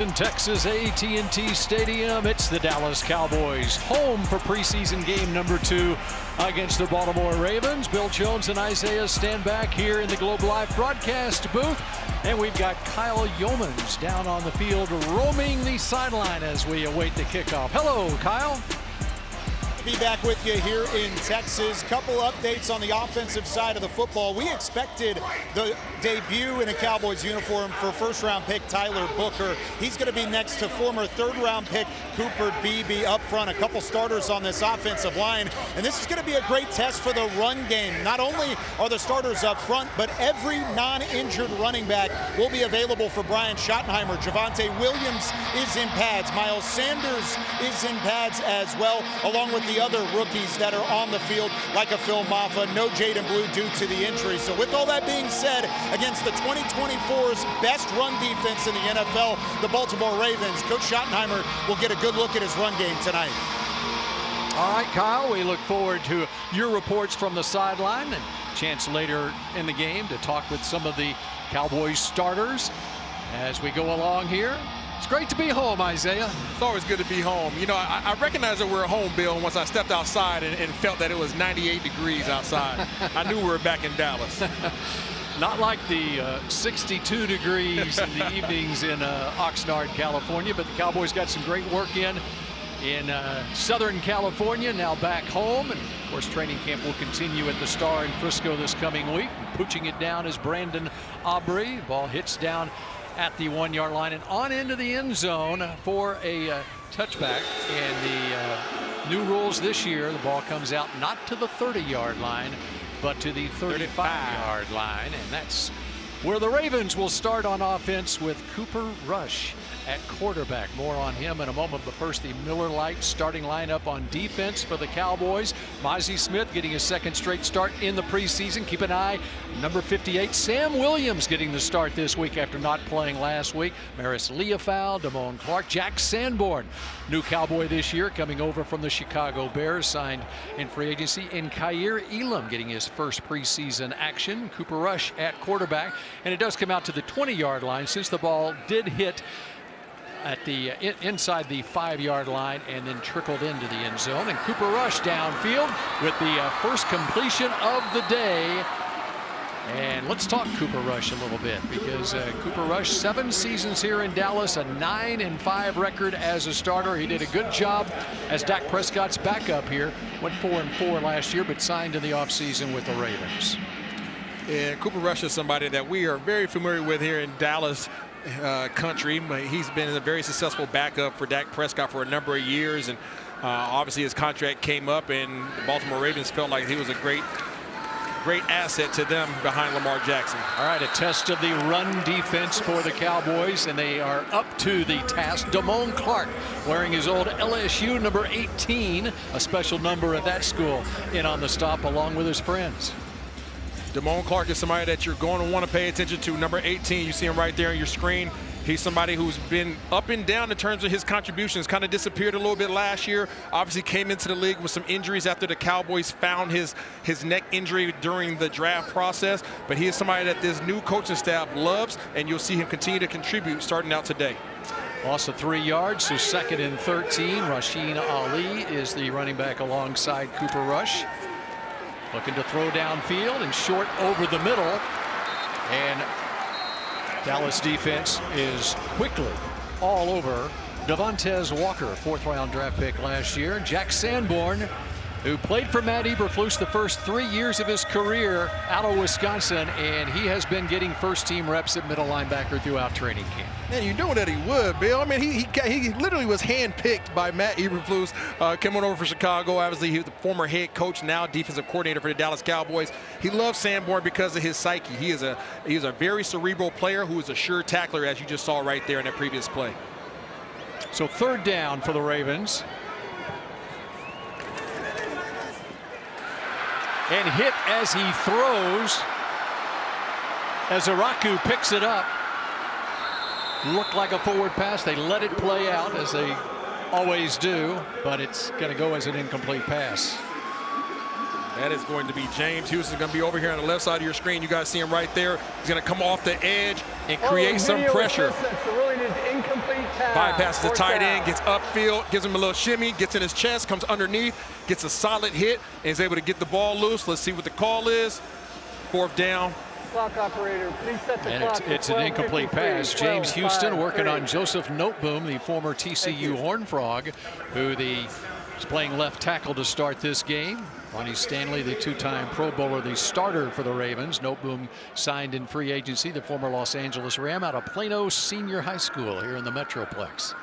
In Texas AT&T Stadium, it's the Dallas Cowboys, home for preseason game number 2 against the Baltimore Ravens. Bill Jones and Isaiah stand back here in the Globe Life broadcast booth, and we've got Kyle Yeomans down on the field roaming the sideline as we await the kickoff. Hello, Kyle. Be back with you here in Texas. Couple updates on the offensive side of the football. We expected the debut in a Cowboys uniform for first-round pick Tyler Booker. He's going to be next to former third-round pick Cooper Beebe up front. A couple starters on this offensive line, and this is going to be a great test for the run game. Not only are the starters up front, but every non-injured running back will be available for Brian Schottenheimer. Javonte Williams is in pads. Miles Sanders is in pads as well, along with the other rookies that are on the field, like a Phil Maffa. No Jaden Blue due to the injury. So with all that being said, against the 2024's best run defense in the NFL, the Baltimore Ravens, Coach Schottenheimer will get a good look at his run game tonight. All right, Kyle, we look forward to your reports from the sideline and chance later in the game to talk with some of the Cowboys starters as we go along here. It's great to be home, Isaiah. It's always good to be home. You know, I recognize that we're home, Bill, once I stepped outside and felt that it was 98 degrees outside. I knew we were back in Dallas. Not like the 62 degrees in the evenings in Oxnard, California, but the Cowboys got some great work in Southern California, now back home. And, of course, training camp will continue at the Star in Frisco this coming week. Pooching it down is Brandon Aubrey. Ball hits down at the 1-yard line and on into the end zone for a touchback. And the new rules this year, the ball comes out not to the 30-yard line, but to the 35-yard line. And that's where the Ravens will start on offense with Cooper Rush at quarterback. More on him in a moment, but first the Miller Lite starting lineup on defense for the Cowboys. Mozzie Smith getting his second straight start in the preseason. Keep an eye, number 58, Sam Williams getting the start this week after not playing last week. Maris Leofow, Damone Clark, Jack Sanborn, new Cowboy this year, coming over from the Chicago Bears, signed in free agency. And Kaiir Elam getting his first preseason action. Cooper Rush at quarterback, and it does come out to the 20-yard line since the ball did hit at the inside the 5-yard line and then trickled into the end zone. And Cooper Rush downfield with the first completion of the day. And let's talk Cooper Rush a little bit, because Cooper Rush, 7 seasons here in Dallas, a 9-5 record as a starter. He did a good job as Dak Prescott's backup here. Went 4-4 last year, but signed in the offseason with the Ravens. And Cooper Rush is somebody that we are very familiar with here in Dallas country. He's been a very successful backup for Dak Prescott for a number of years, and obviously his contract came up, and the Baltimore Ravens felt like he was a great asset to them behind Lamar Jackson. All right, a test of the run defense for the Cowboys, and they are up to the task. Damone Clark wearing his old LSU number 18, a special number at that school, in on the stop along with his friends. Damone Clark is somebody that you're going to want to pay attention to. Number 18, you see him right there on your screen. He's somebody who's been up and down in terms of his contributions. Kind of disappeared a little bit last year. Obviously came into the league with some injuries after the Cowboys found his neck injury during the draft process. But he is somebody that this new coaching staff loves, and you'll see him continue to contribute starting out today. Loss of 3 yards, so 2nd and 13. Rasheen Ali is the running back alongside Cooper Rush. Looking to throw downfield and short over the middle. And Dallas defense is quickly all over Devontae Walker, 4th-round draft pick last year. Jack Sanborn, who played for Matt Eberflus the first 3 years of his career out of Wisconsin, and he has been getting first-team reps at middle linebacker throughout training camp. Man, you know that he would, Bill. I mean, he literally was handpicked by Matt Eberflus, coming over from Chicago. Obviously, he's the former head coach, now defensive coordinator for the Dallas Cowboys. He loves Sanborn because of his psyche. He is a very cerebral player who is a sure tackler, as you just saw right there in that previous play. So 3rd down for the Ravens. And hit as he throws. As Araku picks it up. Looked like a forward pass. They let it play out, as they always do, but it's going to go as an incomplete pass. That is going to be James Houston. Going to be over here on the left side of your screen. You guys see him right there. He's going to come off the edge and create some pressure. Bypasses the tight end, gets upfield, gives him a little shimmy, gets in his chest, comes underneath, gets a solid hit, and is able to get the ball loose. Let's see what the call is. 4th down. Clock operator, please set the clock. It's an incomplete pass. James Houston working on Joseph Noteboom, the former TCU Horned Frog, who is playing left tackle to start this game. Ronnie Stanley, the 2-time Pro Bowler, the starter for the Ravens. Noteboom signed in free agency, the former Los Angeles Ram out of Plano Senior High School here in the Metroplex.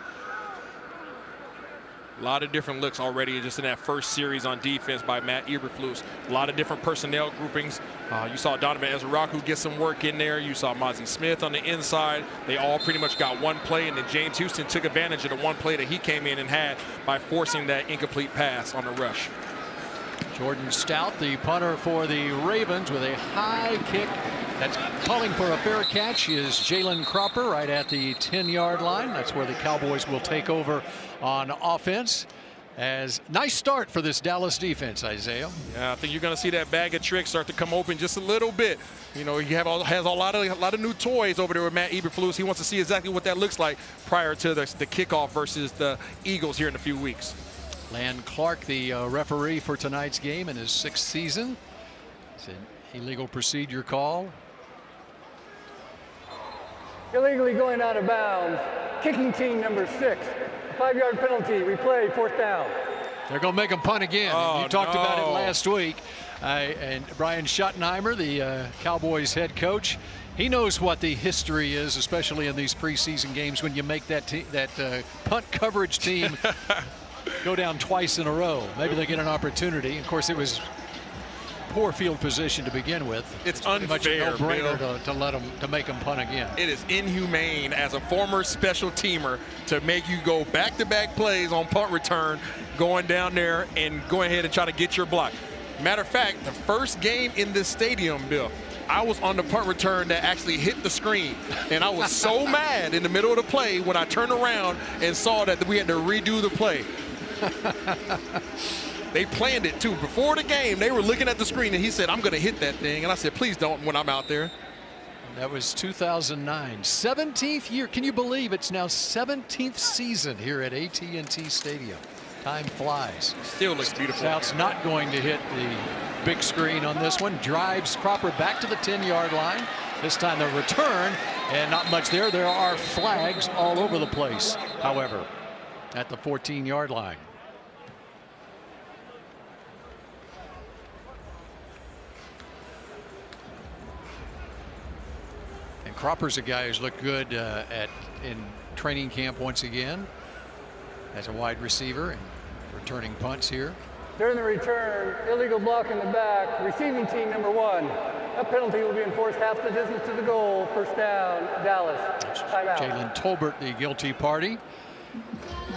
A lot of different looks already just in that first series on defense by Matt Eberflus. A lot of different personnel groupings. You saw Donovan Ezraku get some work in there. You saw Mozzie Smith on the inside. They all pretty much got one play, and then James Houston took advantage of the one play that he came in and had by forcing that incomplete pass on the rush. Jordan Stout, the punter for the Ravens, with a high kick. That's calling for a fair catch is Jalen Cropper right at the 10-yard line. That's where the Cowboys will take over on offense. As nice start for this Dallas defense, Isaiah. Yeah, I think you're going to see that bag of tricks start to come open just a little bit. You know, he has a lot of new toys over there with Matt Eberflus. He wants to see exactly what that looks like prior to the kickoff versus the Eagles here in a few weeks. Lan Clark, the referee for tonight's game in his 6th season. It's an illegal procedure call. Illegally going out of bounds. Kicking team number 6. 5-yard penalty. Replay, 4th down. They're going to make him punt again. Oh, you talked about it last week. And Brian Schottenheimer, the Cowboys head coach, he knows what the history is, especially in these preseason games when you make that punt coverage team go down twice in a row. Maybe they get an opportunity. Of course, it was poor field position to begin with. It's unfair, much a no-brainer to make them punt again. It is inhumane as a former special teamer to make you go back-to-back plays on punt return, going down there and going ahead and try to get your block. Matter of fact, the first game in this stadium, Bill, I was on the punt return that actually hit the screen, and I was so mad in the middle of the play when I turned around and saw that we had to redo the play. They planned it too. Before the game, they were looking at the screen, and he said, "I'm going to hit that thing." And I said, "Please don't when I'm out there." That was 2009. 17th year. Can you believe it's now 17th season here at AT&T Stadium? Time flies. Still looks beautiful. Stout's not going to hit the big screen on this one. Drives Cropper back to the 10-yard line. This time the return, and not much there. There are flags all over the place, however, at the 14-yard line. And Cropper's a guy who's looked good in training camp once again as a wide receiver and returning punts here. During the return, illegal block in the back, receiving team number 1. That penalty will be enforced half the distance to the goal. 1st down, Dallas. Timeout. Jalen Tolbert, the guilty party.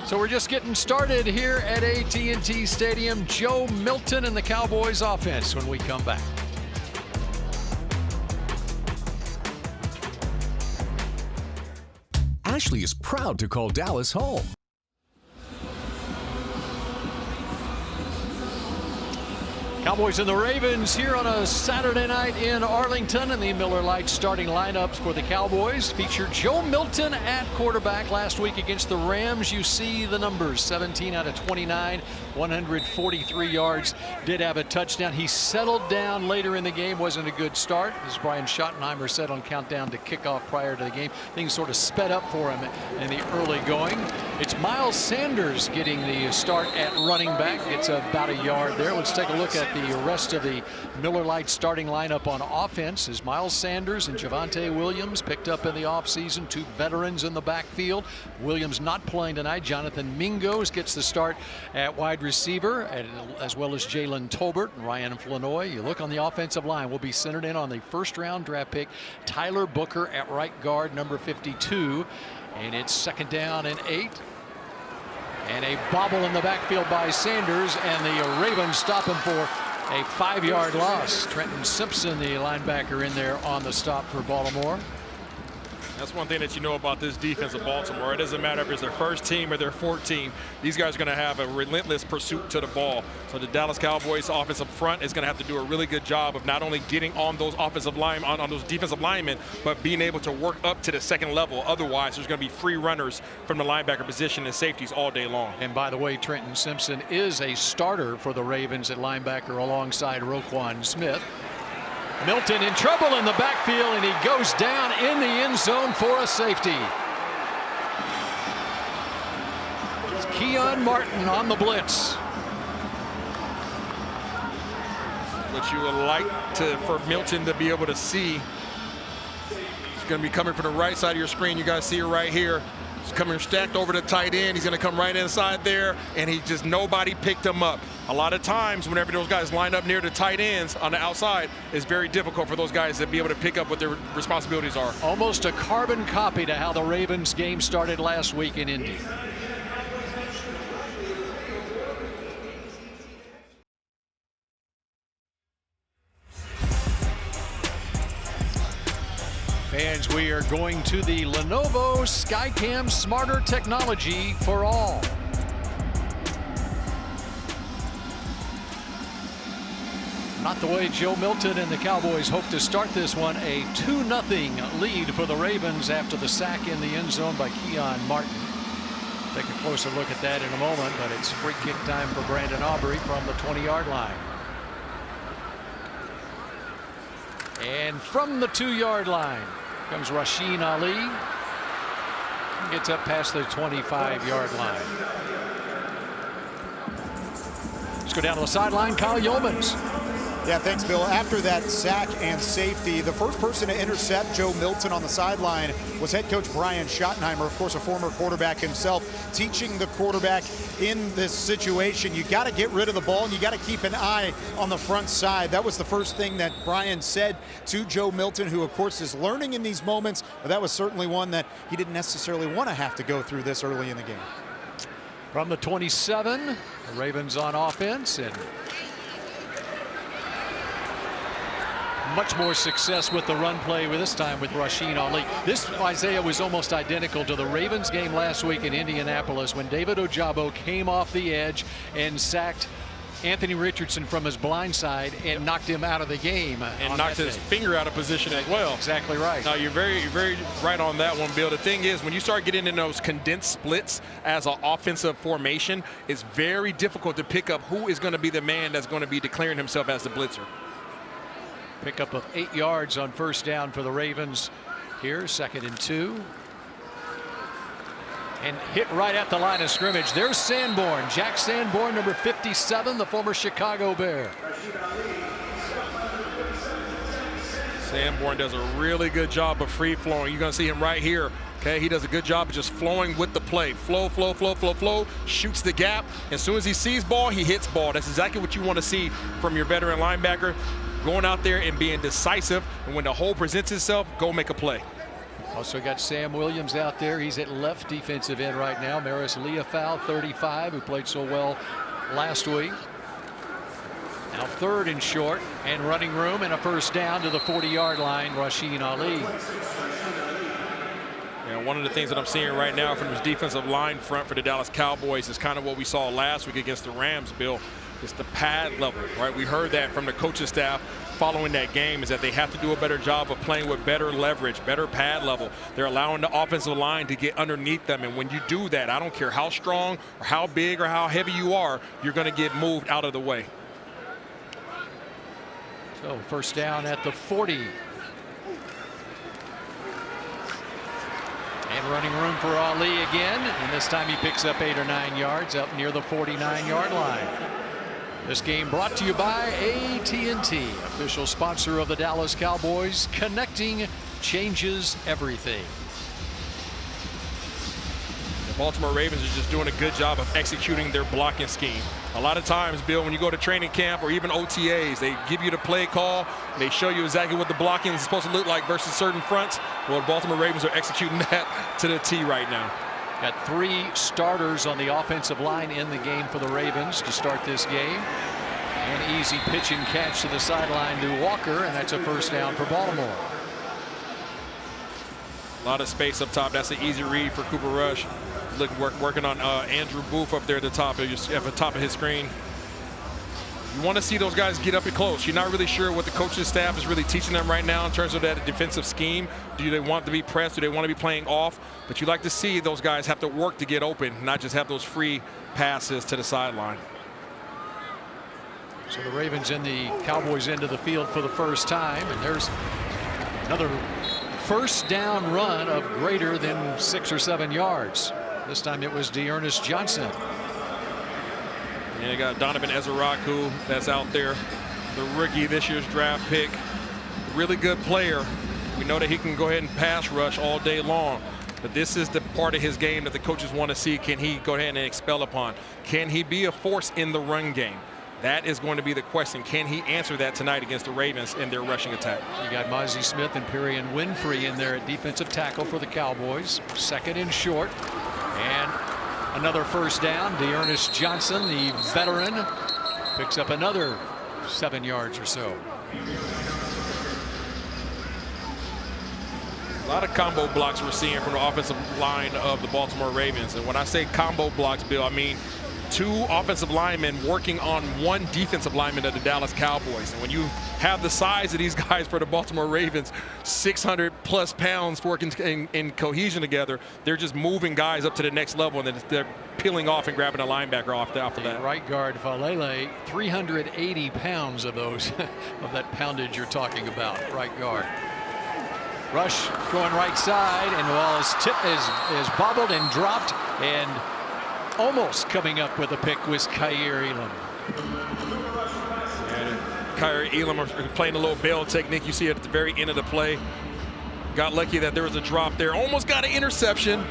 So we're just getting started here at AT&T Stadium. Joe Milton and the Cowboys offense when we come back. Ashley is proud to call Dallas home. Cowboys and the Ravens here on a Saturday night in Arlington, and the Miller Lite starting lineups for the Cowboys feature Joe Milton at quarterback. Last week against the Rams, you see the numbers: 17 out of 29, 143 yards, did have a touchdown. He settled down later in the game, wasn't a good start. As Brian Schottenheimer said on Countdown to Kickoff prior to the game, things sort of sped up for him in the early going. It's Miles Sanders getting the start at running back. It's about a yard there. Let's take a look at the rest of the Miller Lite starting lineup on offense. Is Miles Sanders and Javonte Williams, picked up in the offseason, 2 veterans in the backfield. Williams not playing tonight. Jonathan Mingos gets the start at wide receiver, as well as Jalen Tolbert and Ryan Flanoy. You look on the offensive line, will be centered in on the 1st-round draft pick Tyler Booker at right guard, number 52. And it's 2nd down and 8. And a bobble in the backfield by Sanders, and the Ravens stop him for a 5-yard loss. Trenton Simpson, the linebacker, in there on the stop for Baltimore. That's one thing that you know about this defense of Baltimore. It doesn't matter if it's their first team or their 4th team. These guys are going to have a relentless pursuit to the ball. So the Dallas Cowboys offensive front is going to have to do a really good job of not only getting on those offensive line, on those defensive linemen, but being able to work up to the second level. Otherwise, there's going to be free runners from the linebacker position and safeties all day long. And by the way, Trenton Simpson is a starter for the Ravens at linebacker alongside Roquan Smith. Milton in trouble in the backfield, and he goes down in the end zone for a safety. It's Keon Martin on the blitz. What you would like for Milton to be able to see. He's going to be coming from the right side of your screen. You guys see it right here. He's coming stacked over the tight end. He's going to come right inside there, and nobody picked him up. A lot of times, whenever those guys line up near the tight ends on the outside, it's very difficult for those guys to be able to pick up what their responsibilities are. Almost a carbon copy to how the Ravens game started last week in Indy. Fans, we are going to the Lenovo Skycam Smarter Technology for All. Not the way Joe Milton and the Cowboys hope to start this one. A 2-0 lead for the Ravens after the sack in the end zone by Keon Martin. Take a closer look at that in a moment, but it's free kick time for Brandon Aubrey from the 20-yard line. And from the 2-yard line comes Rasheen Ali. Gets up past the 25-yard line. Let's go down to the sideline. Kyle Yeomans. Yeah, thanks, Bill. After that sack and safety, the first person to intercept Joe Milton on the sideline was head coach Brian Schottenheimer, of course, a former quarterback himself, teaching the quarterback in this situation. You got to get rid of the ball, and you got to keep an eye on the front side. That was the first thing that Brian said to Joe Milton, who, of course, is learning in these moments, but that was certainly one that he didn't necessarily want to have to go through this early in the game. From the 27, the Ravens on offense, and much more success with the run play with this time with Rasheen Ali. This, Isaiah, was almost identical to the Ravens game last week in Indianapolis when David Ojabo came off the edge and sacked Anthony Richardson from his blind side and knocked him out of the game. And knocked his finger out of position as well. Exactly right. No, you're very right on that one, Bill. The thing is, when you start getting in those condensed splits as an offensive formation, it's very difficult to pick up who is going to be the man that's going to be declaring himself as the blitzer. Pickup of 8 yards on first down for the Ravens here, 2nd and 2. And hit right at the line of scrimmage. There's Sanborn, Jack Sanborn, number 57, the former Chicago Bear. Sanborn does a really good job of free flowing. You're going to see him right here. Okay, he does a good job of just flowing with the play. Flow, flow, flow, flow, flow, shoots the gap. As soon as he sees ball, he hits ball. That's exactly what you want to see from your veteran linebacker. Going out there and being decisive, and when the hole presents itself, go make a play. Also got Sam Williams out there. He's at left defensive end right now. Maris Leofow, 35, who played so well last week. Now 3rd and short, and running room and a first down to the 40-yard line. Rasheen Ali. And one of the things that I'm seeing right now from his defensive line front for the Dallas Cowboys is kind of what we saw last week against the Rams, Bill. It's the pad level, right? We heard that from the coaching staff following that game, is that they have to do a better job of playing with better leverage, better pad level. They're allowing the offensive line to get underneath them, and when you do that, I don't care how strong or how big or how heavy you are, you're going to get moved out of the way. So first down at the 40. And running room for Ali again, and this time he picks up 8 or 9 yards up near the 49-yard line. This game brought to you by AT&T, official sponsor of the Dallas Cowboys. Connecting changes everything. The Baltimore Ravens are just doing a good job of executing their blocking scheme. A lot of times, Bill, when you go to training camp or even OTAs, they give you the play call. They show you exactly what the blocking is supposed to look like versus certain fronts. Well, the Baltimore Ravens are executing that to the T right now. Got 3 starters on the offensive line in the game for the Ravens to start this game. An easy pitch and catch to the sideline to Walker, and that's a first down for Baltimore. A lot of space up top. That's an easy read for Cooper Rush. Working on Andrew Booth up there at the top of his screen. You want to see those guys get up and close. You're not really sure what the coaching staff is really teaching them right now in terms of that defensive scheme. Do they want to be pressed? Do they want to be playing off? But you like to see those guys have to work to get open, not just have those free passes to the sideline. So the Ravens in the Cowboys end of the field for the first time, and there's another first down run of greater than 6 or 7 yards. This time it was D'Ernest Johnson. And you got Donovan Ezeraku that's out there, the rookie, this year's draft pick. Really good player. We know that he can go ahead and pass rush all day long. But this is the part of his game that the coaches want to see. Can he go ahead and expel upon? Can he be a force in the run game? That is going to be the question. Can he answer that tonight against the Ravens in their rushing attack? You got Mozzie Smith and Perion Winfrey in there at defensive tackle for the Cowboys. Second and short. And another first down. D'Ernest Johnson, the veteran, picks up another 7 yards or so. A lot of combo blocks we're seeing from the offensive line of the Baltimore Ravens. And when I say combo blocks, Bill, I mean 2 offensive linemen working on 1 defensive lineman of the Dallas Cowboys. And when you have the size of these guys for the Baltimore Ravens, 600+ pounds working in cohesion together, they're just moving guys up to the next level, and then they're peeling off and grabbing a linebacker off of that. Right guard Falele, 380 pounds of those of that poundage you're talking about. Right guard. Rush going right side, and the ball is bobbled and dropped, and almost coming up with a pick was Kaiir Elam. And Kaiir Elam are playing a little bail technique. You see it at the very end of the play. Got lucky that there was a drop there. Almost got an interception.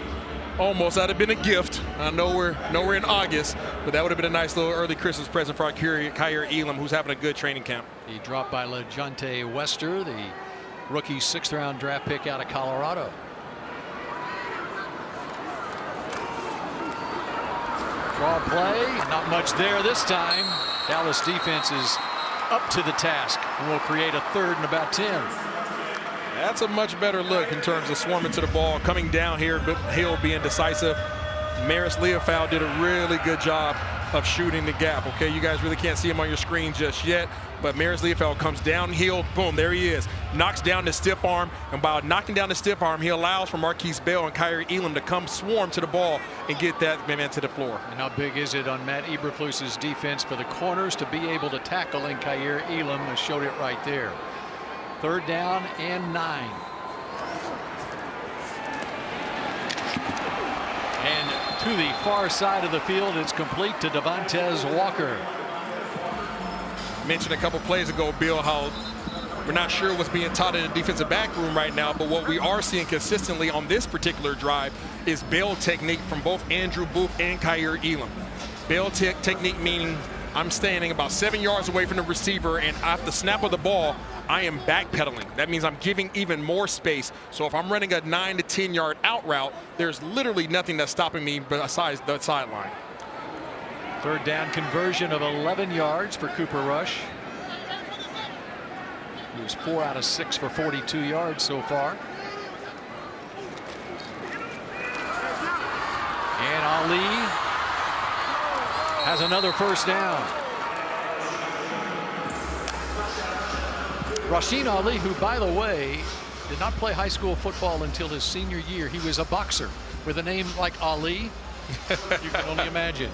Almost. That'd have been a gift. I know we're in August, but that would have been a nice little early Christmas present for Kaiir Elam, who's having a good training camp. He dropped by LeJounte Wester, the rookie 6th round draft pick out of Colorado. Draw play, not much there this time. Dallas defense is up to the task and will create a 3rd and about 10. That's a much better look in terms of swarming to the ball, coming down here, but Hill being decisive. Maris Leofau did a really good job of shooting the gap. Okay, you guys really can't see him on your screen just yet, but Maris Leofau comes downhill, boom, there he is. Knocks down the stiff arm, and by knocking down the stiff arm, he allows for Marquise Bell and Kaiir Elam to come swarm to the ball and get that man to the floor. And how big is it on Matt Eberflus's defense for the corners to be able to tackle, and Kaiir Elam has showed it right there. 3rd down and 9. And to the far side of the field, it's complete to Devontae Walker. Mentioned a couple plays ago, Bill, how we're not sure what's being taught in the defensive back room right now, but what we are seeing consistently on this particular drive is bail technique from both Andrew Booth and Kaiir Elam. Bail technique meaning I'm standing about 7 yards away from the receiver, and at the snap of the ball, I am backpedaling. That means I'm giving even more space. So if I'm running a 9 to 10 yard out route, there's literally nothing that's stopping me besides the sideline. 3rd down conversion of 11 yards for Cooper Rush. He was 4 out of 6 for 42 yards so far. And Ali has another first down. Rasheen Ali, who, by the way, did not play high school football until his senior year. He was a boxer with a name like Ali. You can only imagine.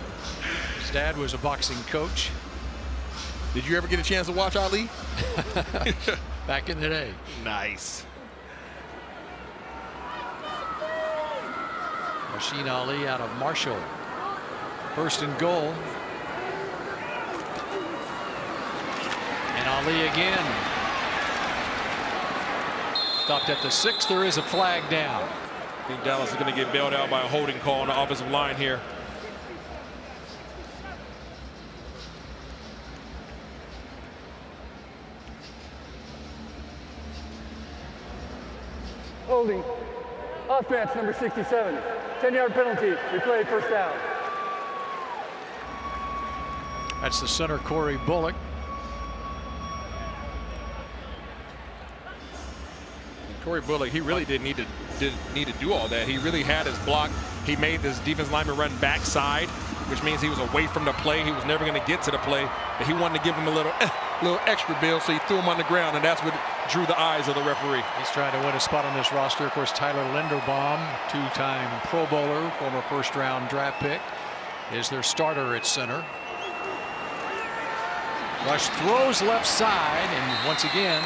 His dad was a boxing coach. Did you ever get a chance to watch Ali? Back in the day. Nice. Rasheen Ali out of Marshall. 1st and goal. And Ali again. Stopped at the 6. There is a flag down. I think Dallas is going to get bailed out by a holding call on the offensive line here. Holding. Offense, number 67. 10-yard penalty. Replay, 1st down. That's the center, Corey Bullock. Corey Bullock, he really didn't need to do all that. He really had his block. He made this defense lineman run backside, which means he was away from the play. He was never going to get to the play, but he wanted to give him a little extra bill, so he threw him on the ground, and that's what drew the eyes of the referee. He's trying to win a spot on this roster. Of course, Tyler Linderbaum, two-time Pro Bowler, former first-round draft pick, is their starter at center. Rush throws left side, and once again,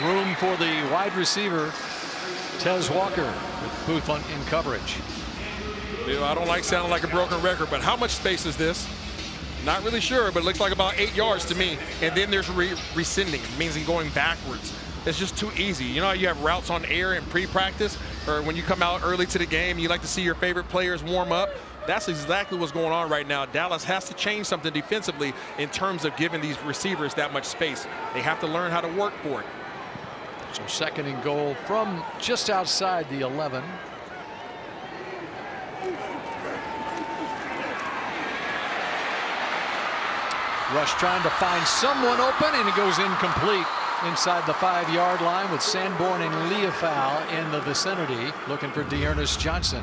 room for the wide receiver, Tez Walker, with Booth in coverage. I don't like sounding like a broken record, but how much space is this? Not really sure, but it looks like about 8 yards to me. And then there's rescinding. It means he's going backwards. It's just too easy. You know, you have routes on air in pre-practice, or when you come out early to the game, you like to see your favorite players warm up. That's exactly what's going on right now. Dallas has to change something defensively in terms of giving these receivers that much space. They have to learn how to work for it. So 2nd and goal from just outside the 11. Rush trying to find someone open, and it goes incomplete inside the 5-yard line with Sanborn and Leofow in the vicinity, looking for Dearness Johnson.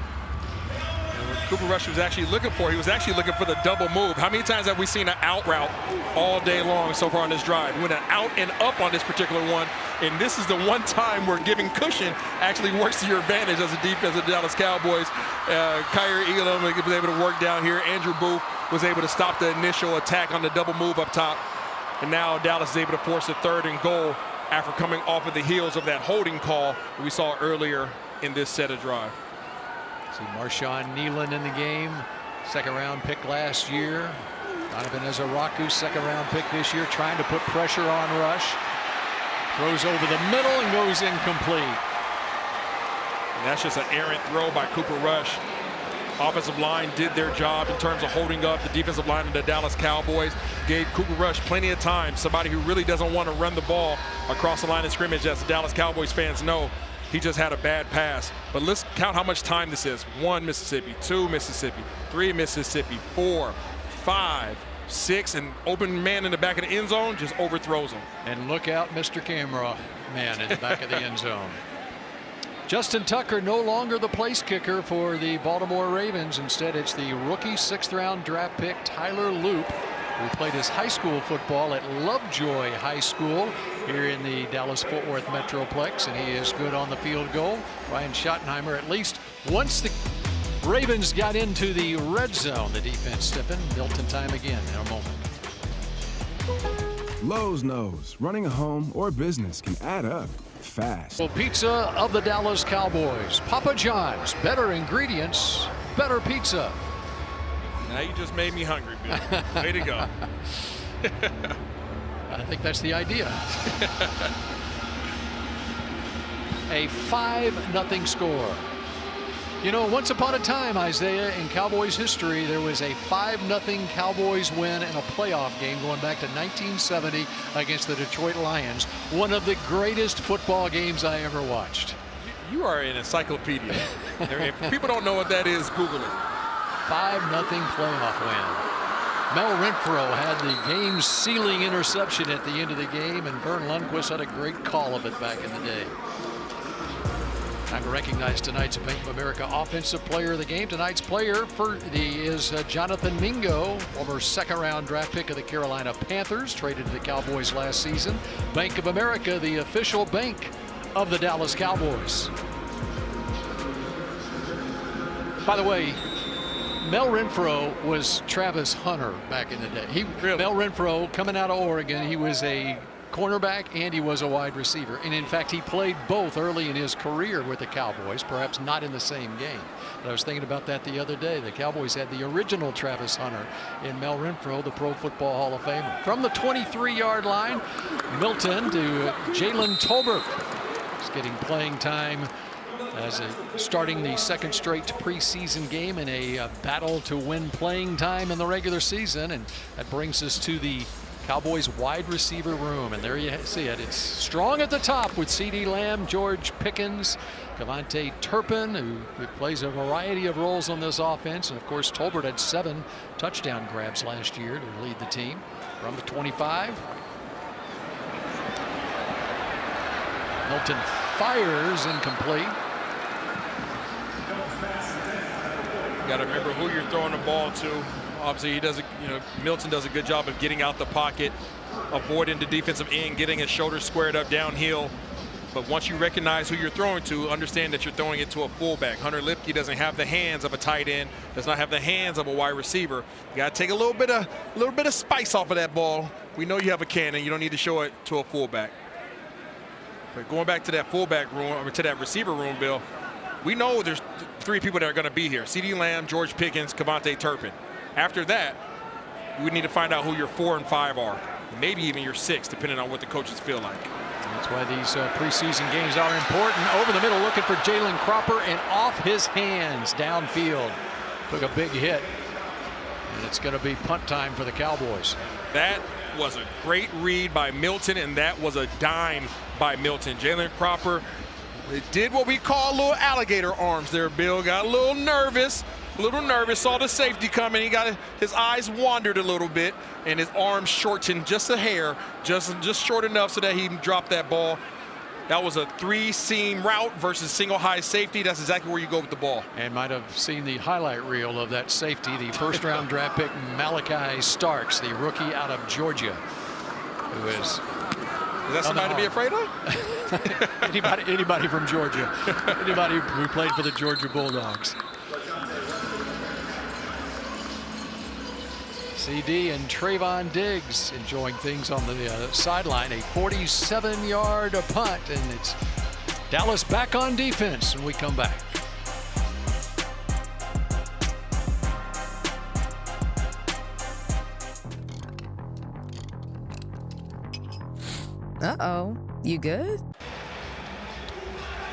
Cooper Rush was actually looking for. He was actually looking for the double move. How many times have we seen an out route all day long so far on this drive? We went an out and up on this particular one, and this is the one time where giving cushion actually works to your advantage as a defense of the Dallas Cowboys. Kyrie Elam was able to work down here. Andrew Booth was able to stop the initial attack on the double move up top, and now Dallas is able to force a 3rd and goal after coming off of the heels of that holding call that we saw earlier in this set of drive. See Marshawn Nealon in the game, 2nd-round pick last year. Donovan Ezaraku, 2nd-round pick this year, trying to put pressure on Rush. Throws over the middle and goes incomplete. And that's just an errant throw by Cooper Rush. Offensive line did their job in terms of holding up. The defensive line of the Dallas Cowboys gave Cooper Rush plenty of time. Somebody who really doesn't want to run the ball across the line of scrimmage, as the Dallas Cowboys fans know. He just had a bad pass. But let's count how much time this is. 1 Mississippi, 2 Mississippi, 3 Mississippi, 4, 5, 6, and open man in the back of the end zone just overthrows him. And look out, Mr. Camera man in the back of the end zone. Justin Tucker no longer the place kicker for the Baltimore Ravens. Instead, it's the rookie 6th-round draft pick Tyler Loop, who played his high school football at Lovejoy High School here in the Dallas-Fort Worth Metroplex, and he is good on the field goal. Ryan Schottenheimer, at least once the Ravens got into the red zone, the defense stiffened. Milton time again in a moment. Lowe's knows running a home or business can add up fast. Well, pizza of the Dallas Cowboys. Papa John's, better ingredients, better pizza. Now you just made me hungry, Bill. Way to go. I think that's the idea. A 5-0 score. You know, once upon a time, Isaiah, in Cowboys history, there was a 5-0 Cowboys win in a playoff game going back to 1970 against the Detroit Lions. One of the greatest football games I ever watched. You are an encyclopedia. If people don't know what that is, Google it. 5-0 playoff win. Mel Renfro had the game's sealing interception at the end of the game, and Vern Lundquist had a great call of it back in the day. Time to recognize tonight's Bank of America Offensive Player of the Game. Tonight's player is Jonathan Mingo, former 2nd-round draft pick of the Carolina Panthers, traded to the Cowboys last season. Bank of America, the official bank of the Dallas Cowboys. By the way, Mel Renfro was Travis Hunter back in the day. Mel Renfro, coming out of Oregon, he was a cornerback and he was a wide receiver. And in fact, he played both early in his career with the Cowboys, perhaps not in the same game. But I was thinking about that the other day. The Cowboys had the original Travis Hunter in Mel Renfro, the Pro Football Hall of Famer. From the 23-yard line, Milton to Jalen Tolbert. He's getting playing time as starting the 2nd straight preseason game in a battle to win playing time in the regular season. And that brings us to the Cowboys wide receiver room, and there you see it. It's strong at the top with CeeDee Lamb, George Pickens, Cavante Turpin, who plays a variety of roles on this offense, and of course Tolbert had 7 touchdown grabs last year to lead the team. From the 25, Milton fires incomplete. You got to remember who you're throwing the ball to. Obviously, he does. Milton does a good job of getting out the pocket, avoiding the defensive end, getting his shoulders squared up downhill. But once you recognize who you're throwing to, understand that you're throwing it to a fullback. Hunter Lipke doesn't have the hands of a tight end, does not have the hands of a wide receiver. You got to take a little bit of spice off of that ball. We know you have a cannon. You don't need to show it to a fullback. But going back to that fullback room, or to that receiver room, Bill, we know there's 3 people that are going to be here: CeeDee Lamb, George Pickens, Kevontae Turpin. After that, you would need to find out who your 4 and 5 are, maybe even your 6, depending on what the coaches feel like. That's why these preseason games are important. Over the middle, looking for Jalen Cropper, and off his hands downfield. Took a big hit, and it's going to be punt time for the Cowboys. That was a great read by Milton, and that was a dime by Milton. Jalen Cropper did what we call little alligator arms there, Bill. Got a little nervous, saw the safety coming. He got his eyes wandered a little bit, and his arms shortened just a hair, just short enough so that he can drop that ball. That was a 3-seam route versus single high safety. That's exactly where you go with the ball. And might have seen the highlight reel of that safety, the first-round draft pick Malachi Starks, the rookie out of Georgia, who is that somebody to be afraid of? Anybody from Georgia, anybody who played for the Georgia Bulldogs. CD and Trayvon Diggs enjoying things on the sideline. A 47-yard punt, and it's Dallas back on defense when we come back. Uh-oh. You good?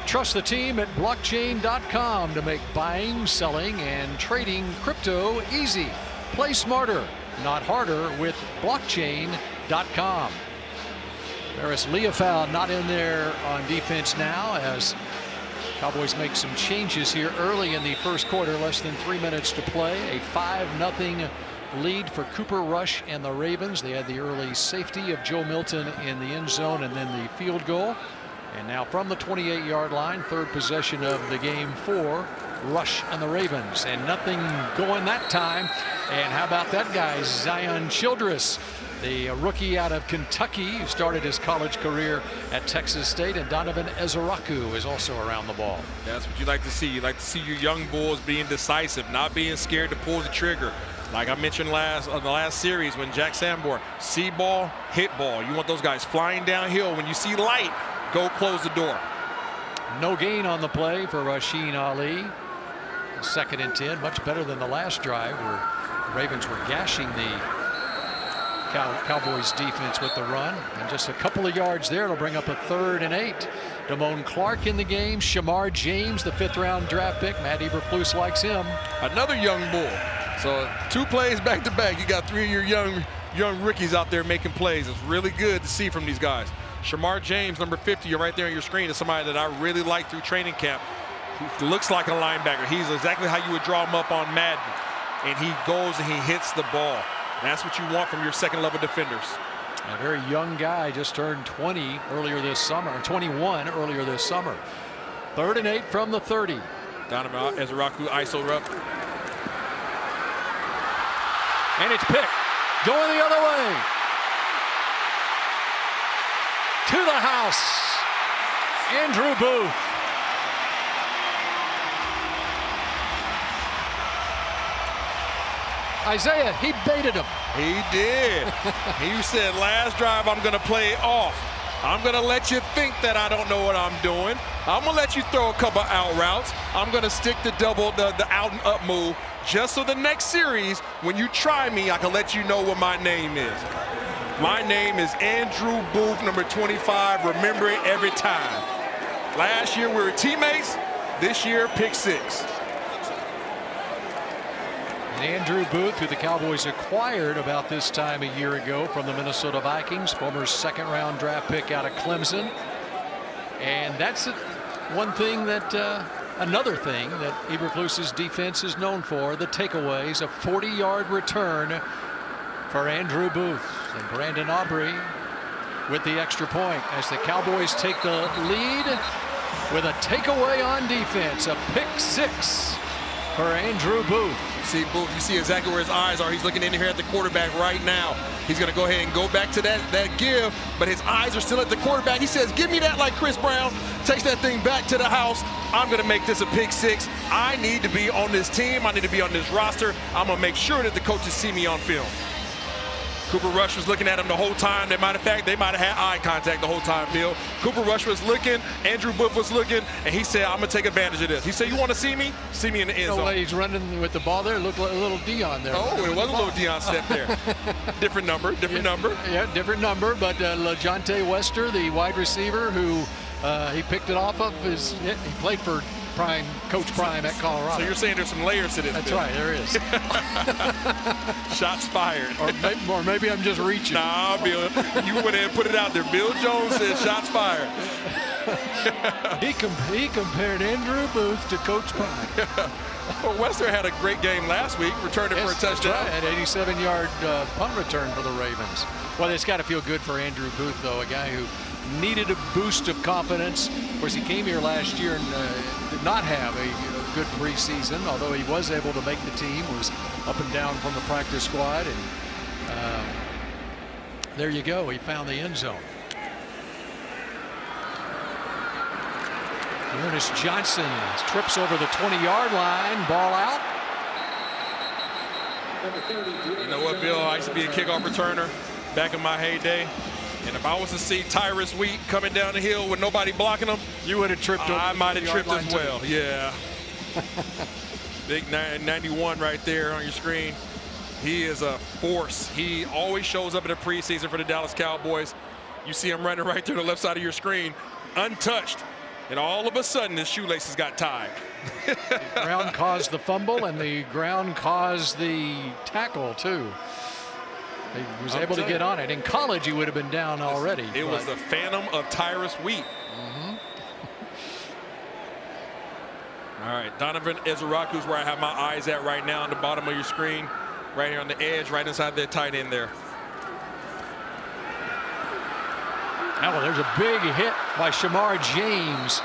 Trust the team at blockchain.com to make buying, selling, and trading crypto easy. Play smarter, not harder with blockchain.com. Paris Leofold not in there on defense now as Cowboys make some changes here early in the first quarter. Less than 3 minutes to play. A 5-0 lead for Cooper Rush and the Ravens. They had the early safety of Joe Milton in the end zone and then the field goal. And now from the 28-yard line, third possession of the game for Rush and the Ravens. And nothing going that time. And how about that guy, Zion Childress, the rookie out of Kentucky, who started his college career at Texas State. And Donovan Ezeraku is also around the ball. That's what you like to see. You like to see your young bulls being decisive, not being scared to pull the trigger. Like I mentioned on the last series when Jack Sanborn, see ball, hit ball. You want those guys flying downhill. When you see light, go close the door. No gain on the play for Rasheen Ali. 2nd and 10, much better than the last drive where the Ravens were gashing the Cowboys defense with the run. And just a couple of yards there, it'll bring up a 3rd and 8. Damone Clark in the game. Shamar James, the 5th-round draft pick. Matt Eberflus likes him. Another young bull. So 2 plays back to back. You got 3 of your young rookies out there making plays. It's really good to see from these guys. Shamar James, number 50, you're right there on your screen, is somebody that I really like through training camp. He looks like a linebacker. He's exactly how you would draw him up on Madden. And he goes and he hits the ball. And that's what you want from your second-level defenders. A very young guy, just turned 20 earlier this summer, 21 earlier this summer. 3rd and 8 from the 30. Donovan Ezeraku ISO up. And it's picked. Going the other way. To the house. Andrew Booth. Isaiah, he baited him. He did. He said, last drive, I'm going to play off. I'm going to let you think that I don't know what I'm doing. I'm going to let you throw a couple out routes. I'm going to stick the out and up move just so the next series, when you try me, I can let you know what my name is. My name is Andrew Booth, number 25. Remember it every time. Last year, we were teammates. This year, pick 6. Andrew Booth, who the Cowboys acquired about this time a year ago from the Minnesota Vikings, former 2nd-round draft pick out of Clemson. And that's one thing that, another thing that Eberflus's defense is known for, the takeaways, a 40-yard return for Andrew Booth. And Brandon Aubrey with the extra point as the Cowboys take the lead with a takeaway on defense, a pick 6 for Andrew Booth. See Booth, you see exactly where his eyes are. He's looking in here at the quarterback right now. He's going to go ahead and go back to that give, but his eyes are still at the quarterback. He says, give me that like Chris Brown. Takes that thing back to the house. I'm going to make this a pick 6. I need to be on this team. I need to be on this roster. I'm going to make sure that the coaches see me on film. Cooper Rush was looking at him the whole time. They might have had eye contact the whole time, Bill. Cooper Rush was looking, Andrew Booth was looking, and he said, I'm going to take advantage of this. He said, you want to see me? See me in the end zone. The way he's running with the ball there, looked like a little Dion there. Oh, it was a little Dion step there. Different number. Yeah, different number, but LaJohntay Wester, the wide receiver who he picked it off of, he played for Coach Prime at Colorado. So you're saying there's some layers to this. That's Bill. right, there is. Shots fired. Or maybe I'm just reaching. Nah, Bill, you went ahead and put it out there. Bill Jones said shots fired. He compared Andrew Booth to Coach Prime. Well, Wester had a great game last week, returned it for a touchdown. Right, an 87-yard punt return for the Ravens. Well, it's got to feel good for Andrew Booth, though, a guy who needed a boost of confidence. Of course, he came here last year and did not have a good preseason, although he was able to make the team, was up and down from the practice squad, and there you go. He found the end zone. Ernest Johnson trips over the 20-yard line, ball out. You know what, Bill? I used to be a kickoff returner back in my heyday. And if I was to see Tyrus Wheat coming down the hill with nobody blocking him, you would have tripped over. I might have tripped as well. Too. Yeah. Big 91 right there on your screen. He is a force. He always shows up in the preseason for the Dallas Cowboys. You see him running right to the left side of your screen, untouched. And all of a sudden, his shoelaces got tied. The ground caused the fumble, and the ground caused the tackle, too. He was able to get on it. In college, he would have been down already. It was the phantom of Tyrus Wheat. All right, Donovan Ezeraku is where I have my eyes at right now on the bottom of your screen. Right here on the edge, right inside that tight end there. Oh, there's a big hit by Shamar James.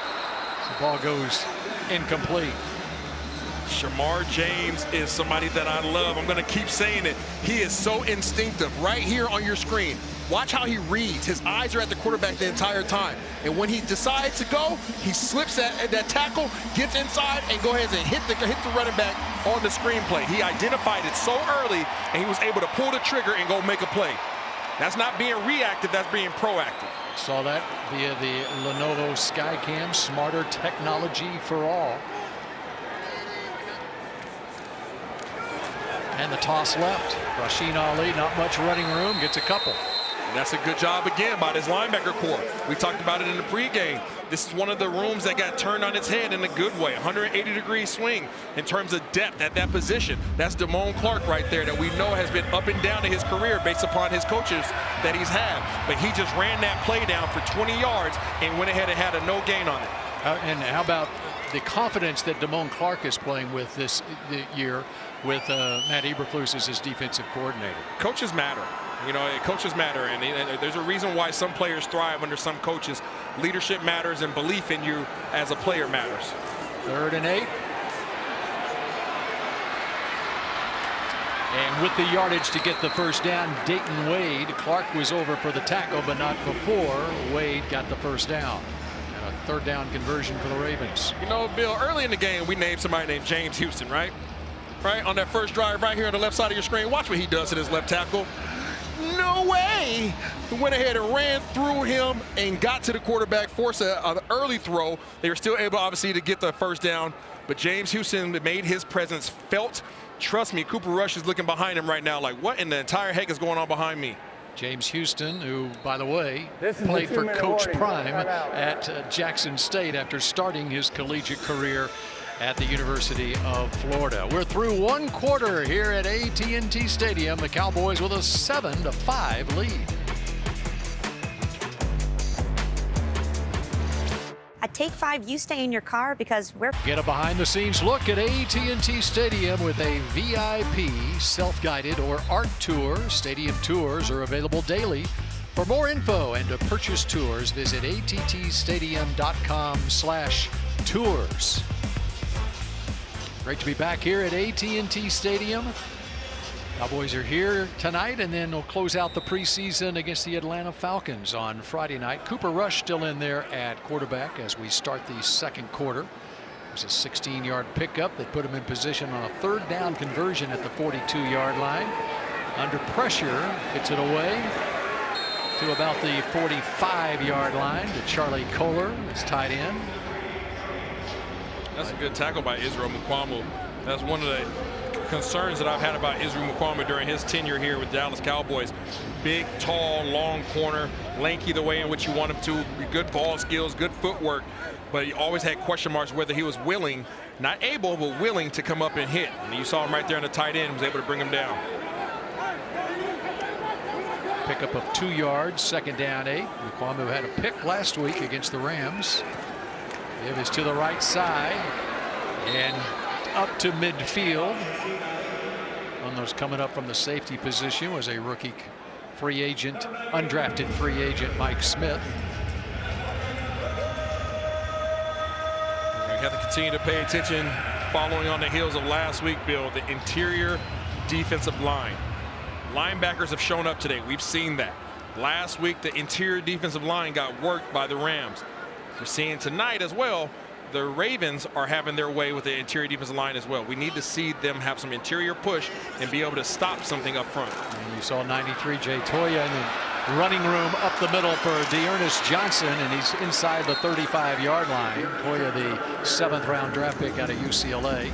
The ball goes incomplete. Shamar James is somebody that I love. I'm going to keep saying it. He is so instinctive right here on your screen. Watch how he reads. His eyes are at the quarterback the entire time. And when he decides to go, he slips that tackle, gets inside, and go ahead and hit the running back on the screenplay. He identified it so early, and he was able to pull the trigger and go make a play. That's not being reactive, that's being proactive. Saw that via the Lenovo Skycam, smarter technology for all. And the toss left. Rasheen Ali, not much running room, gets a couple. And that's a good job again by this linebacker core. We talked about it in the pregame. This is one of the rooms that got turned on its head in a good way. 180-degree swing in terms of depth at that position. That's Damone Clark right there that we know has been up and down in his career based upon his coaches that he's had. But he just ran that play down for 20 yards and went ahead and had a no gain on it. And how about the confidence that Damone Clark is playing with this year with Matt Eberflus as his defensive coordinator? Coaches matter. You know, coaches matter, and there's a reason why some players thrive under some coaches. Leadership matters, and belief in you as a player matters. 3rd and 8. And with the yardage to get the first down, Dayton Wade. Clark was over for the tackle, but not before Wade got the first down. And a 3rd down conversion for the Ravens. You know, Bill, early in the game, we named somebody named James Houston, right? Right on that first drive right here on the left side of your screen. Watch what he does to his left tackle. No way! He went ahead and ran through him and got to the quarterback, forced an early throw. They were still able, obviously, to get the first down. But James Houston made his presence felt. Trust me, Cooper Rush is looking behind him right now like, what in the entire heck is going on behind me? James Houston, who, by the way, played for Coach Prime at Jackson State after starting his collegiate career at the University of Florida. We're through 1 quarter here at AT&T Stadium. The Cowboys with a 7-5 lead. At Take 5, you stay in your car because we're... Get a behind-the-scenes look at AT&T Stadium with a VIP self-guided or art tour. Stadium tours are available daily For more info and to purchase tours, visit attstadium.com/tours. Great to be back here at AT&T Stadium. Cowboys are here tonight, and then we'll close out the preseason against the Atlanta Falcons on Friday night. Cooper Rush still in there at quarterback as we start the second quarter. It was a 16-yard pickup that put him in position on a 3rd down conversion at the 42-yard line. Under pressure, gets it away to about the 45-yard line to Charlie Kohler, his tight end. That's a good tackle by Israel Mukuamu. That's one of the concerns that I've had about Israel Mukuamu during his tenure here with Dallas Cowboys. Big, tall, long corner, lanky the way in which you want him to, good ball skills, good footwork, but he always had question marks whether he was willing, not able, but willing to come up and hit. And you saw him right there in the tight end, was able to bring him down. Pickup of 2 yards, 2nd down 8. Mukuamu had a pick last week against the Rams. Give is to the right side and up to midfield. One of those coming up from the safety position was a rookie free agent, undrafted free agent Mike Smith. We have to continue to pay attention, following on the heels of last week, Bill, the interior defensive line. Linebackers have shown up today. We've seen that. Last week, the interior defensive line got worked by the Rams. We're seeing tonight as well, the Ravens are having their way with the interior defensive line as well. We need to see them have some interior push and be able to stop something up front. And you saw 93 Jay Toya in the running room up the middle for Dearness Johnson, and he's inside the 35-yard line. Toya, the 7th-round draft pick out of UCLA.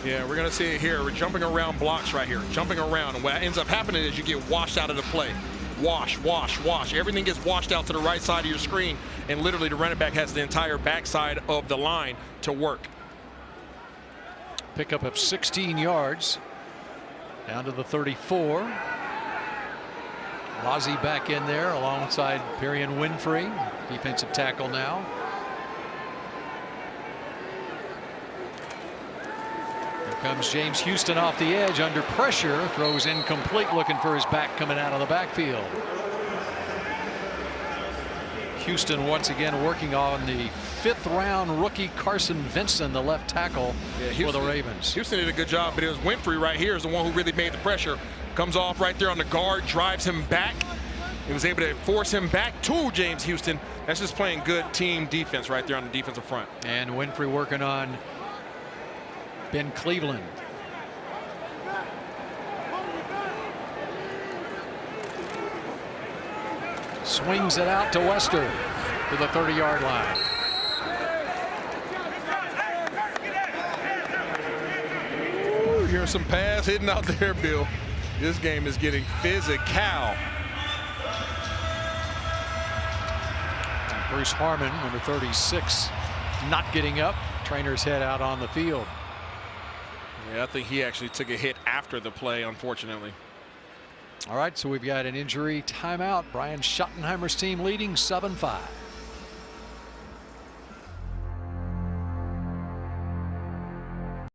Yeah, we're going to see it here. We're jumping around blocks right here, jumping around. And what ends up happening is you get washed out of the play. Wash, wash, wash. Everything gets washed out to the right side of your screen, and literally the running back has the entire backside of the line to work. Pickup of 16 yards down to the 34. Lazzie back in there alongside Perion Winfrey, defensive tackle now. Here comes James Houston off the edge under pressure, throws incomplete, looking for his back coming out of the backfield. Houston once again working on the 5th-round rookie Carson Vinson, the left tackle for the Ravens. Houston did a good job, but it was Winfrey right here is the one who really made the pressure. Comes off right there on the guard, drives him back. He was able to force him back to James Houston. That's just playing good team defense right there on the defensive front. And Winfrey working on Ben Cleveland. Swings it out to Wester to the 30-yard line. Ooh, here's some pass hitting out there, Bill. This game is getting physical. Bruce Harmon, number 36, not getting up. Trainers head out on the field. Yeah, I think he actually took a hit after the play, unfortunately. All right, so we've got an injury timeout. Brian Schottenheimer's team leading 7-5.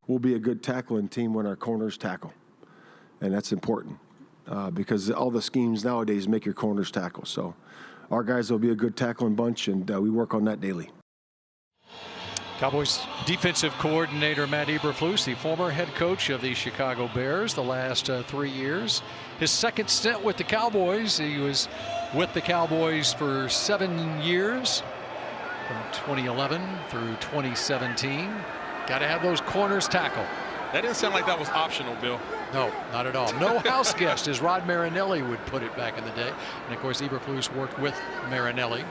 We'll be a good tackling team when our corners tackle, and that's important because all the schemes nowadays make your corners tackle. So our guys will be a good tackling bunch, and we work on that daily. Cowboys defensive coordinator Matt Eberflus, the former head coach of the Chicago Bears the last 3 years. His second stint with the Cowboys. He was with the Cowboys for 7 years, from 2011 through 2017. Got to have those corners tackled. That didn't sound like that was optional, Bill. No, not at all. No house guest, as Rod Marinelli would put it back in the day. And of course, Eberflus worked with Marinelli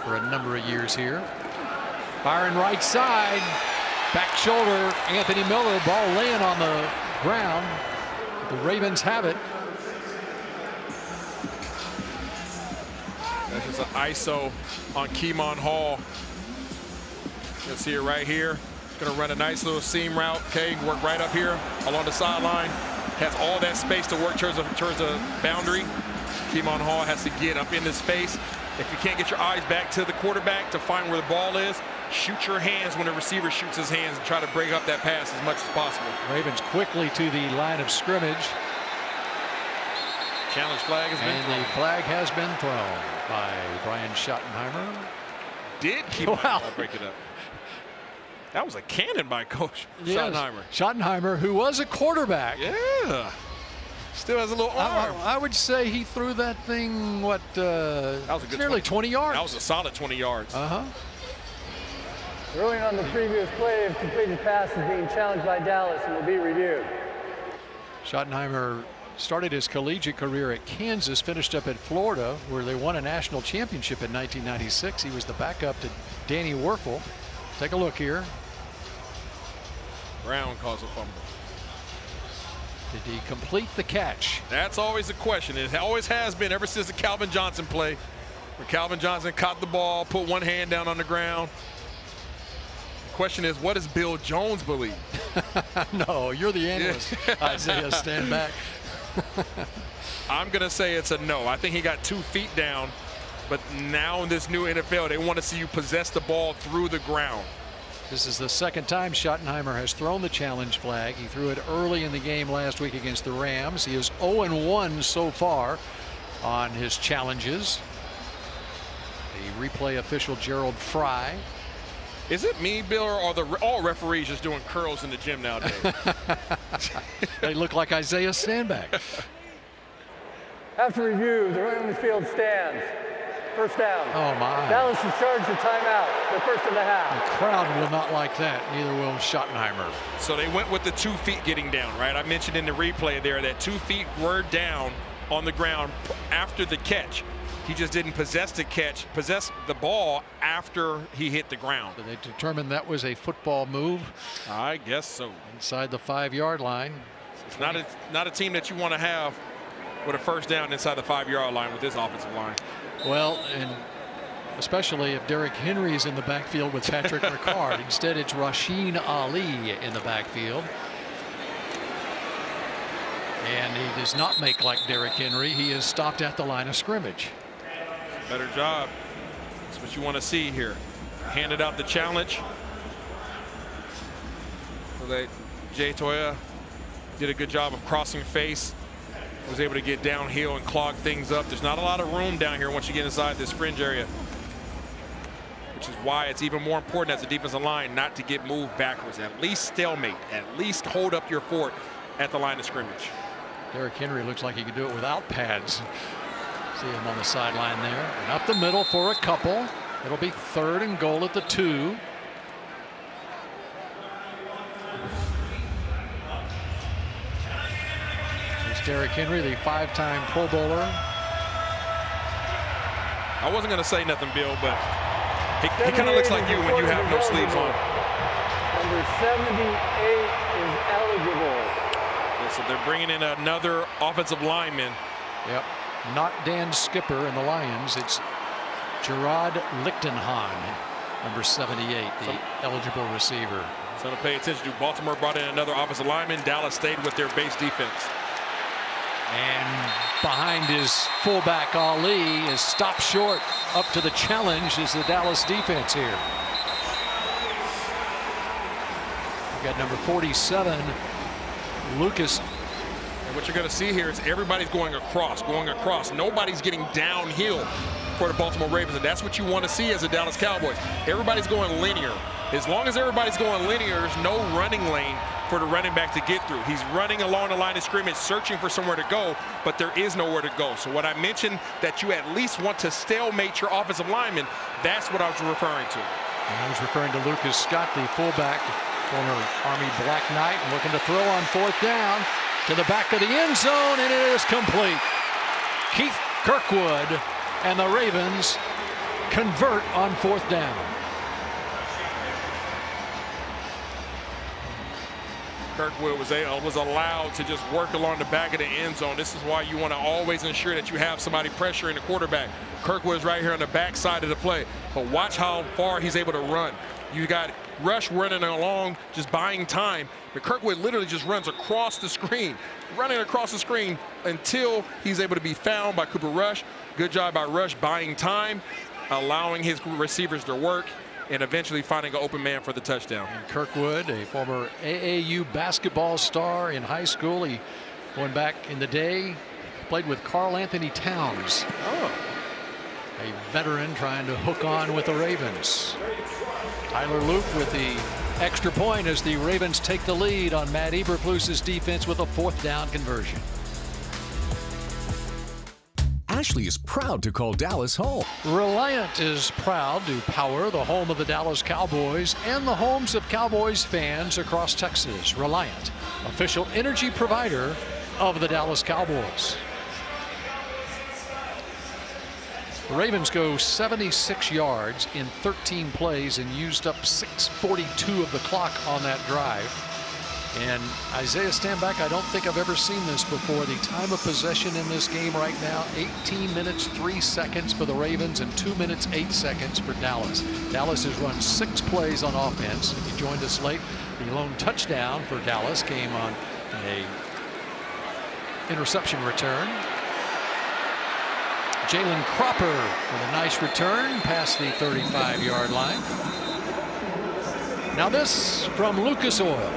for a number of years here. Firing right side, back shoulder, Anthony Miller, ball laying on the ground. The Ravens have it. That's just an ISO on Keemon Hall. You can see it right here. Going to run a nice little seam route. Okay, work right up here along the sideline. Has all that space to work towards the boundary. Keemon Hall has to get up in this space. If you can't get your eyes back to the quarterback to find where the ball is, shoot your hands when the receiver shoots his hands and try to break up that pass as much as possible. Ravens quickly to the line of scrimmage. Challenge flag has been And thrown. the flag has been thrown by Brian Schottenheimer. Did keep Wow. break it up. That was a cannon by Coach Yes. Schottenheimer. Schottenheimer, who was a quarterback. Yeah. Still has a little arm. I would say he threw that thing, what, That was a good nearly 20 yards. That was a solid 20 yards. Uh-huh. Ruling on the previous play of completed pass is being challenged by Dallas and will be reviewed. Schottenheimer started his collegiate career at Kansas, finished up at Florida, where they won a national championship in 1996. He was the backup to Danny Werfel. Take a look here. Brown caused a fumble. Did he complete the catch? That's always the question. It always has been ever since the Calvin Johnson play, where Calvin Johnson caught the ball, put one hand down on the ground. The question is, what does Bill Jones believe? No, you're the analyst. Isaiah, stand back. I'm going to say it's a no. I think he got 2 feet down, but now in this new NFL, they want to see you possess the ball through the ground. This is the second time Schottenheimer has thrown the challenge flag. He threw it early in the game last week against the Rams. He is 0-1 so far on his challenges. The replay official Gerald Fry. Is it me, Bill, or are all referees just doing curls in the gym nowadays? They look like Isaiah, stand back. After review, the running on the field stands. First down. Oh, my. Dallas is charged with timeout. The first of the half. The crowd will not like that. Neither will Schottenheimer. So they went with the 2 feet getting down, right? I mentioned in the replay there that 2 feet were down on the ground after the catch. He just didn't possess the ball after he hit the ground. So they determined that was a football move I guess so. inside the 5-yard line. It's not a team that you want to have with a first down inside the 5-yard line with this offensive line. Well, and especially if Derrick Henry is in the backfield with Patrick Ricard. Instead, it's Rasheen Ali in the backfield. And he does not make like Derrick Henry. He is stopped at the line of scrimmage. Better job. That's what you want to see here. Handed out the challenge. So Jay Toya did a good job of crossing face. Was able to get downhill and clog things up. There's not a lot of room down here once you get inside this fringe area, which is why it's even more important as a defensive line not to get moved backwards. At least stalemate. At least hold up your fort at the line of scrimmage. Derrick Henry looks like he could do it without pads. See him on the sideline there. And up the middle for a couple. It'll be 3rd and goal at the 2. It's Derrick Henry, the 5-time Pro Bowler. I wasn't going to say nothing, Bill, but he kind of looks like you when you have no sleeves on. Number 78 is eligible. Yeah, so they're bringing in another offensive lineman. Yep. Not Dan Skipper in the Lions. It's Gerard Lichtenhahn, number 78, the eligible receiver. So to pay attention to, Baltimore brought in another offensive lineman. Dallas stayed with their base defense. And behind his fullback Ali is stopped short. Up to the challenge is the Dallas defense here. We've got number 47, Lucas. And what you're going to see here is everybody's going across. Nobody's getting downhill for the Baltimore Ravens, and that's what you want to see as the Dallas Cowboys. Everybody's going linear. As long as everybody's going linear, there's no running lane for the running back to get through. He's running along the line of scrimmage, searching for somewhere to go, but there is nowhere to go. So what I mentioned, that you at least want to stalemate your offensive lineman, that's what I was referring to. And I was referring to Lucas Scott, the fullback, former Army Black Knight, looking to throw on 4th down to the back of the end zone, and it is complete. Keith Kirkwood and the Ravens convert on 4th down. Kirkwood was allowed to just work along the back of the end zone. This is why you want to always ensure that you have somebody pressuring the quarterback. Kirkwood is right here on the back side of the play, but watch how far he's able to run. You got Rush running along, just buying time, but Kirkwood literally just runs across the screen, running across the screen until he's able to be found by Cooper Rush. Good job by Rush buying time, allowing his receivers to work, and eventually finding an open man for the touchdown. And Kirkwood, a former AAU basketball star in high school. He, going back in the day, played with Karl Anthony Towns. Oh. A veteran trying to hook on with the Ravens. Tyler Luke with the extra point as the Ravens take the lead on Matt Eberflus's defense with a 4th down conversion. Ashley is proud to call Dallas home. Reliant is proud to power the home of the Dallas Cowboys and the homes of Cowboys fans across Texas. Reliant, official energy provider of the Dallas Cowboys. The Ravens go 76 yards in 13 plays and used up 6:42 of the clock on that drive. And Isaiah, stand back. I don't think I've ever seen this before. The time of possession in this game right now, 18 minutes 3 seconds for the Ravens and 2 minutes 8 seconds for Dallas. Dallas has run 6 plays on offense. If you joined us late, the lone touchdown for Dallas came on a interception return. Jalen Cropper with a nice return past the 35-yard line. Now this from Lucas Oil.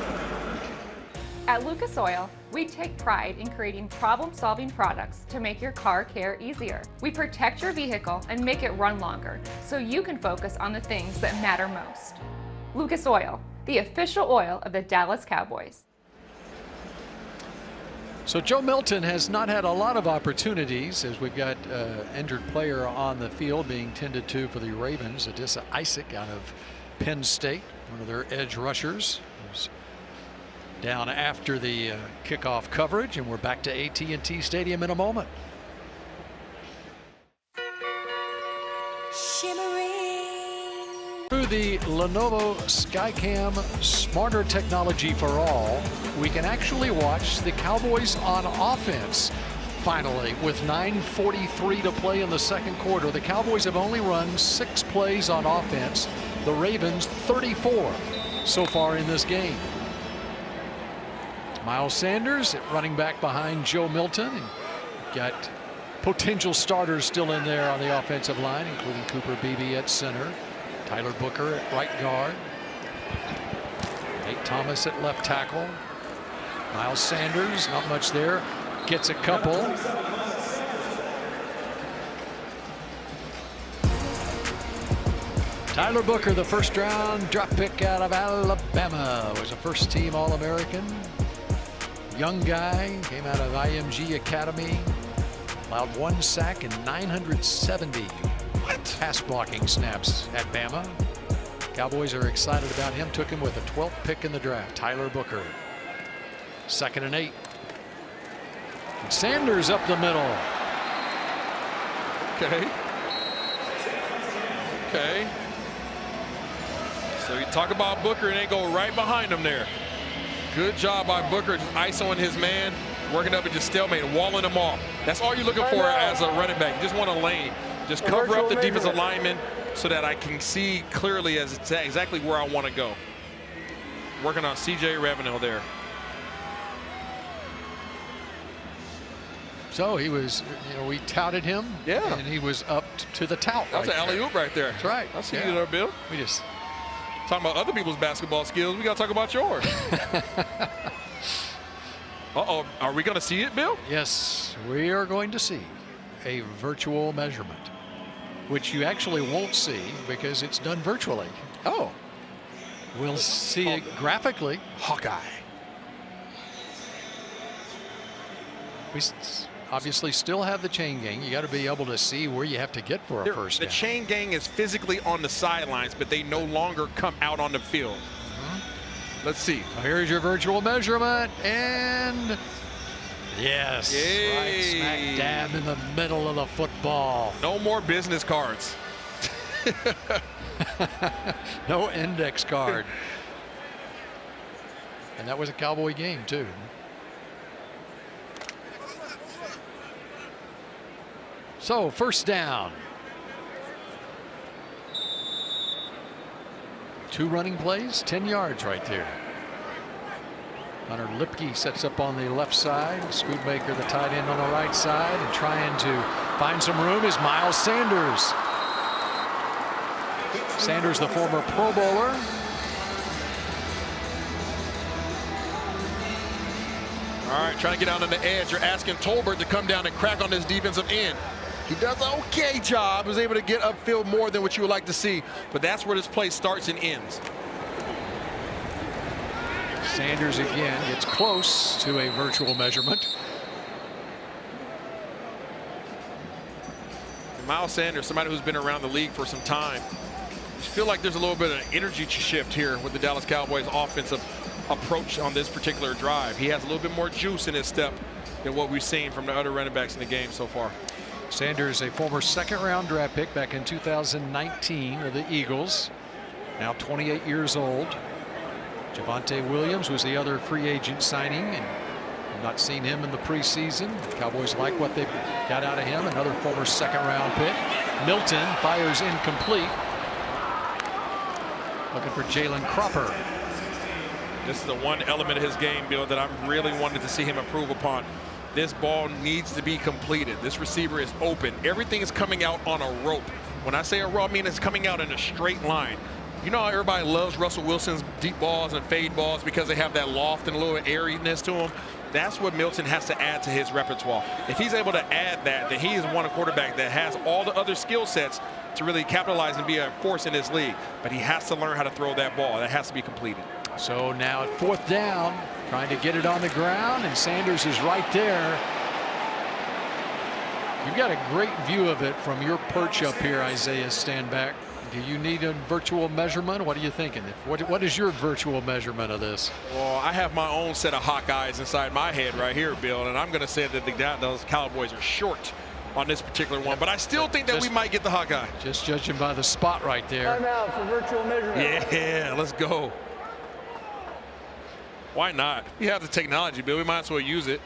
At Lucas Oil, we take pride in creating problem-solving products to make your car care easier. We protect your vehicle and make it run longer so you can focus on the things that matter most. Lucas Oil, the official oil of the Dallas Cowboys. So Joe Milton has not had a lot of opportunities as we've got injured player on the field being tended to for the Ravens. Adissa Isaac out of Penn State, one of their edge rushers, who's down after the kickoff coverage, and we're back to AT&T Stadium in a moment. Through the Lenovo Skycam smarter technology for all, we can actually watch the Cowboys on offense. Finally, with 9:43 to play in the second quarter, the Cowboys have only run 6 plays on offense. The Ravens 34 so far in this game. Miles Sanders at running back behind Joe Milton. And got potential starters still in there on the offensive line, including Cooper Beebe at center, Tyler Booker at right guard, Nate Thomas at left tackle. Miles Sanders, not much there, gets a couple. Tyler Booker, the first round draft pick out of Alabama, was a first team All-American. Young guy, came out of IMG Academy, allowed 1 sack and 970 pass blocking snaps at Bama. Cowboys are excited about him, took him with the 12th pick in the draft. Tyler Booker, 2nd and 8. And Sanders up the middle. Okay. So you talk about Booker and they go right behind him there. Good job by Booker, just isoing his man, working up and just stalemate, walling him off. That's all you're looking for as a running back. You just want a lane. Just cover up the defensive lineman so that I can see clearly as it's exactly where I want to go. Working on C.J. Ravenel there. So he was, we touted him. Yeah. And he was up to the tout. That's an alley-oop right there. That's right. I see you there, Bill. We just talking about other people's basketball skills. We got to talk about yours. Uh-oh. Are we going to see it, Bill? Yes, we are going to see a virtual measurement, which you actually won't see because it's done virtually. Oh. We'll see it graphically. Hawkeye. We obviously still have the chain gang. You got to be able to see where you have to get for a first down. The chain gang is physically on the sidelines, but they no longer come out on the field. Let's see. Well, here's your virtual measurement, and yes, right smack dab in the middle of the football. No more business cards. No index card. And that was a Cowboy game too. So first down. 2 running plays, 10 yards right there. Hunter Lipke sets up on the left side. Scootmaker, the tight end, on the right side, and trying to find some room is Miles Sanders. Sanders, the former Pro Bowler. All right, trying to get out on the edge. You're asking Tolbert to come down and crack on this defensive end. He does an okay job. Was able to get upfield more than what you would like to see. But that's where this play starts and ends. Sanders again gets close to a virtual measurement. And Miles Sanders, somebody who's been around the league for some time. I feel like there's a little bit of an energy shift here with the Dallas Cowboys offensive approach on this particular drive. He has a little bit more juice in his step than what we've seen from the other running backs in the game so far. Sanders, a former second-round draft pick back in 2019 with the Eagles, now 28 years old. Javonte Williams was the other free agent signing, and I've not seen him in the preseason. The Cowboys like what they've got out of him. Another former second-round pick. Milton fires incomplete. Looking for Jalen Cropper. This is the one element of his game, Bill, that I'm really wanting to see him improve upon. This ball needs to be completed. This receiver is open. Everything is coming out on a rope. When I say a rope, I mean it's coming out in a straight line. You know how everybody loves Russell Wilson's deep balls and fade balls because they have that loft and a little airiness to them? That's what Milton has to add to his repertoire. If he's able to add that, then he is one quarterback that has all the other skill sets to really capitalize and be a force in this league. But he has to learn how to throw that ball. That has to be completed. So now at 4th down, trying to get it on the ground, and Sanders is right there. You've got a great view of it from your perch up here, Isaiah Standback. Do you need a virtual measurement? What are you thinking? What is your virtual measurement of this? Well, I have my own set of Hawkeyes inside my head right here, Bill, and I'm going to say that those Cowboys are short on this particular one, but I still think that we might get the Hawkeye. Just judging by the spot right there. Time out for virtual measurement. Yeah, let's go. Why not? We have the technology, Bill. We might as well use it.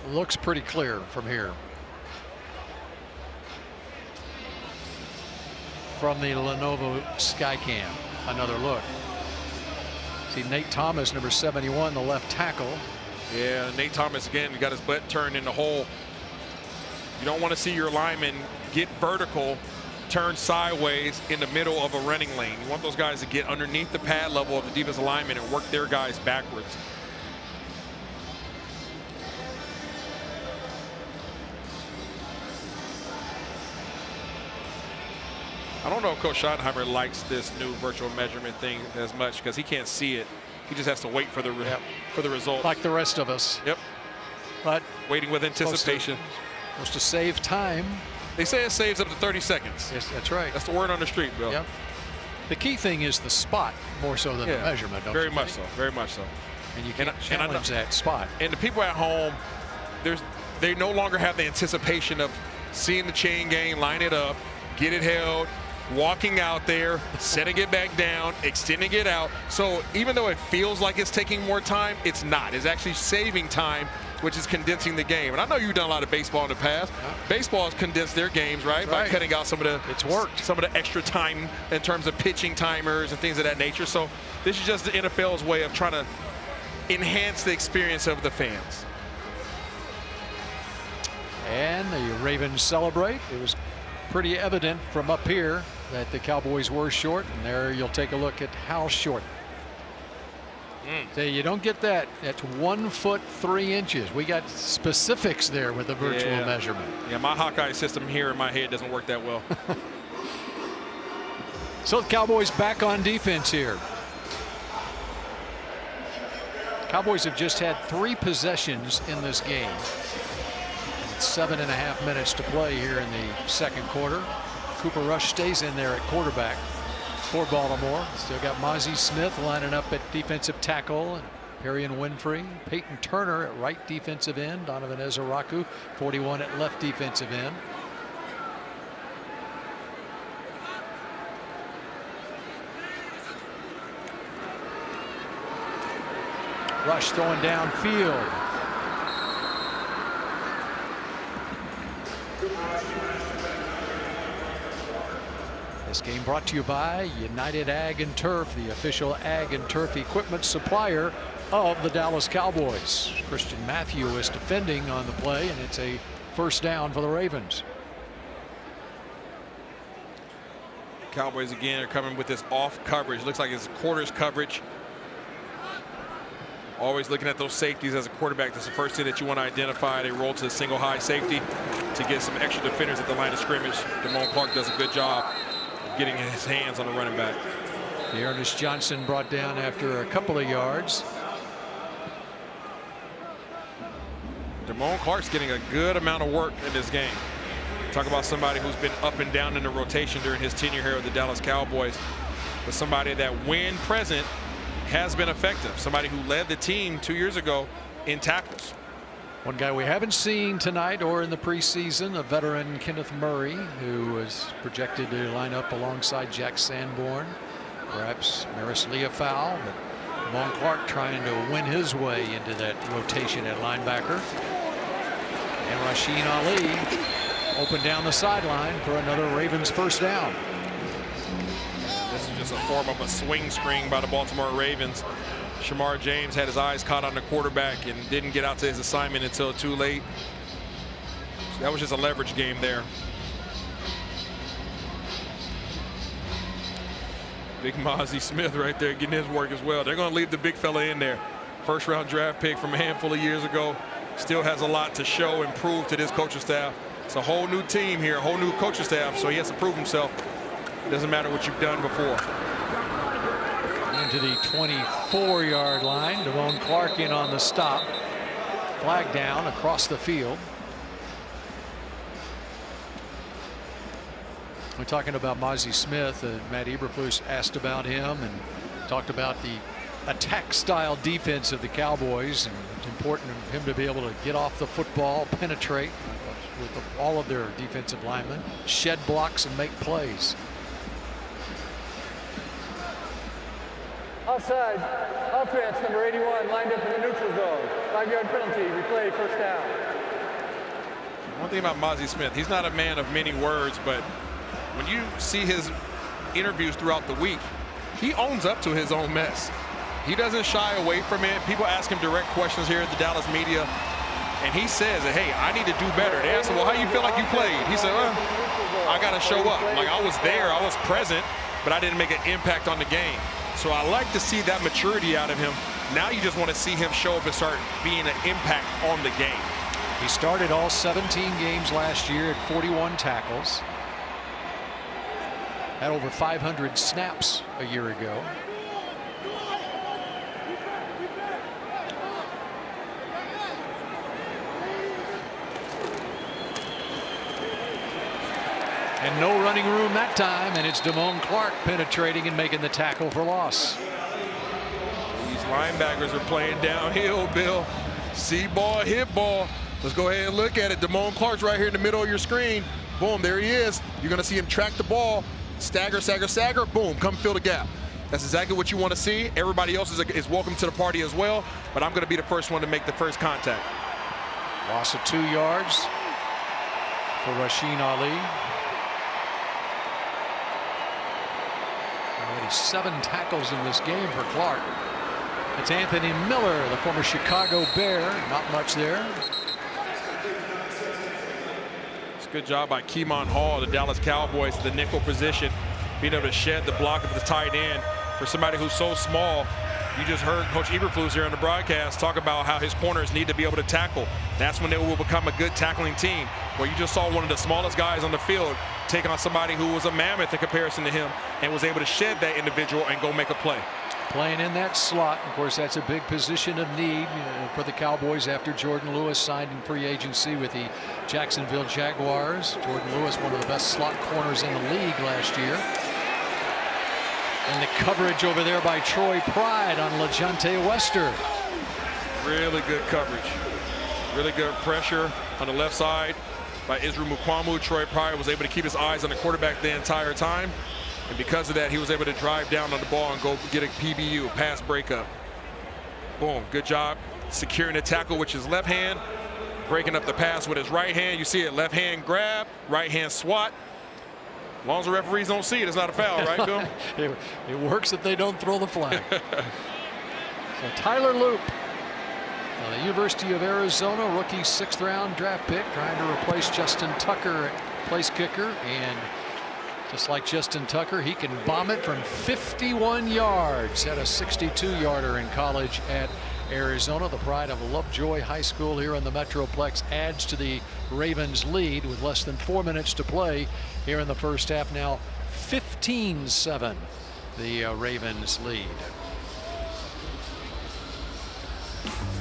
Looks pretty clear from here. From the Lenovo Skycam, another look. See Nate Thomas, number 71, the left tackle. Yeah, Nate Thomas again got his butt turned in the hole. You don't want to see your lineman get vertical, turn sideways in the middle of a running lane. You want those guys to get underneath the pad level of the defensive lineman and work their guys backwards. I don't know if Coach Schottenheimer likes this new virtual measurement thing as much because he can't see it. He just has to wait for the result. Like the rest of us. Yep. But waiting with anticipation. Supposed to save time. They say it saves up to 30 seconds. Yes, that's right. That's the word on the street, Bill. Yep. The key thing is the spot more so than the measurement. Don't very you much think? so. Very much so. And you can't challenge that spot. And the people at home, they no longer have the anticipation of seeing the chain gang, line it up, get it held, walking out there, setting it back down, extending it out. So even though it feels like it's taking more time, it's not. It's actually saving time, which is condensing the game. And I know you've done a lot of baseball in the past. Baseball has condensed their games, right? By cutting out some of the extra time in terms of pitching timers and things of that nature. So this is just the NFL's way of trying to enhance the experience of the fans. And the Ravens celebrate. It was pretty evident from up here that the Cowboys were short, and there you'll take a look at how short. So you don't get that at 1 foot 3 inches. We got specifics there with the virtual measurement. Yeah, my Hawkeye system here in my head doesn't work that well. So the Cowboys back on defense here. Cowboys have just had 3 possessions in this game. 7.5 minutes to play here in the second quarter. Cooper Rush stays in there at quarterback for Baltimore. Still got Mozzie Smith lining up at defensive tackle, and Perrion Winfrey, Peyton Turner at right defensive end, Donovan Ezeraku 41 at left defensive end. Rush throwing downfield. This game brought to you by United Ag and Turf, the official ag and turf equipment supplier of the Dallas Cowboys. Christian Matthew is defending on the play, and it's a first down for the Ravens. Cowboys again are coming with this off coverage. Looks like it's quarters coverage. Always looking at those safeties as a quarterback. That's the first thing that you want to identify. They roll to the single high safety to get some extra defenders at the line of scrimmage. Damone Clark does a good job of getting his hands on the running back. Ernest Johnson brought down after a couple of yards. Damone Clark's getting a good amount of work in this game. Talk about somebody who's been up and down in the rotation during his tenure here with the Dallas Cowboys, but somebody that when present has been effective. Somebody who led the team 2 years ago in tackles. One guy we haven't seen tonight or in the preseason, a veteran, Kenneth Murray, who is projected to line up alongside Jack Sanborn, perhaps Maris Leofow, but Damone Clark trying to win his way into that rotation at linebacker. And Rasheen Ali open down the sideline for another Ravens first down. This is just a form of a swing screen by the Baltimore Ravens. Shamar James had his eyes caught on the quarterback and didn't get out to his assignment until too late. That was just a leverage game there. Big Mozzie Smith right there getting his work as well. They're going to leave the big fella in there. First round draft pick from a handful of years ago. Still has a lot to show and prove to this coaching staff. It's a whole new team here, a whole new coaching staff, so he has to prove himself. It doesn't matter what you've done before. Into the 24-yard line. Damone Clark in on the stop. Flag down across the field. We're talking about Mozzie Smith. Matt Eberflus asked about him and talked about the attack style defense of the Cowboys, and it's important for him to be able to get off the football, penetrate with all of their defensive linemen, shed blocks and make plays. Offside, offense, number 81, lined up in the neutral zone. 5-yard penalty, replay, first down. One thing about Mozzie Smith, he's not a man of many words, but when you see his interviews throughout the week, he owns up to his own mess. He doesn't shy away from it. People ask him direct questions here at the Dallas media, and he says that, hey, I need to do better. They ask him, well, how you feel like you played? He said, well, I got to show up. Like, I was there, I was present, but I didn't make an impact on the game. So I like to see that maturity out of him. Now you just want to see him show up and start being an impact on the game. He started all 17 games last year at 41 tackles. Had over 500 snaps a year ago. And no running room that time, and it's Damone Clark penetrating and making the tackle for loss. These linebackers are playing downhill, Bill. See ball, hit ball. Let's go ahead and look at it. Damone Clark's right here in the middle of your screen. Boom, there he is. You're going to see him track the ball. Stagger, stagger, stagger. Boom, come fill the gap. That's exactly what you want to see. Everybody else is welcome to the party as well, but I'm going to be the first one to make the first contact. Loss of 2 yards for Rasheen Ali. Already 7 tackles in this game for Clark. It's Anthony Miller, the former Chicago Bear. Not much there. It's a good job by Keemon Hall, the Dallas Cowboys, the nickel position, being able to shed the block of the tight end for somebody who's so small. You just heard Coach Eberflus here on the broadcast talk about how his corners need to be able to tackle. That's when they will become a good tackling team, where you just saw one of the smallest guys on the field take on somebody who was a mammoth in comparison to him and was able to shed that individual and go make a play. Playing in that slot, of course, that's a big position of need for the Cowboys after Jordan Lewis signed in free agency with the Jacksonville Jaguars. Jordan Lewis, one of the best slot corners in the league last year. And the coverage over there by Troy Pride on LeJontay Wester. Really good coverage. Really good pressure on the left side by Israel Mukwamu. Troy Pride was able to keep his eyes on the quarterback the entire time. And because of that, he was able to drive down on the ball and go get a PBU, a pass breakup. Boom, good job securing the tackle with his left hand, breaking up the pass with his right hand. You see it, left hand grab, right hand swat. As long as the referees don't see it, it's not a foul, right, Bill? It works if they don't throw the flag. So Tyler Loop, the University of Arizona rookie 6th round draft pick, trying to replace Justin Tucker at place kicker. And just like Justin Tucker, he can bomb it from 51 yards. Had a 62-yarder in college at Arizona. The pride of Lovejoy High School here in the Metroplex adds to the Ravens lead with less than 4 minutes to play here in the first half. Now 15-7 the Ravens lead.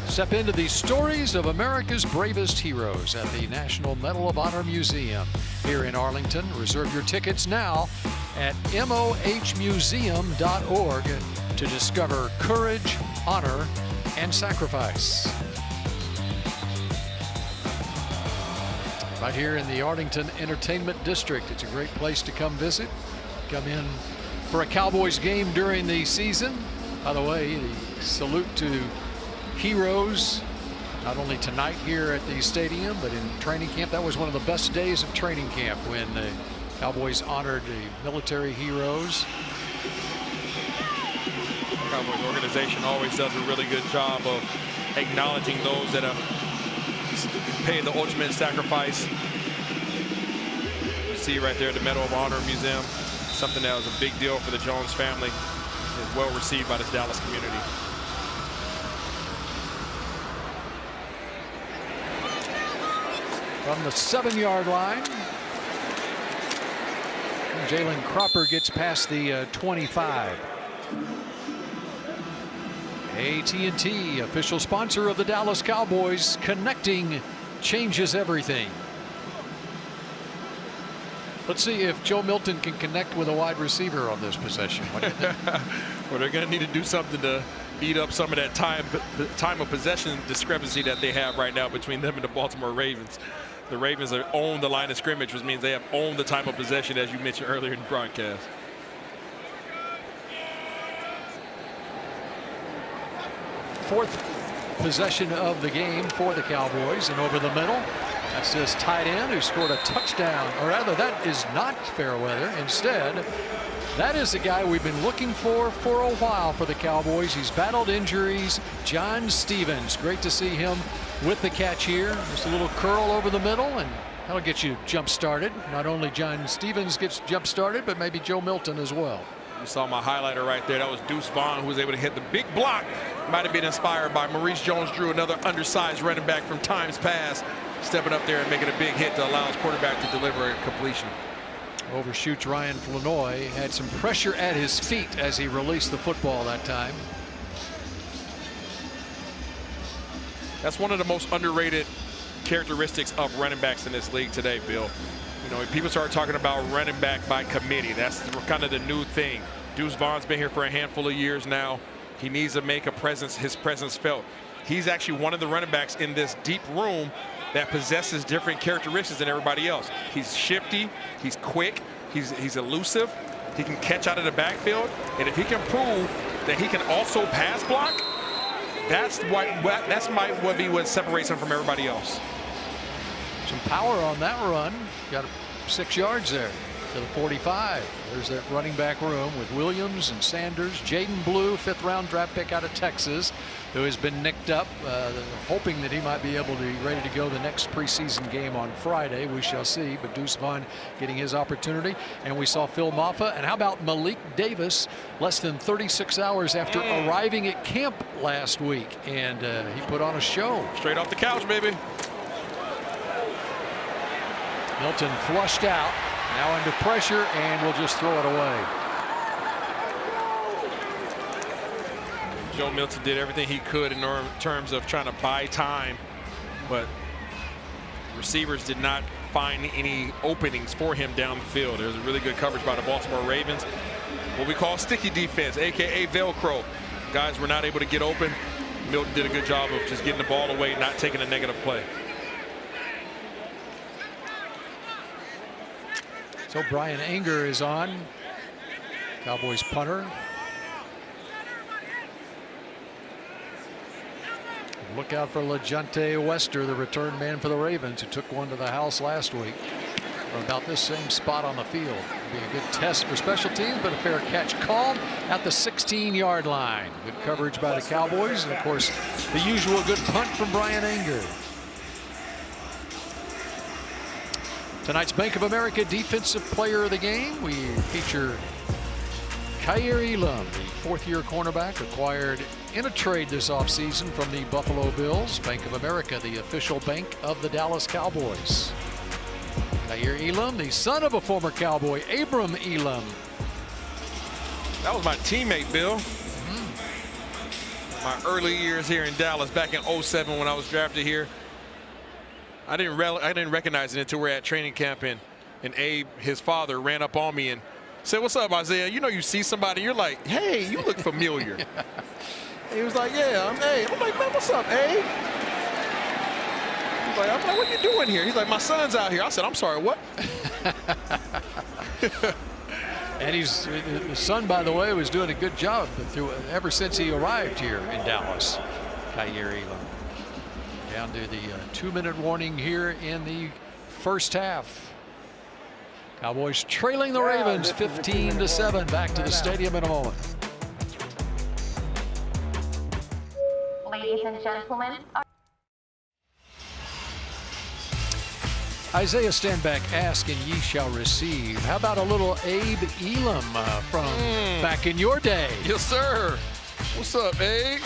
Step into the stories of America's bravest heroes at the National Medal of Honor Museum here in Arlington. Reserve your tickets now at mohmuseum.org to discover courage, honor, and sacrifice. Right here in the Arlington Entertainment District. It's a great place to come visit. Come in for a Cowboys game during the season. By the way, the salute to heroes, not only tonight here at the stadium, but in training camp. That was one of the best days of training camp when the Cowboys honored the military heroes. The Cowboys organization always does a really good job of acknowledging those that have paid the ultimate sacrifice. You see right there the Medal of Honor Museum, something that was a big deal for the Jones family, is well received by this Dallas community. From the 7-yard line, Jalen Cropper gets past the 25. AT&T, official sponsor of the Dallas Cowboys. Connecting changes everything. Let's see if Joe Milton can connect with a wide receiver on this possession. What do you think? Well, they're going to need to do something to eat up some of that time of possession discrepancy that they have right now between them and the Baltimore Ravens. The Ravens have owned the line of scrimmage, which means they have owned the time of possession, as you mentioned earlier in the broadcast. Fourth possession of the game for the Cowboys, and over the middle, that's this tight end who scored a touchdown, or rather that is not Fairweather. Instead, that is the guy we've been looking for a while for the Cowboys. He's battled injuries. John Stevens, great to see him with the catch here. Just a little curl over the middle, and that'll get you jump started. Not only John Stevens gets jump started, but maybe Joe Milton as well. You saw my highlighter right there. That was Deuce Vaughn, who was able to hit the big block. Might have been inspired by Maurice Jones-Drew, another undersized running back from times past, stepping up there and making a big hit to allow his quarterback to deliver a completion. Overshoots Ryan Flanoy. Had some pressure at his feet as he released the football that time. That's one of the most underrated characteristics of running backs in this league today, Bill. You know, people start talking about running back by committee. That's kind of the new thing. Deuce Vaughn's been here for a handful of years now. He needs to make his presence felt. He's actually one of the running backs in this deep room that possesses different characteristics than everybody else. He's shifty, he's quick, he's elusive, he can catch out of the backfield, and if he can prove that he can also pass block, that might be what separates him from everybody else. Some power on that run. Got 6 yards there to the 45. There's that running back room with Williams and Sanders. Jaden Blue, 5th-round draft pick out of Texas, who has been nicked up, hoping that he might be able to be ready to go the next preseason game on Friday. We shall see. But Deuce Vaughn getting his opportunity. And we saw Phil Maffa. And how about Malik Davis, less than 36 hours after arriving at camp last week. And he put on a show. Straight off the couch, baby. Milton flushed out, now under pressure, and will just throw it away. Joe Milton did everything he could in terms of trying to buy time, but receivers did not find any openings for him down the field. There's a really good coverage by the Baltimore Ravens. What we call sticky defense, aka Velcro. Guys were not able to get open. Milton did a good job of just getting the ball away, not taking a negative play. So Brian Anger is on, Cowboys punter. Look out for LeJonte Wester, the return man for the Ravens, who took one to the house last week from about this same spot on the field. It'll be a good test for special teams, but a fair catch called at the 16-yard line. Good coverage by the Cowboys, and of course the usual good punt from Brian Anger. Tonight's Bank of America Defensive Player of the Game. We feature Kaiir Elam, the fourth-year cornerback, acquired in a trade this offseason from the Buffalo Bills. Bank of America, the official bank of the Dallas Cowboys. Kaiir Elam, the son of a former Cowboy, Abram Elam. That was my teammate, Bill. My early years here in Dallas back in '07 when I was drafted here. I didn't recognize it until we're at training camp, and Abe, his father, ran up on me and said, "What's up, Isaiah? You know, you see somebody, you're like, hey, you look familiar." He was like, "Yeah, I'm Abe." I'm like, "Man, what's up, Abe?" He's like, "What are you doing here?" He's like, "My son's out here." I said, "I'm sorry, what?" And the son, by the way, was doing a good job ever since he arrived here in Dallas. Kaiir Elam. Down to the 2-minute warning here in the first half. Cowboys trailing the Ravens 15-7. Back to the stadium in a moment. Ladies and gentlemen. Isaiah, stand back, ask, and ye shall receive. How about a little Abe Elam from back in your day? Yes, sir. What's up, Abe?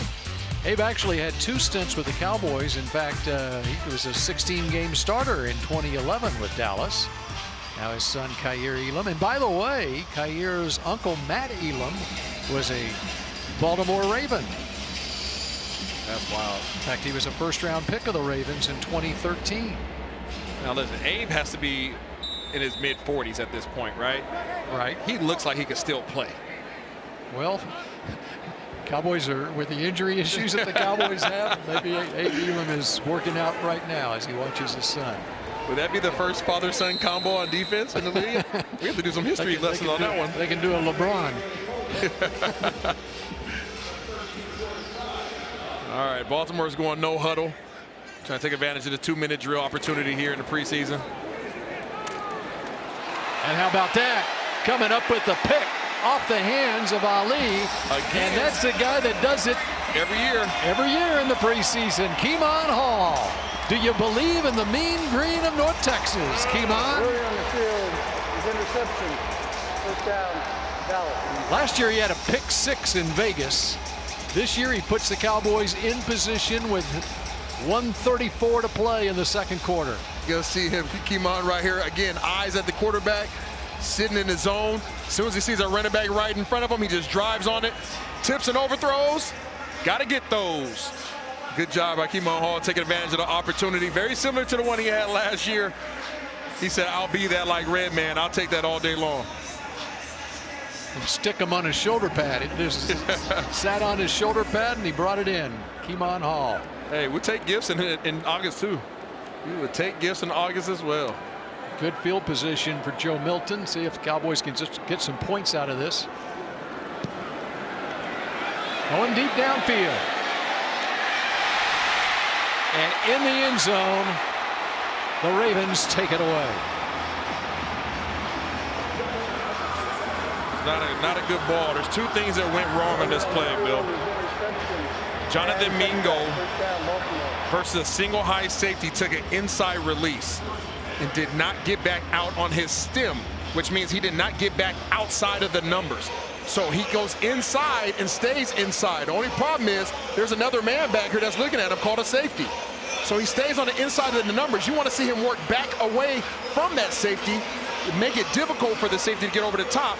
Abe actually had 2 stints with the Cowboys. In fact, he was a 16-game starter in 2011 with Dallas. Now his son, Kaiir Elam. And by the way, Kaiir's uncle, Matt Elam, was a Baltimore Raven. That's wild. In fact, he was a first-round pick of the Ravens in 2013. Now listen, Abe has to be in his mid-40s at this point, right? Right. He looks like he could still play. Well, Cowboys are, with the injury issues that the Cowboys have, maybe Abe Elam is working out right now as he watches his son. Would that be the first father-son combo on defense in the league? We have to do some history lesson on that one. They can do a LeBron. All right, Baltimore's going no huddle. Trying to take advantage of the 2-minute drill opportunity here in the preseason. And how about that? Coming up with the pick off the hands of Ali. Again. And that's the guy that does it every year. Every year in the preseason. Keemon Hall. Do you believe in the mean green of North Texas? Keemon. Early on the field is interception. First down, Dallas. Last year he had a pick 6 in Vegas. This year he puts the Cowboys in position with 1:34 to play in the second quarter. You'll see him, Keemon, right here. Again, eyes at the quarterback, sitting in his zone. As soon as he sees a running back right in front of him, he just drives on it. Tips and overthrows. Got to get those. Good job by Keemon Hall taking advantage of the opportunity. Very similar to the one he had last year. He said, "I'll be that like Red Man. I'll take that all day long." Stick him on his shoulder pad. It just sat on his shoulder pad and he brought it in. Keemon Hall. Hey, we'll take gifts in August too. We would take gifts in August as well. Good field position for Joe Milton. See if the Cowboys can just get some points out of this. Going deep downfield. And in the end zone, the Ravens take it away. Not a good ball. There's 2 things that went wrong on this play, Bill. Jonathan Mingo versus a single high safety took an inside release and did not get back out on his stem, which means he did not get back outside of the numbers. So he goes inside and stays inside. The only problem is there's another man back here that's looking at him called a safety. So he stays on the inside of the numbers. You want to see him work back away from that safety, make it difficult for the safety to get over the top.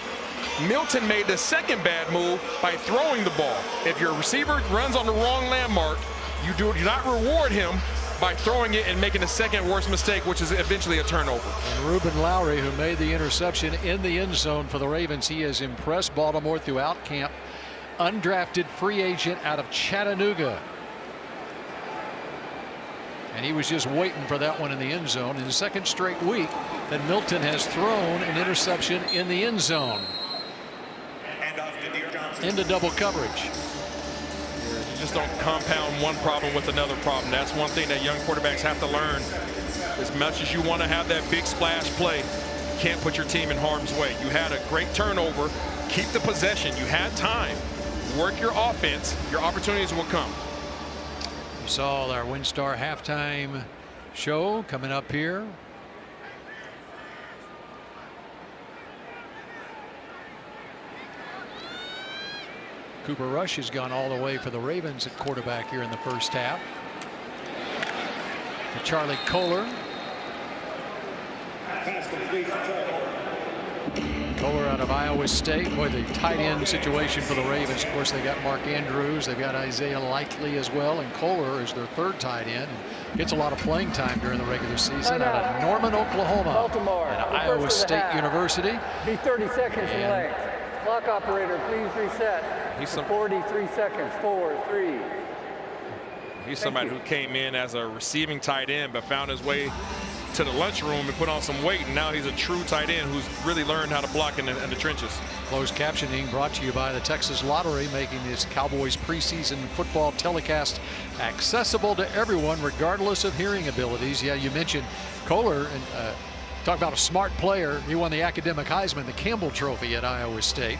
Milton made the second bad move by throwing the ball. If your receiver runs on the wrong landmark, you do not reward him by throwing it and making the second worst mistake, which is eventually a turnover. And Ruben Lowry, who made the interception in the end zone for the Ravens, he has impressed Baltimore throughout camp. Undrafted free agent out of Chattanooga. And he was just waiting for that one in the end zone. In the second straight week that Milton has thrown an interception in the end zone. Into double coverage. You just don't compound one problem with another problem. That's one thing that young quarterbacks have to learn. As much as you want to have that big splash play, you can't put your team in harm's way. You had a great turnover. Keep the possession. You had time. Work your offense. Your opportunities will come. You saw our WinStar halftime show coming up here. Cooper Rush has gone all the way for the Ravens at quarterback here in the first half. To Charlie Kohler. Kohler out of Iowa State. Boy, the tight end situation for the Ravens. Of course, they got Mark Andrews. They've got Isaiah Likely as well. And Kohler is their third tight end. And gets a lot of playing time during the regular season out of Norman, Oklahoma. Baltimore. And Iowa State University. Be 30 seconds in length. Clock operator, please reset. He's some 43 seconds. 4, 3. He's somebody who came in as a receiving tight end, but found his way to the lunchroom and put on some weight, and now he's a true tight end who's really learned how to block in the trenches. Closed captioning brought to you by the Texas Lottery, making this Cowboys preseason football telecast accessible to everyone regardless of hearing abilities. Yeah, you mentioned Kohler, and talk about a smart player. He won the academic Heisman, the Campbell Trophy at Iowa State.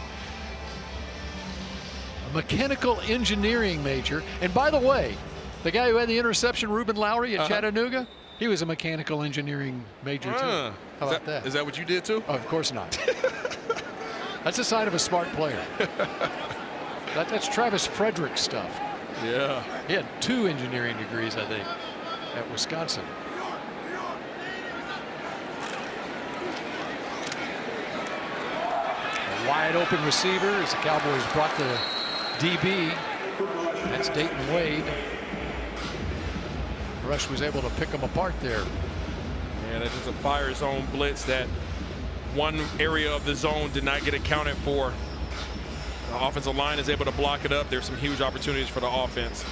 A mechanical engineering major, and by the way, the guy who had the interception, Ruben Lowry at Chattanooga, he was a mechanical engineering major too. How about that? Is that what you did too? Oh, of course not. That's a sign of a smart player. That's Travis Frederick stuff. Yeah. He had 2 engineering degrees, I think, at Wisconsin. A wide open receiver as the Cowboys brought the DB. That's Dayton Wade. Rush was able to pick them apart there. And it's just a fire zone blitz that one area of the zone did not get accounted for. The offensive line is able to block it up. There's some huge opportunities for the offense.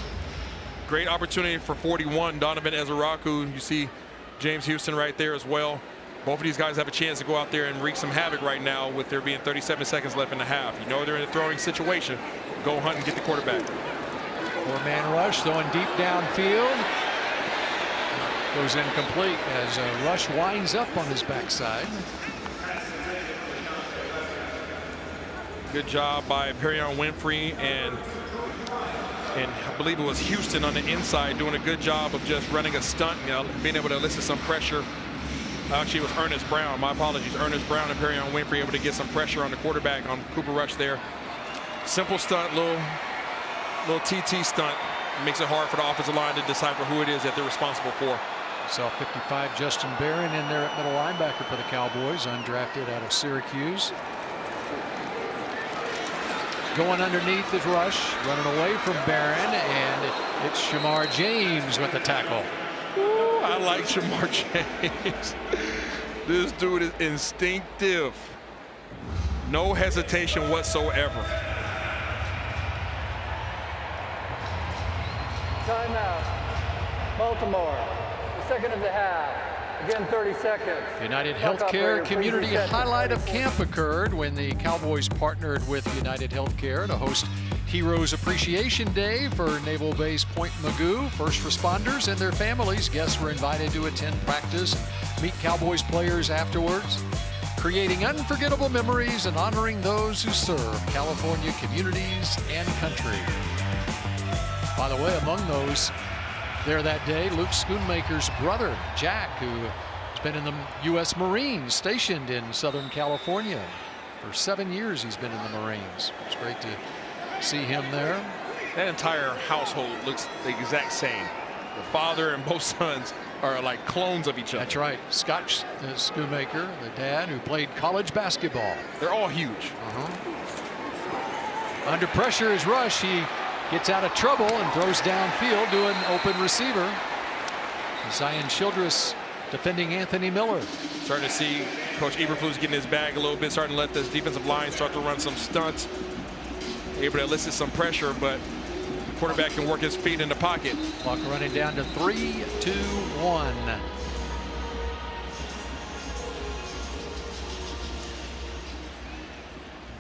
Great opportunity for 41, Donovan Ezeraku. You see James Houston right there as well. Both of these guys have a chance to go out there and wreak some havoc right now with there being 37 seconds left in the half. You know they're in a throwing situation. Go hunt and get the quarterback. 4-man rush, throwing deep downfield. Goes incomplete as Rush winds up on his backside. Good job by Perrion Winfrey and I believe it was Houston on the inside doing a good job of just running a stunt, being able to elicit some pressure. Actually, it was Ernest Brown. My apologies. Ernest Brown and Perrion Winfrey able to get some pressure on the quarterback on Cooper Rush there. Simple stunt, little TT stunt. Makes it hard for the offensive line to decipher who it is that they're responsible for. Saw 55 Justin Barron in there at middle linebacker for the Cowboys, undrafted out of Syracuse. Going underneath is Rush, running away from Barron, and it's Shamar James with the tackle. Ooh, I like Shamar James. This dude is instinctive. No hesitation whatsoever. Timeout. Baltimore. The second of the half. Again, 30 seconds. United Healthcare community highlight of camp occurred when the Cowboys partnered with United Healthcare to host Heroes Appreciation Day for Naval Base Point Magoo. First responders and their families. Guests were invited to attend practice, meet Cowboys players afterwards, creating unforgettable memories and honoring those who serve California communities and country. By the way, among those there that day, Luke Schoonmaker's brother, Jack, who has been in the U.S. Marines, stationed in Southern California. For 7 years he's been in the Marines. It's great to see him there. That entire household looks the exact same. The father and both sons are like clones of each other. That's right. Scott Schoonmaker, the dad, who played college basketball. They're all huge. Under pressure is Rush. He gets out of trouble and throws downfield to an open receiver. Zion Childress defending Anthony Miller. Starting to see Coach Eberflus getting his bag a little bit, starting to let this defensive line start to run some stunts. Able to elicit some pressure, but the quarterback can work his feet in the pocket. Clock running down to 3, 2, 1.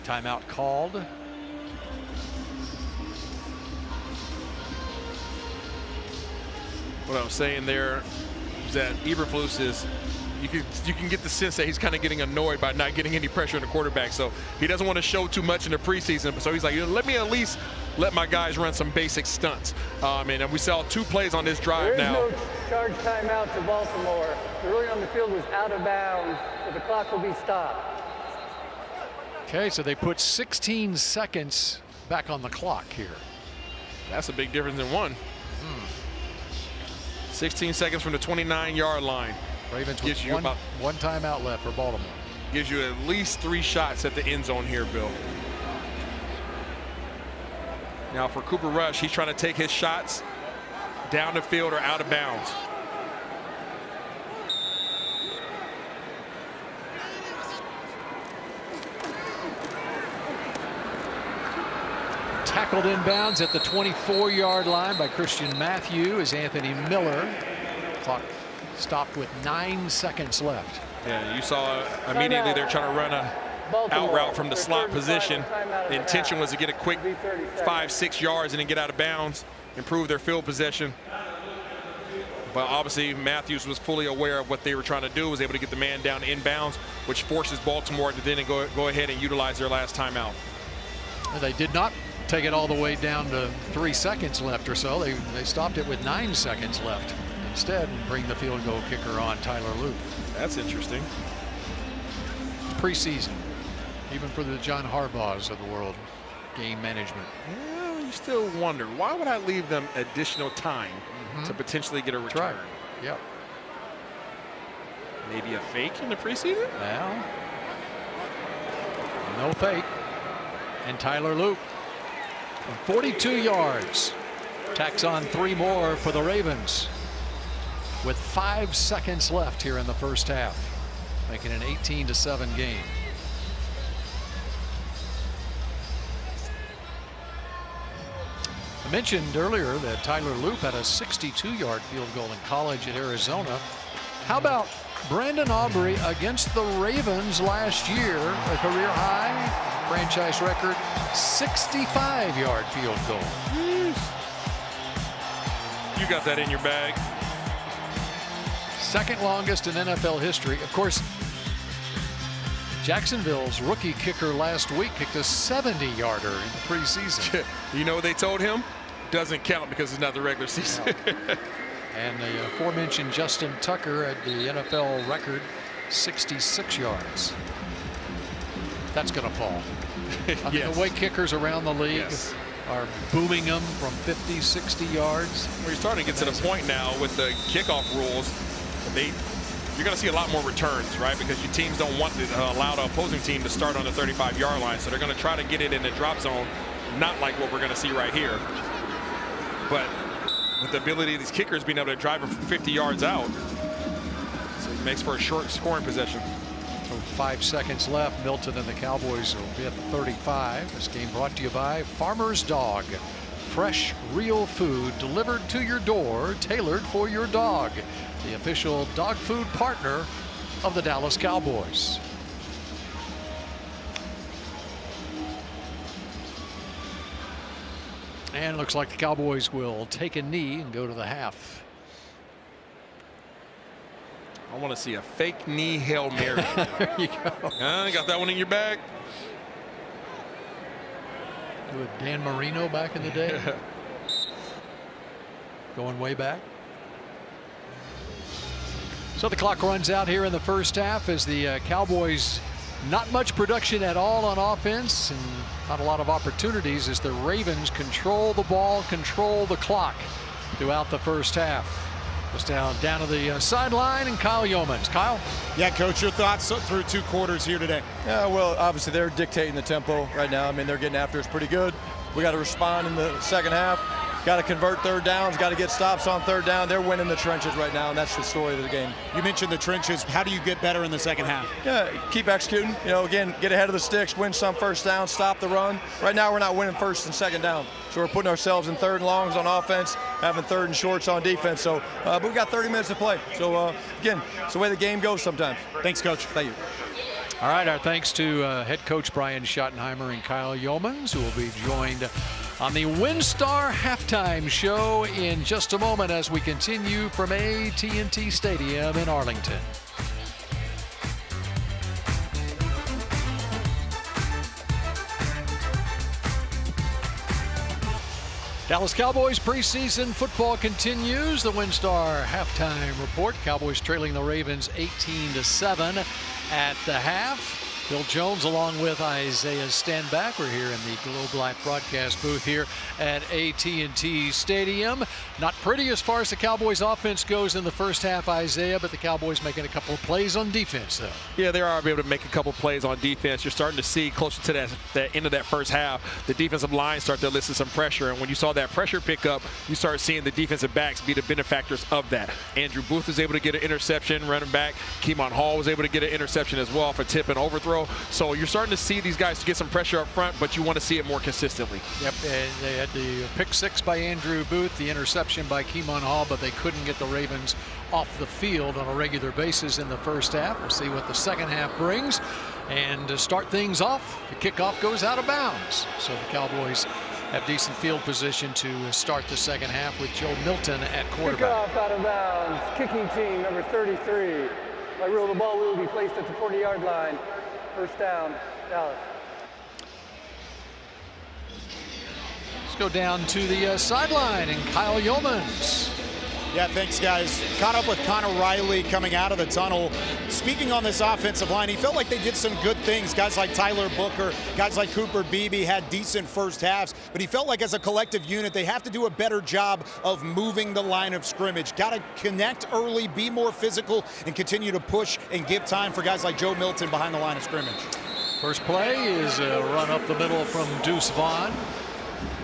Timeout called. What I'm saying there is that Eberflus is, you can get the sense that he's kind of getting annoyed by not getting any pressure on the quarterback. So he doesn't want to show too much in the preseason. So he's like, let me at least let my guys run some basic stunts. And we saw 2 plays on this drive now. There is no charge timeout to Baltimore. The ruling on the field was out of bounds, so the clock will be stopped. Okay, so they put 16 seconds back on the clock here. That's a big difference in one. 16 seconds from the 29-yard line. Ravens gives with you about one timeout left for Baltimore. Gives you at least 3 shots at the end zone here, Bill. Now for Cooper Rush, he's trying to take his shots down the field or out of bounds. Tackled inbounds at the 24-yard line by Christian Matthew as Anthony Miller. Clock stopped with 9 seconds left. Yeah, you saw immediately they're trying to run a out route from the slot position. The intention was to get a quick 5-6 yards and then get out of bounds, improve their field possession. But obviously Matthews was fully aware of what they were trying to do, was able to get the man down inbounds, which forces Baltimore to then go ahead and utilize their last timeout. They did not take it all the way down to 3 seconds left or so. They stopped it with 9 seconds left instead and bring the field goal kicker on, Tyler Loop. That's interesting. Preseason, even for the John Harbaughs of the world, game management. Well, you still wonder, why would I leave them additional time to potentially get a return? Right. Yep. Maybe a fake in the preseason? Well, no fake. And Tyler Loop, 42 yards, tacks on 3 more for the Ravens with 5 seconds left here in the first half, making an 18-7 game. I mentioned earlier that Tyler Loop had a 62-yard field goal in college at Arizona. How about Brandon Aubrey against the Ravens last year, a career high, franchise record, 65-yard field goal. You got that in your bag. Second longest in NFL history. Of course, Jacksonville's rookie kicker last week kicked a 70-yarder in the preseason. You know what they told him? Doesn't count because it's not the regular season. No. And the aforementioned Justin Tucker at the NFL record, 66 yards. That's going to fall. I mean, the way kickers around the league are booming them from 50, 60 yards. Well, you're starting to get to the point now with the kickoff rules. You're going to see a lot more returns, right? Because your teams don't want to allow the opposing team to start on the 35-yard line. So they're going to try to get it in the drop zone, not like what we're going to see right here. But with the ability of these kickers being able to drive it from 50 yards out, so it makes for a short scoring possession. So 5 seconds left. Milton and the Cowboys will be at the 35. This game brought to you by Farmer's Dog. Fresh, real food delivered to your door, tailored for your dog. The official dog food partner of the Dallas Cowboys. And it looks like the Cowboys will take a knee and go to the half. I want to see a fake knee Hail Mary. There you go. Got that one in your bag? With Dan Marino back in the day. Going way back. So the clock runs out here in the first half as the Cowboys, not much production at all on offense and not a lot of opportunities as the Ravens control the ball, control the clock throughout the first half. Just down to the sideline, and Kyle Yeomans. Kyle? Yeah, Coach, your thoughts through 2 quarters here today? Yeah, well, obviously they're dictating the tempo right now. I mean, they're getting after us pretty good. We got to respond in the second half. Got to convert third downs, got to get stops on third down. They're winning the trenches right now, and that's the story of the game. You mentioned the trenches. How do you get better in the second half? Yeah, keep executing. You know, again, get ahead of the sticks, win some first down, stop the run. Right now, we're not winning first and second down. So we're putting ourselves in third and longs on offense, having third and shorts on defense. So, but we've got 30 minutes to play. So, again, it's the way the game goes sometimes. Thanks, Coach. Thank you. All right, our thanks to head coach Brian Schottenheimer and Kyle Yeomans, who will be joined on the WinStar halftime show in just a moment as we continue from AT&T Stadium in Arlington. Dallas Cowboys preseason football continues. The WinStar halftime report. Cowboys trailing the Ravens 18-7 at the half. Bill Jones along with Isaiah Stanback. We're here in the Glow Black broadcast booth here at AT&T Stadium. Not pretty as far as the Cowboys offense goes in the first half, Isaiah, but the Cowboys making a couple of plays on defense, though. Yeah, they are able to make a couple plays on defense. You're starting to see closer to that end of that first half, the defensive line start to elicit some pressure. And when you saw that pressure pick up, you start seeing the defensive backs be the benefactors of that. Andrew Booth was able to get an interception running back. Keemon Hall was able to get an interception as well for tip and overthrow. So you're starting to see these guys get some pressure up front, but you want to see it more consistently. Yep, and they had the pick six by Andrew Booth, the interception by Keemon Hall, but they couldn't get the Ravens off the field on a regular basis in the first half. We'll see what the second half brings. And to start things off, the kickoff goes out of bounds. So the Cowboys have decent field position to start the second half with Joe Milton at quarterback. Kickoff out of bounds. Kicking team number 33. By rule, the ball will be placed at the 40-yard line. First down, Dallas. Let's go down to the sideline and Kyle Yeomans. Yeah, thanks, guys. Caught up with Connor Riley coming out of the tunnel. Speaking on this offensive line, he felt like they did some good things. Guys like Tyler Booker, guys like Cooper Beebe had decent first halves, but he felt like as a collective unit, they have to do a better job of moving the line of scrimmage. Got to connect early, be more physical, and continue to push and give time for guys like Joe Milton behind the line of scrimmage. First play is a run up the middle from Deuce Vaughn.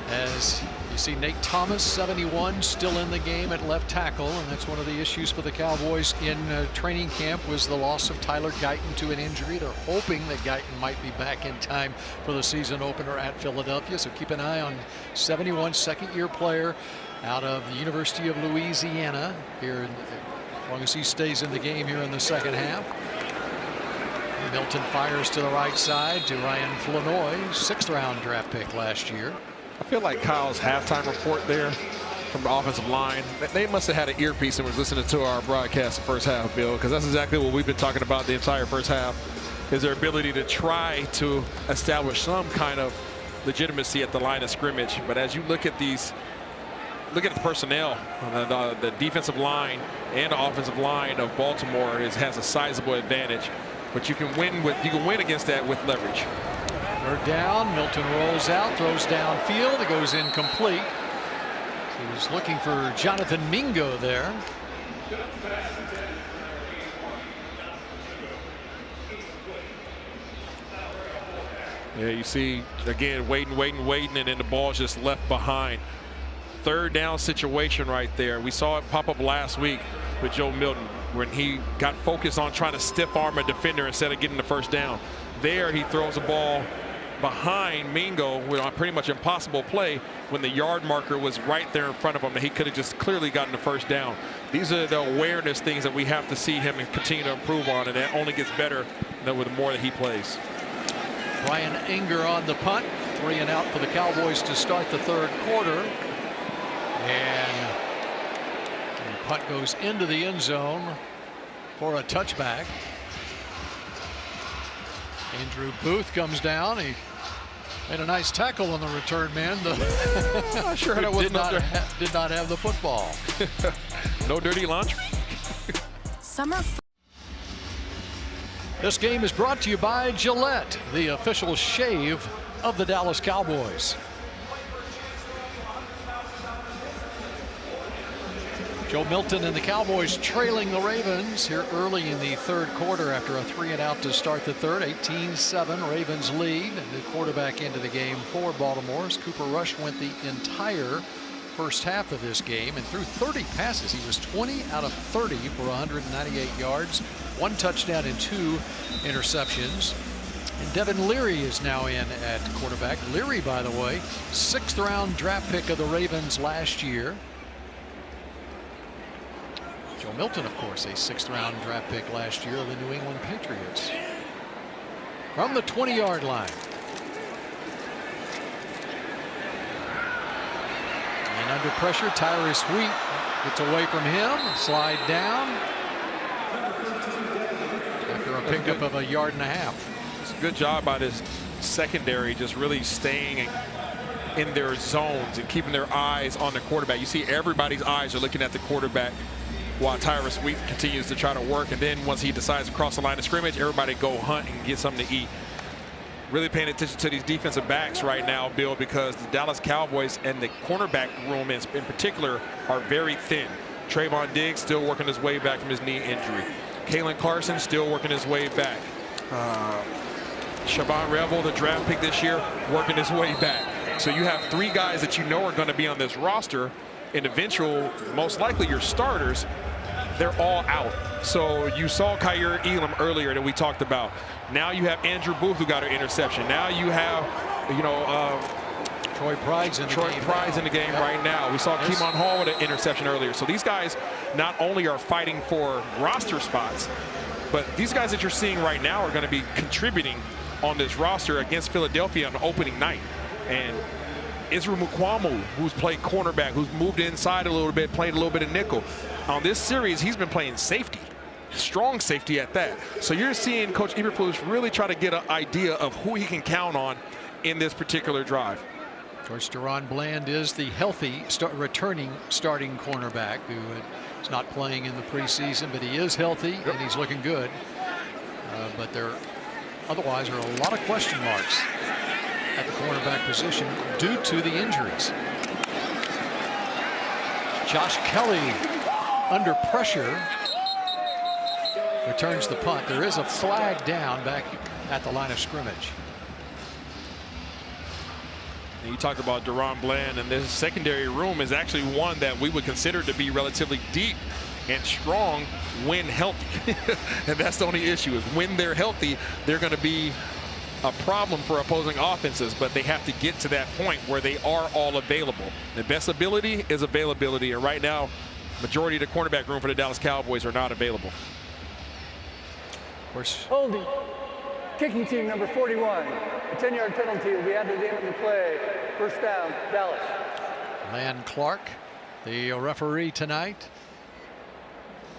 As you see Nate Thomas, 71, still in the game at left tackle, and that's one of the issues for the Cowboys in training camp was the loss of Tyler Guyton to an injury. They're hoping that Guyton might be back in time for the season opener at Philadelphia, so keep an eye on 71, second-year player out of the University of Louisiana here, as long as he stays in the game here in the second half. Milton fires to the right side to Ryan Flanoy, sixth-round draft pick last year. I feel like Kyle's halftime report there from the offensive line, they must have had an earpiece and was listening to our broadcast the first half, Bill, because that's exactly what we've been talking about the entire first half, is their ability to try to establish some kind of legitimacy at the line of scrimmage. But as you look at these, look at the personnel, the defensive line and the offensive line of Baltimore has a sizable advantage, but you can win against that with leverage. Third down, Milton rolls out, throws downfield, it goes incomplete. He was looking for Jonathan Mingo there. Yeah, you see, again, waiting, and then the ball's just left behind. Third down situation right there. We saw it pop up last week with Joe Milton when he got focused on trying to stiff arm a defender instead of getting the first down. There, he throws the ball behind Mingo with a pretty much impossible play when the yard marker was right there in front of him that he could have just clearly gotten the first down. These are the awareness things that we have to see him and continue to improve on, and that only gets better with the more that he plays. Brian Anger on the punt, 3 and out for the Cowboys to start the third quarter. And the punt goes into the end zone for a touchback. Andrew Booth comes down. He made a nice tackle on the return man. I'm sure that did not have the football. No dirty laundry. Summer. This game is brought to you by Gillette, the official shave of the Dallas Cowboys. Joe Milton and the Cowboys trailing the Ravens here early in the third quarter after a 3 and out to start the third. 18-7 Ravens lead, and the quarterback into the game for Baltimore's Cooper Rush went the entire first half of this game and threw 30 passes. He was 20 out of 30 for 198 yards, 1 touchdown and 2 interceptions. And Devin Leary is now in at quarterback. Leary, by the way, 6th round draft pick of the Ravens last year. Joe Milton, of course, a 6th round draft pick last year of the New England Patriots. From the 20-yard line. And under pressure, Tyrus Wheat gets away from him, slide down. After a pickup of 1.5 yards. It's a good job by this secondary, just really staying in their zones and keeping their eyes on the quarterback. You see everybody's eyes are looking at the quarterback. while Tyrus Wheat continues to try to work. And then once he decides to cross the line of scrimmage, everybody go hunt and get something to eat. Really paying attention to these defensive backs right now, Bill, because the Dallas Cowboys and the cornerback room in particular are very thin. Trayvon Diggs still working his way back from his knee injury. Kalen Carson still working his way back. Shavon Revel, the draft pick this year, working his way back. So you have 3 guys that you know are going to be on this roster, and eventual, most likely your starters, they're all out. So you saw Kaiir Elam earlier that we talked about. Now you have Andrew Booth, who got an interception. Now you have, Troy Pride's in the game right now. We saw Keemon Hall with an interception earlier. So these guys not only are fighting for roster spots, but these guys that you're seeing right now are going to be contributing on this roster against Philadelphia on opening night. And Israel Mukwamu, who's played cornerback, who's moved inside a little bit, played a little bit of nickel. On this series, he's been playing safety, strong safety at that. So you're seeing Coach Eberflus really try to get an idea of who he can count on in this particular drive. Of course, Deron Bland is the healthy returning starting cornerback who is not playing in the preseason, but he is healthy and he's looking good. But there otherwise are a lot of question marks at the cornerback position due to the injuries. Josh Kelly under pressure returns the punt. There is a flag down back at the line of scrimmage. You talked about Deron Bland, and this secondary room is actually one that we would consider to be relatively deep and strong when healthy. And that's the only issue, is when they're healthy, they're going to be a problem for opposing offenses, but they have to get to that point where they are all available. The best ability is availability, and right now, majority of the cornerback room for the Dallas Cowboys are not available. Of course. Holding. Kicking team number 41. A 10-yard penalty will be added to the end of the play. First down, Dallas. Lan Clark, the referee tonight.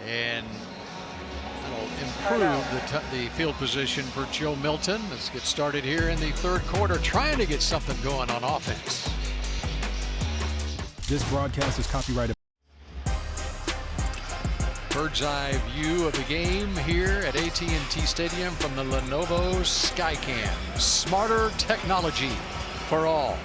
And that'll improve the field position for Joe Milton. Let's get started here in the third quarter, trying to get something going on offense. This broadcast is copyrighted. Bird's eye view of the game here at AT&T Stadium from the Lenovo Skycam. Smarter technology for all.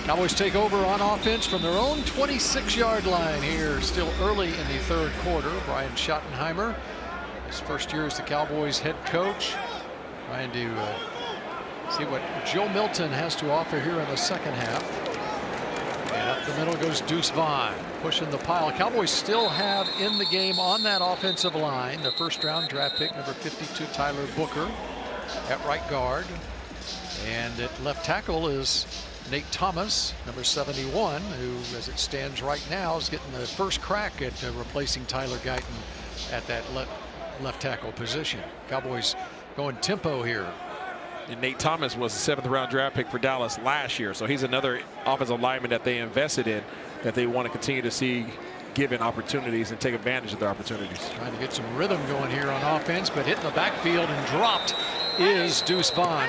Cowboys take over on offense from their own 26-yard line here, still early in the third quarter. Brian Schottenheimer, his first year as the Cowboys head coach, trying to see what Joe Milton has to offer here in the second half. And up the middle goes Deuce Vaughn, pushing the pile. Cowboys still have in the game on that offensive line the first-round draft pick, number 52, Tyler Booker, at right guard. And at left tackle is Nate Thomas, number 71, who, as it stands right now, is getting the first crack at replacing Tyler Guyton at that left tackle position. Cowboys going tempo here. And Nate Thomas was a 7th-round draft pick for Dallas last year, so he's another offensive lineman that they invested in, that they want to continue to see given opportunities and take advantage of their opportunities. Trying to get some rhythm going here on offense, but hitting the backfield and dropped is Deuce Vaughn.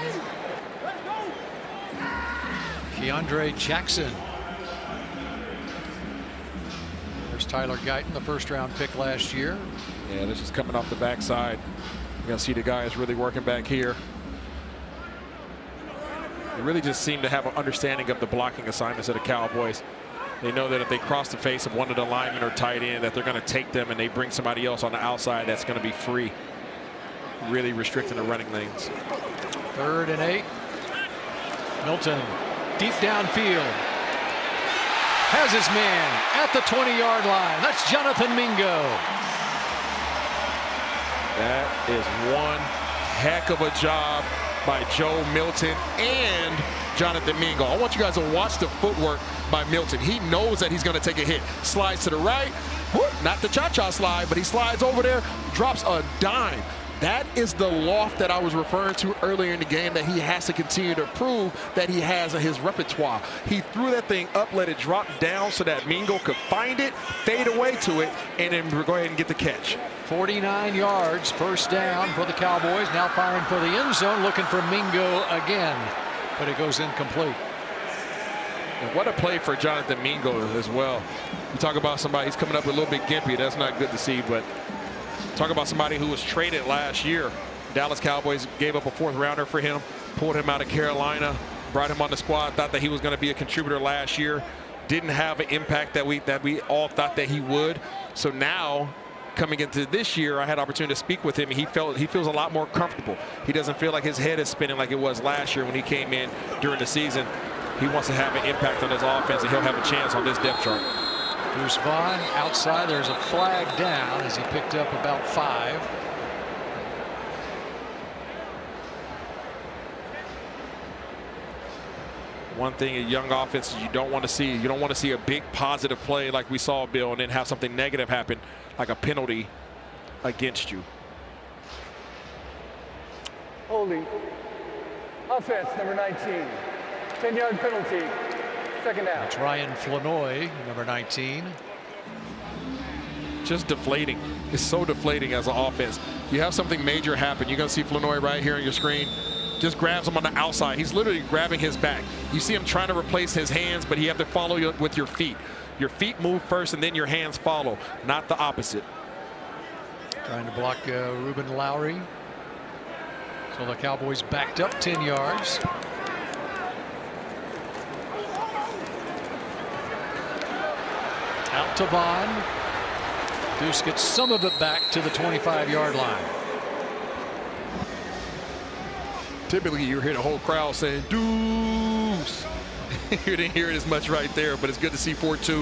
Keandre Jackson. There's Tyler Guyton, the first-round pick last year. Yeah, this is coming off the backside. You're going to see the guys really working back here. They really just seem to have an understanding of the blocking assignments of the Cowboys. They know that if they cross the face of one of the linemen or tight end, that they're going to take them and they bring somebody else on the outside that's going to be free. Really restricting the running lanes. 3rd and 8. Milton deep downfield. Has his man at the 20-yard line. That's Jonathan Mingo. That is one heck of a job by Joe Milton and Jonathan Mingo. I want you guys to watch the footwork by Milton. He knows that he's going to take a hit. Slides to the right, not the cha-cha slide, but he slides over there, drops a dime. That is the loft that I was referring to earlier in the game that he has to continue to prove that he has in his repertoire. He threw that thing up, let it drop down so that Mingo could find it, fade away to it, and then go ahead and get the catch. 49 yards, first down for the Cowboys. Now firing for the end zone, looking for Mingo again, but it goes incomplete. And what a play for Jonathan Mingo as well. You talk about somebody, he's coming up a little bit gimpy. That's not good to see, but talk about somebody who was traded last year. Dallas Cowboys gave up a 4th rounder for him, pulled him out of Carolina, brought him on the squad, thought that he was going to be a contributor last year. Didn't have an impact that we all thought that he would. So now, coming into this year, I had opportunity to speak with him. He feels a lot more comfortable. He doesn't feel like his head is spinning like it was last year when he came in during the season. He wants to have an impact on his offense, and he'll have a chance on this depth chart. Here's Vaughn outside. There's a flag down as he picked up about 5. One thing in young offenses you don't want to see. You don't want to see a big positive play like we saw, Bill, and then have something negative happen, like a penalty against you. Holding. Offense, number 19. 10-yard penalty. 2nd down. That's Ryan Flanoy, number 19. Just deflating. It's so deflating as an offense. You have something major happen. You're going to see Flanoy right here on your screen. Just grabs him on the outside. He's literally grabbing his back. You see him trying to replace his hands, but you have to follow you with your feet. Your feet move first, and then your hands follow, not the opposite. Trying to block Ruben Lowry. So the Cowboys backed up 10 yards. Out to Vaughn. Deuce gets some of it back to the 25-yard line. Typically, you hear the whole crowd saying, Deuce. You didn't hear it as much right there, but it's good to see 4-2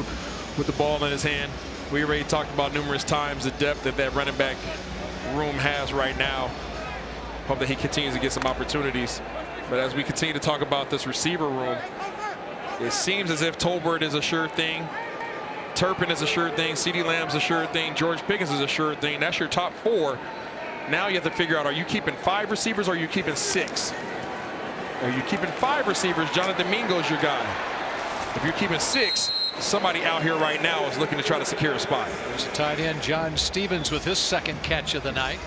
with the ball in his hand. We already talked about numerous times the depth that running back room has right now. Hope that he continues to get some opportunities. But as we continue to talk about this receiver room, it seems as if Tolbert is a sure thing. Turpin is a sure thing. CeeDee Lamb's a sure thing. George Pickens is a sure thing. That's your top 4. Now you have to figure out, are you keeping 5 receivers or are you keeping 6? Are you keeping 5 receivers? Jonathan Mingo's your guy. If you're keeping 6, somebody out here right now is looking to try to secure a spot. There's a tight end, John Stevens, with his 2nd catch of the night.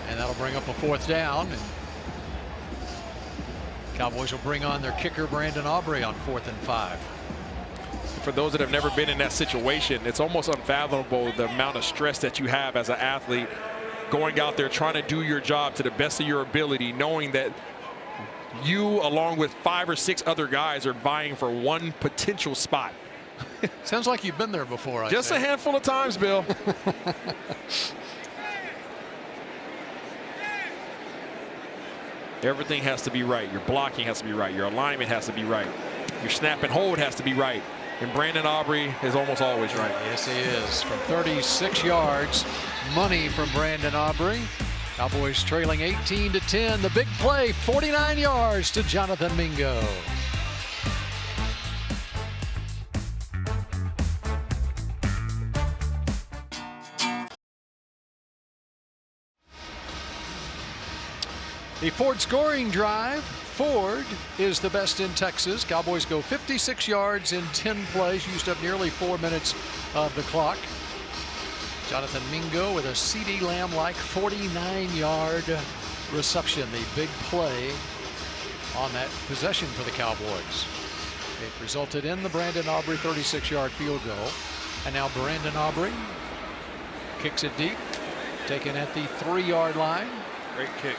And that'll bring up a 4th down. And Cowboys will bring on their kicker, Brandon Aubrey, on 4th and 5. For those that have never been in that situation, it's almost unfathomable the amount of stress that you have as an athlete going out there trying to do your job to the best of your ability, knowing that you, along with 5 or 6 other guys, are vying for one potential spot. Sounds like you've been there before. Just a handful of times, Bill. Everything has to be right. Your blocking has to be right. Your alignment has to be right. Your snap and hold has to be right. And Brandon Aubrey is almost always right. Yes, he is. From 36 yards, money from Brandon Aubrey. Cowboys trailing 18-10. The big play, 49 yards to Jonathan Mingo. The Ford scoring drive. Ford is the best in Texas. Cowboys go 56 yards in 10 plays, used up nearly 4 minutes of the clock. Jonathan Mingo with a CeeDee Lamb-like 49-yard reception. The big play on that possession for the Cowboys. It resulted in the Brandon Aubrey 36-yard field goal. And now Brandon Aubrey kicks it deep, taken at the 3-yard line. Great kick.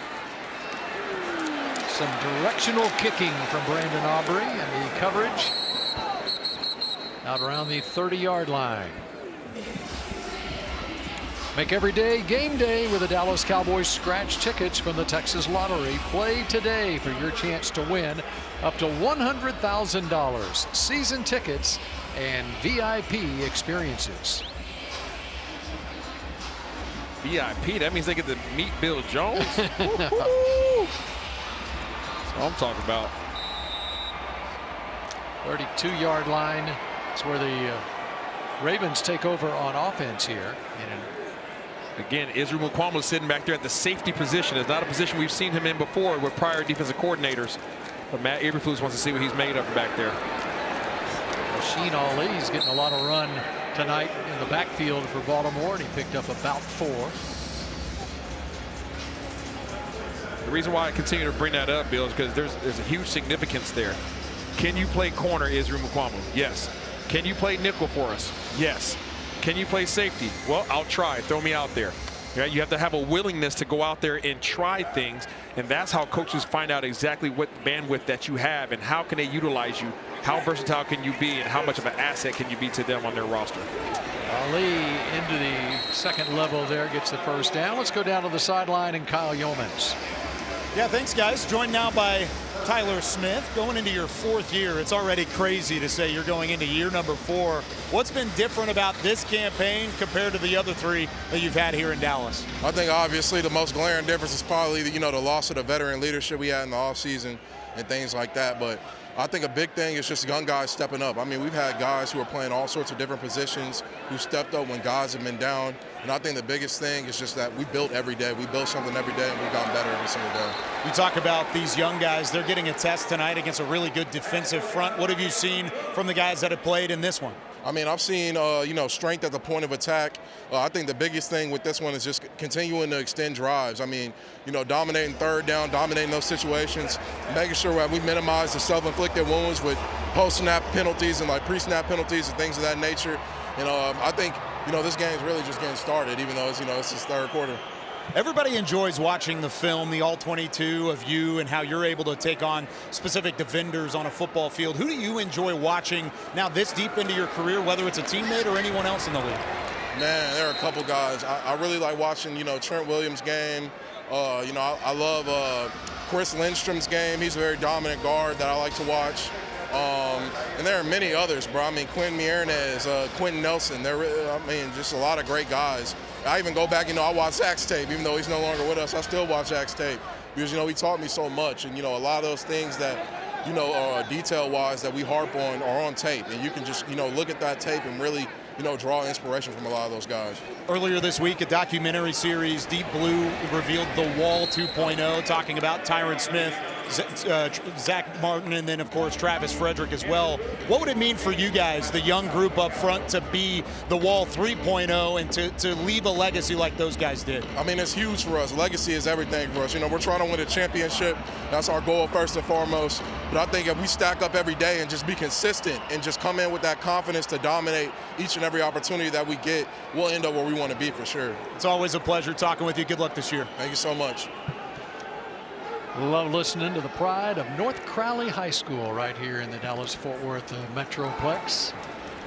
Some directional kicking from Brandon Aubrey, and the coverage out around the 30-yard line. Make every day game day with the Dallas Cowboys scratch tickets from the Texas Lottery. Play today for your chance to win up to $100,000, season tickets, and VIP experiences. VIP, that means they get to meet Bill Jones. I'm talking about. 32-yard line is where the Ravens take over on offense here. Again, Israel Mukuamu sitting back there at the safety position. It's not a position we've seen him in before with prior defensive coordinators. But Matt Eberflus wants to see what he's made of back there. Rasheen Ali's getting a lot of run tonight in the backfield for Baltimore, and he picked up about 4. The reason why I continue to bring that up, Bill, is because there's a huge significance there. Can you play corner, Israel Mukuamu? Yes. Can you play nickel for us? Yes. Can you play safety? Well, I'll try. Throw me out there. Yeah, you have to have a willingness to go out there and try things, and that's how coaches find out exactly what bandwidth that you have and how can they utilize you, how versatile can you be, and how much of an asset can you be to them on their roster. Ali into the second level there, gets the first down. Let's go down to the sideline and Kyle Yeomans. Yeah, thanks, guys. Joined now by Tyler Smith, going into your 4th year. It's already crazy to say you're going into year number 4. What's been different about this campaign compared to the other 3 that you've had here in Dallas? I think obviously the most glaring difference is probably the loss of the veteran leadership we had in the offseason and things like that. But I think a big thing is just young guys stepping up. I mean, we've had guys who are playing all sorts of different positions who stepped up when guys have been down. And I think the biggest thing is just that we built every day. We built something every day, and we've gotten better every single day. You talk about these young guys. They're getting a test tonight against a really good defensive front. What have you seen from the guys that have played in this one? I mean, I've seen, strength at the point of attack. I think the biggest thing with this one is just continuing to extend drives. I mean, dominating third down, dominating those situations, making sure that we minimize the self-inflicted wounds with post-snap penalties and pre-snap penalties and things of that nature. And I think, this game's really just getting started, even though it's its 3rd quarter. Everybody enjoys watching the film, the all-22 of you and how you're able to take on specific defenders on a football field. Who do you enjoy watching now this deep into your career, whether it's a teammate or anyone else in the league? Man, there are a couple guys. I really like watching, Trent Williams' game. I love Chris Lindstrom's game. He's a very dominant guard that I like to watch. And there are many others, bro. I mean, Quinn Miernes, Quentin Nelson. Just a lot of great guys. I even go back, I watch Zach's tape. Even though he's no longer with us, I still watch Zach's tape. Because, he taught me so much. And, a lot of those things that, detail-wise that we harp on are on tape. And you can just, look at that tape and really, draw inspiration from a lot of those guys. Earlier this week, a documentary series, Deep Blue, revealed The Wall 2.0, talking about Tyron Smith, Zach Martin, and then, of course, Travis Frederick as well. What would it mean for you guys, the young group up front, to be The Wall 3.0 and to leave a legacy like those guys did? I mean, it's huge for us. Legacy is everything for us. We're trying to win a championship. That's our goal first and foremost. But I think if we stack up every day and just be consistent and just come in with that confidence to dominate each and every opportunity that we get, we'll end up where we want to be for sure. It's always a pleasure talking with you. Good luck this year. Thank you so much. Love listening to the pride of North Crowley High School right here in the Dallas-Fort Worth Metroplex.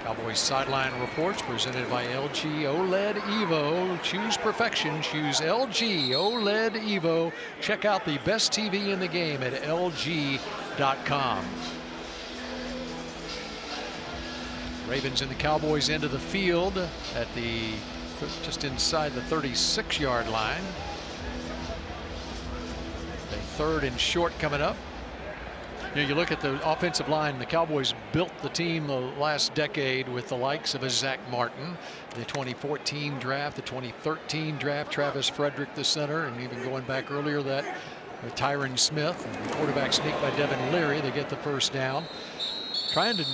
Cowboys sideline reports presented by LG OLED Evo. Choose perfection. Choose LG OLED Evo. Check out the best TV in the game at LG.com. Ravens and the Cowboys into the field at the just inside the 36-yard line. A 3rd and short coming up. You look at the offensive line. The Cowboys built the team the last decade with the likes of a Zach Martin, the 2014 draft, the 2013 draft, Travis Frederick, the center, and even going back earlier that with Tyron Smith, and the quarterback sneak by Devin Leary. They get the first down. Trying to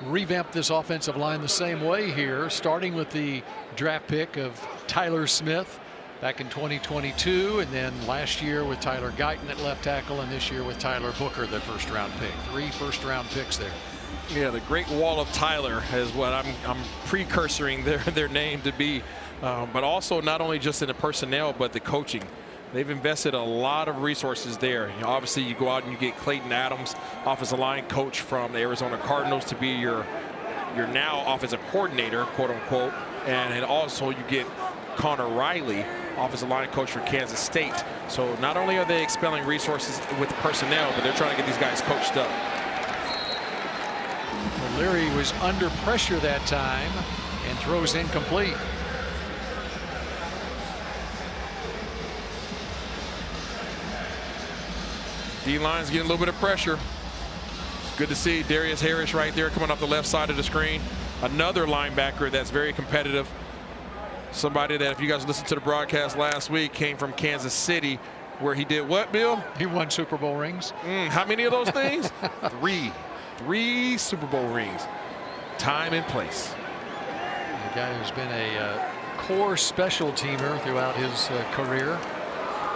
revamp this offensive line the same way here, starting with the draft pick of Tyler Smith back in 2022, and then last year with Tyler Guyton at left tackle, and this year with Tyler Booker, the first-round pick. 3 first-round picks there. Yeah, the Great Wall of Tyler is what I'm precursoring their name to be, but also not only just in the personnel, but the coaching. They've invested a lot of resources there. Obviously, you go out and you get Clayton Adams, offensive line coach from the Arizona Cardinals, to be your now offensive coordinator, quote unquote, and also you get Connor Riley, offensive line coach for Kansas State. So not only are they expelling resources with personnel, but they're trying to get these guys coached up. Leary was under pressure that time and throws incomplete. D-line's getting a little bit of pressure. It's good to see Darius Harris right there coming off the left side of the screen. Another linebacker that's very competitive. Somebody that, if you guys listened to the broadcast last week, came from Kansas City, where he did what, Bill? He won Super Bowl rings. How many of those things? 3 Super Bowl rings. Time and place. The guy who's been a core special teamer throughout his career.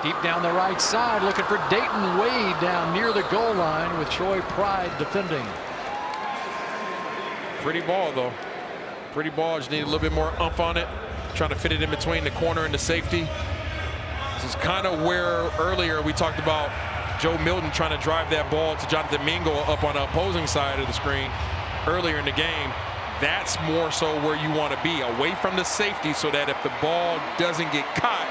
Deep down the right side, looking for Dayton Wade down near the goal line with Troy Pride defending. Pretty ball, though. Pretty ball. Just need a little bit more umph on it. Trying to fit it in between the corner and the safety. This is kind of where earlier we talked about Joe Milton trying to drive that ball to Jonathan Mingo up on the opposing side of the screen earlier in the game. That's more so where you want to be, away from the safety, so that if the ball doesn't get caught,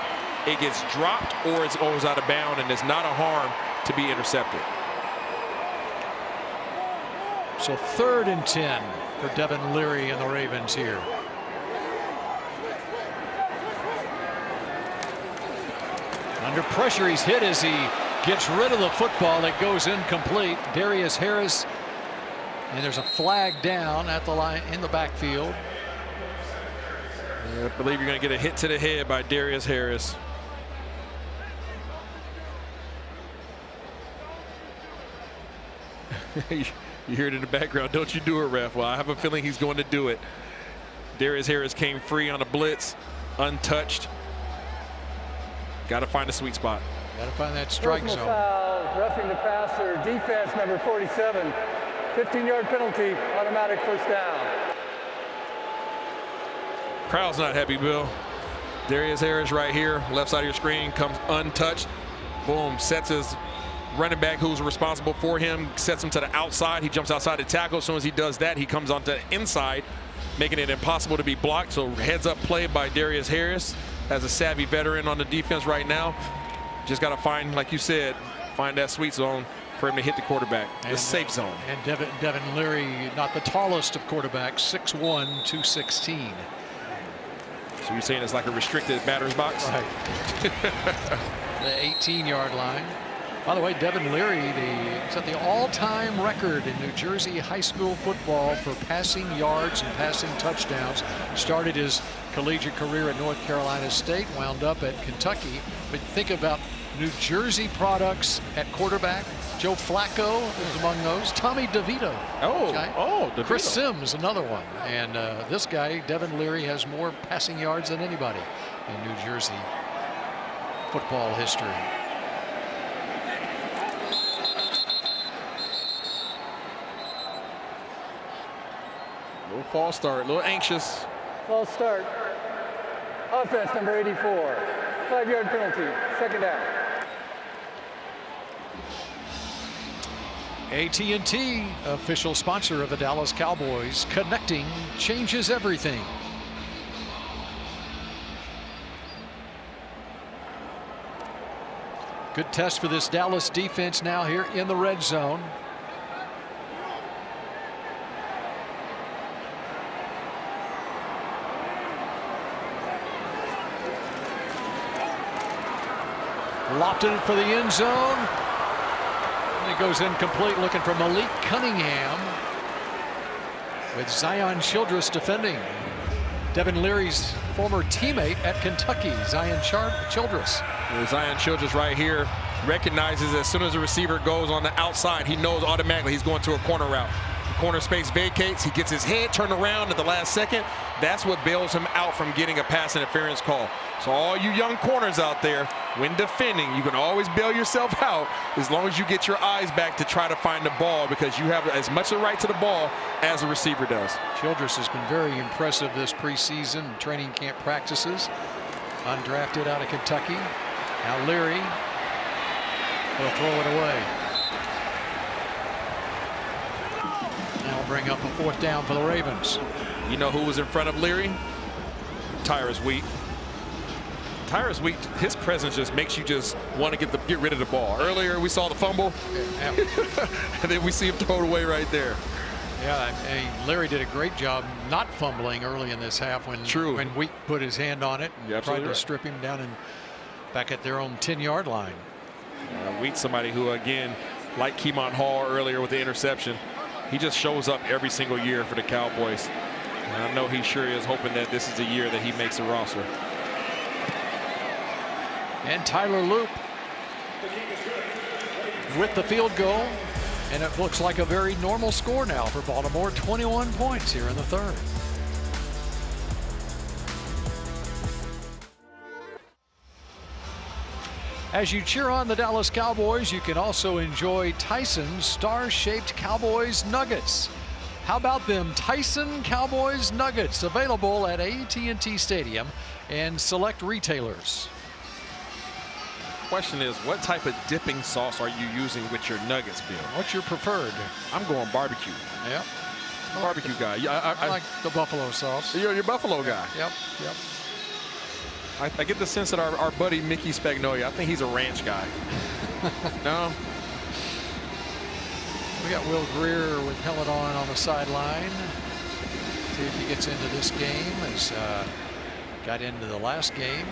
it gets dropped or it goes out of bounds, and it's not a harm to be intercepted. So 3rd and 10 for Devin Leary and the Ravens here. Under pressure, he's hit as he gets rid of the football that goes incomplete. Darius Harris, and there's a flag down at the line in the backfield. I believe you're going to get a hit to the head by Darius Harris. You hear it in the background. Don't you do it, ref. Well, I have a feeling he's going to do it. Darius Harris came free on a blitz, untouched. Got to find a sweet spot. Got to find that strike zone. Foul, roughing the passer, defense number 47. 15-yard penalty, automatic first down. Crowd's not happy, Bill. Darius Harris right here, left side of your screen, comes untouched. Boom, sets his running back who's responsible for him, sets him to the outside. He jumps outside the tackle. As soon as he does that, he comes onto the inside, making it impossible to be blocked. So heads up play by Darius Harris as a savvy veteran on the defense right now. Just got to find, like you said, find that sweet zone for him to hit the quarterback, the safe zone. And Devin Leary, not the tallest of quarterbacks, 6'1", 216. So you're saying it's like a restricted batter's box? Right. The 18-yard line. By the way, Devin Leary set the all-time record in New Jersey high school football for passing yards and passing touchdowns. Started his collegiate career at North Carolina State, wound up at Kentucky. But think about New Jersey products at quarterback. Joe Flacco is among those. Tommy DeVito. DeVito. Chris Sims, another one. And this guy, Devin Leary, has more passing yards than anybody in New Jersey football history. Little false start, a little anxious. False start. Offense number 84. 5-yard penalty, second down. AT&T, official sponsor of the Dallas Cowboys. Connecting changes everything. Good test for this Dallas defense now here in the red zone. Lofted it for the end zone. And it goes incomplete, looking for Malik Cunningham with Zion Childress defending. Devin Leary's former teammate at Kentucky, Zion Childress. Zion Childress right here recognizes as soon as the receiver goes on the outside, he knows automatically he's going to a corner route. The corner space vacates. He gets his head turned around at the last second. That's what bails him out from getting a pass interference call. So all you young corners out there, when defending, you can always bail yourself out as long as you get your eyes back to try to find the ball, because you have as much a right to the ball as the receiver does. Childress has been very impressive this preseason training camp practices. Undrafted out of Kentucky. Now Leary will throw it away. That'll bring up a 4th down for the Ravens. You know who was in front of Leary? Tyrus Wheat. Tyrus Wheat, his presence just makes you just want to get rid of the ball. Earlier we saw the fumble, and then we see him throw it away right there. Yeah, I mean, Leary did a great job not fumbling early in this half when Wheat put his hand on it and tried to strip him down and back at their own 10-yard line. Wheat, somebody who, again, like Keemon Hall earlier with the interception, he just shows up every single year for the Cowboys. And I know he sure is hoping that this is the year that he makes the roster. And Tyler Loop with the field goal. And it looks like a very normal score now for Baltimore. 21 points here in the 3rd. As you cheer on the Dallas Cowboys, you can also enjoy Tyson's star-shaped Cowboys Nuggets. How about them Tyson Cowboys Nuggets, available at AT&T Stadium and select retailers? Question is, what type of dipping sauce are you using with your nuggets, Bill? What's your preferred? I'm going barbecue. Yep. Barbecue guy. I like the buffalo sauce. You're your buffalo guy. Yep. I get the sense that our buddy Mickey Spagnolia, I think he's a ranch guy. No? We got Will Greer with helmet on the sideline. See if he gets into this game. As got into the last game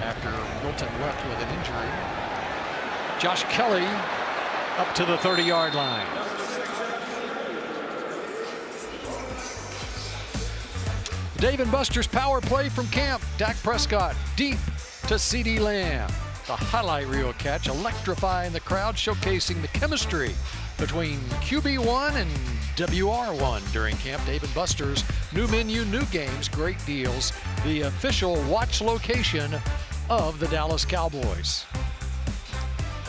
after Milton left with an injury. Josh Kelly up to the 30-yard line. Dave & Buster's power play from camp. Dak Prescott deep to CeeDee Lamb. The highlight reel catch electrifying the crowd, showcasing the chemistry between QB1 and WR1 during camp. Dave & Buster's, new menu, new games, great deals. The official watch location of the Dallas Cowboys.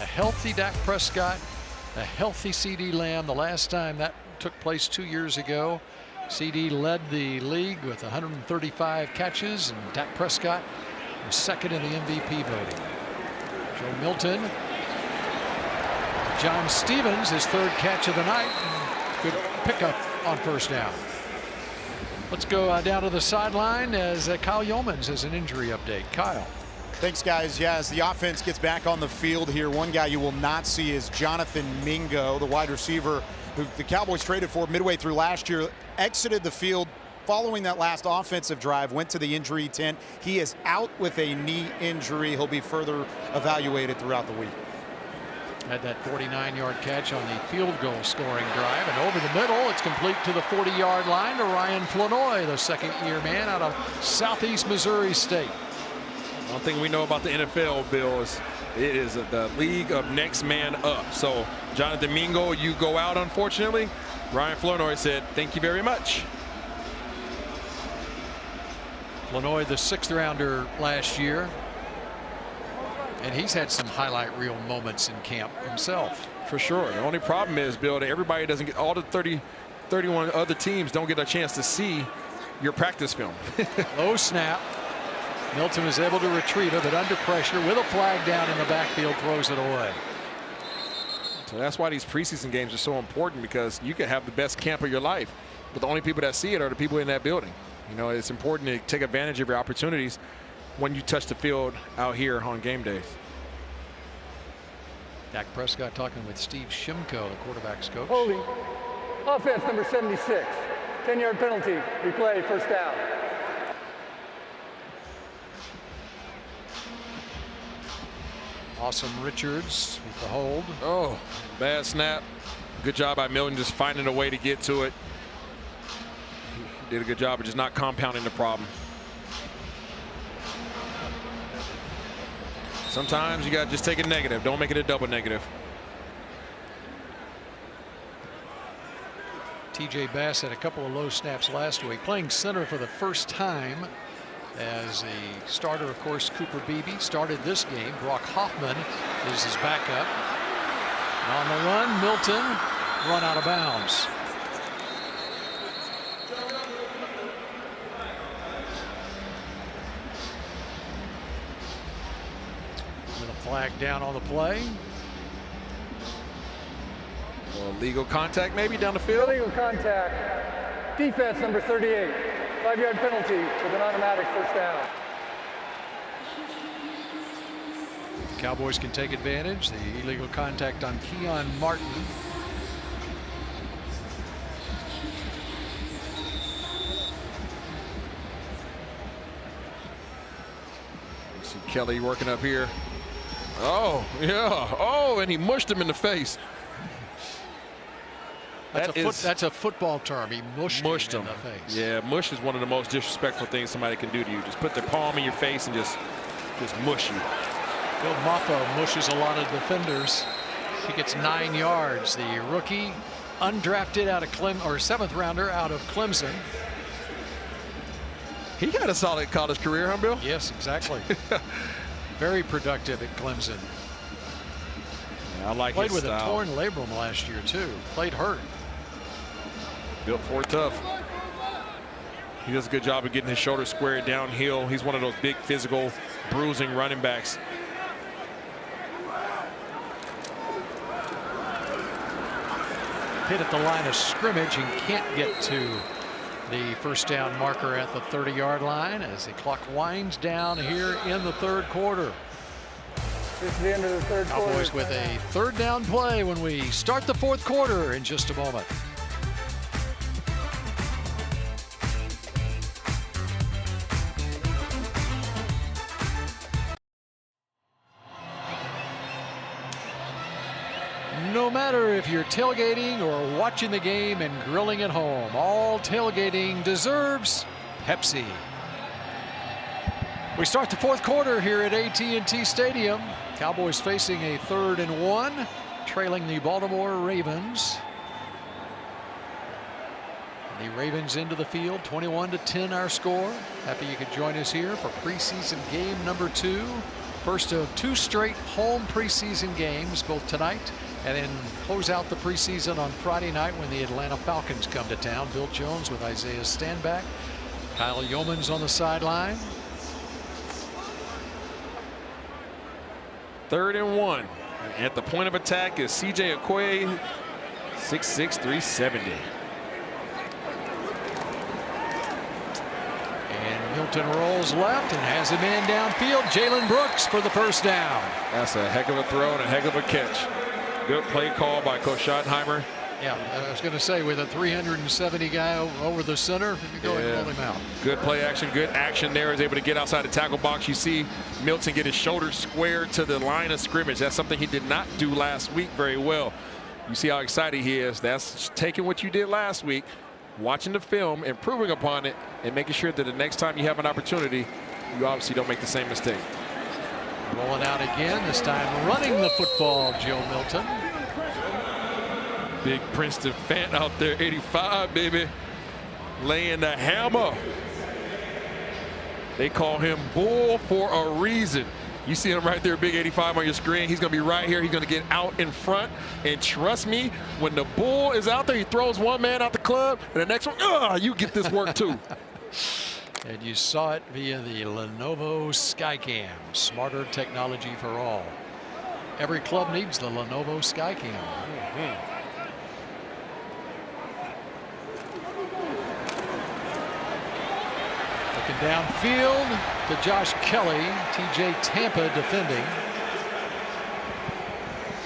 A healthy Dak Prescott, a healthy CeeDee Lamb. The last time that took place 2 years ago, CD led the league with 135 catches, and Dak Prescott was second in the MVP voting. Joe Milton. John Stevens, his third catch of the night. Good pickup on first down. Let's go down to the sideline as Kyle Yeomans has an injury update. Kyle. Thanks, guys. Yeah, as the offense gets back on the field here, one guy you will not see is Jonathan Mingo, the wide receiver who the Cowboys traded for midway through last year, exited the field following that last offensive drive, went to the injury tent. He is out with a knee injury. He'll be further evaluated throughout the week. Had that 49-yard catch on the field goal scoring drive, and over the middle, it's complete to the 40-yard line to Ryan Flanoy, the second-year man out of Southeast Missouri State. One thing we know about the NFL, Bill, is it is the league of next man up. So Jonathan Mingo, you go out, unfortunately. Ryan Flanoy said, thank you very much. Flanoy, the sixth-rounder last year. And he's had some highlight reel moments in camp himself. For sure. The only problem is, Bill, that everybody doesn't get, all the 31 other teams don't get a chance to see your practice film. Low snap. Milton is able to retrieve it, but under pressure with a flag down in the backfield, throws it away. So that's why these preseason games are so important, because you can have the best camp of your life, but the only people that see it are the people in that building. You know, it's important to take advantage of your opportunities when you touch the field out here on game days. Dak Prescott talking with Steve Shimko, the quarterback's coach. Holding. Offense number 76. 10-yard penalty. Replay, first down. Awesome Richards with the hold. Oh, bad snap. Good job by Milton just finding a way to get to it. He did a good job of just not compounding the problem. Sometimes you got to just take it negative. Don't make it a double negative. TJ Bass had a couple of low snaps last week, playing center for the first time as a starter. Of course, Cooper Beebe started this game. Brock Hoffman is his backup. And on the run, Milton run out of bounds. With a flag down on the play. Legal contact maybe down the field. Illegal contact. Defense number 38. 5-yard penalty with an automatic first down. The Cowboys can take advantage. The illegal contact on Keon Martin. See Kelly working up here. Oh, yeah. Oh, and he mushed him in the face. That's a football term. He mushed him in the face. Yeah, mush is one of the most disrespectful things somebody can do to you. Just put their palm in your face and just mush you. Bill Moffo mushes a lot of defenders. He gets 9 yards. The rookie, undrafted out of seventh rounder out of Clemson. He had a solid college career, huh, Bill? Yes, exactly. Very productive at Clemson. I like Played his with style. a torn labrum last year too. Played hurt. Built for it tough. He does a good job of getting his shoulder squared downhill. He's one of those big physical bruising running backs. Hit at the line of scrimmage and can't get to the first down marker at the 30-yard line as the clock winds down here in the third quarter. This is the end of the third quarter. Cowboys with a third down play when we start the fourth quarter in just a moment. No matter if you're tailgating or watching the game and grilling at home, all tailgating deserves Pepsi. We start the fourth quarter here at AT&T Stadium. Cowboys facing a 3rd and 1, trailing the Baltimore Ravens. The Ravens into the field, 21-10 our score. Happy you could join us here for preseason game number 2. First of 2 straight home preseason games, both tonight and then close out the preseason on Friday night when the Atlanta Falcons come to town. Bill Jones with Isaiah Stanback. Kyle Yeomans on the sideline. 3rd and 1. At the point of attack is C.J. Okoye, 6'6", 370. And Milton rolls left and has a man downfield. Jalen Brooks for the first down. That's a heck of a throw and a heck of a catch. Good play call by Coach Schottenheimer. Yeah, I was going to say with a 370 guy over the center, you go and pull him out. Good play action, good action there. Is able to get outside the tackle box. You see Milton get his shoulder squared to the line of scrimmage. That's something he did not do last week very well. You see how excited he is. That's taking what you did last week, watching the film, improving upon it, and making sure that the next time you have an opportunity, you obviously don't make the same mistake. Rolling out again, this time running the football, Joe Milton. Big Princeton fan out there, 85, baby. Laying the hammer. They call him Bull for a reason. You see him right there, big 85 on your screen. He's going to be right here. He's going to get out in front. And trust me, when the Bull is out there, he throws one man out the club, and the next one, you get this work too. And you saw it via the Lenovo Skycam. Smarter technology for all. Every club needs the Lenovo Skycam. Looking downfield to Josh Kelly. TJ Tampa defending.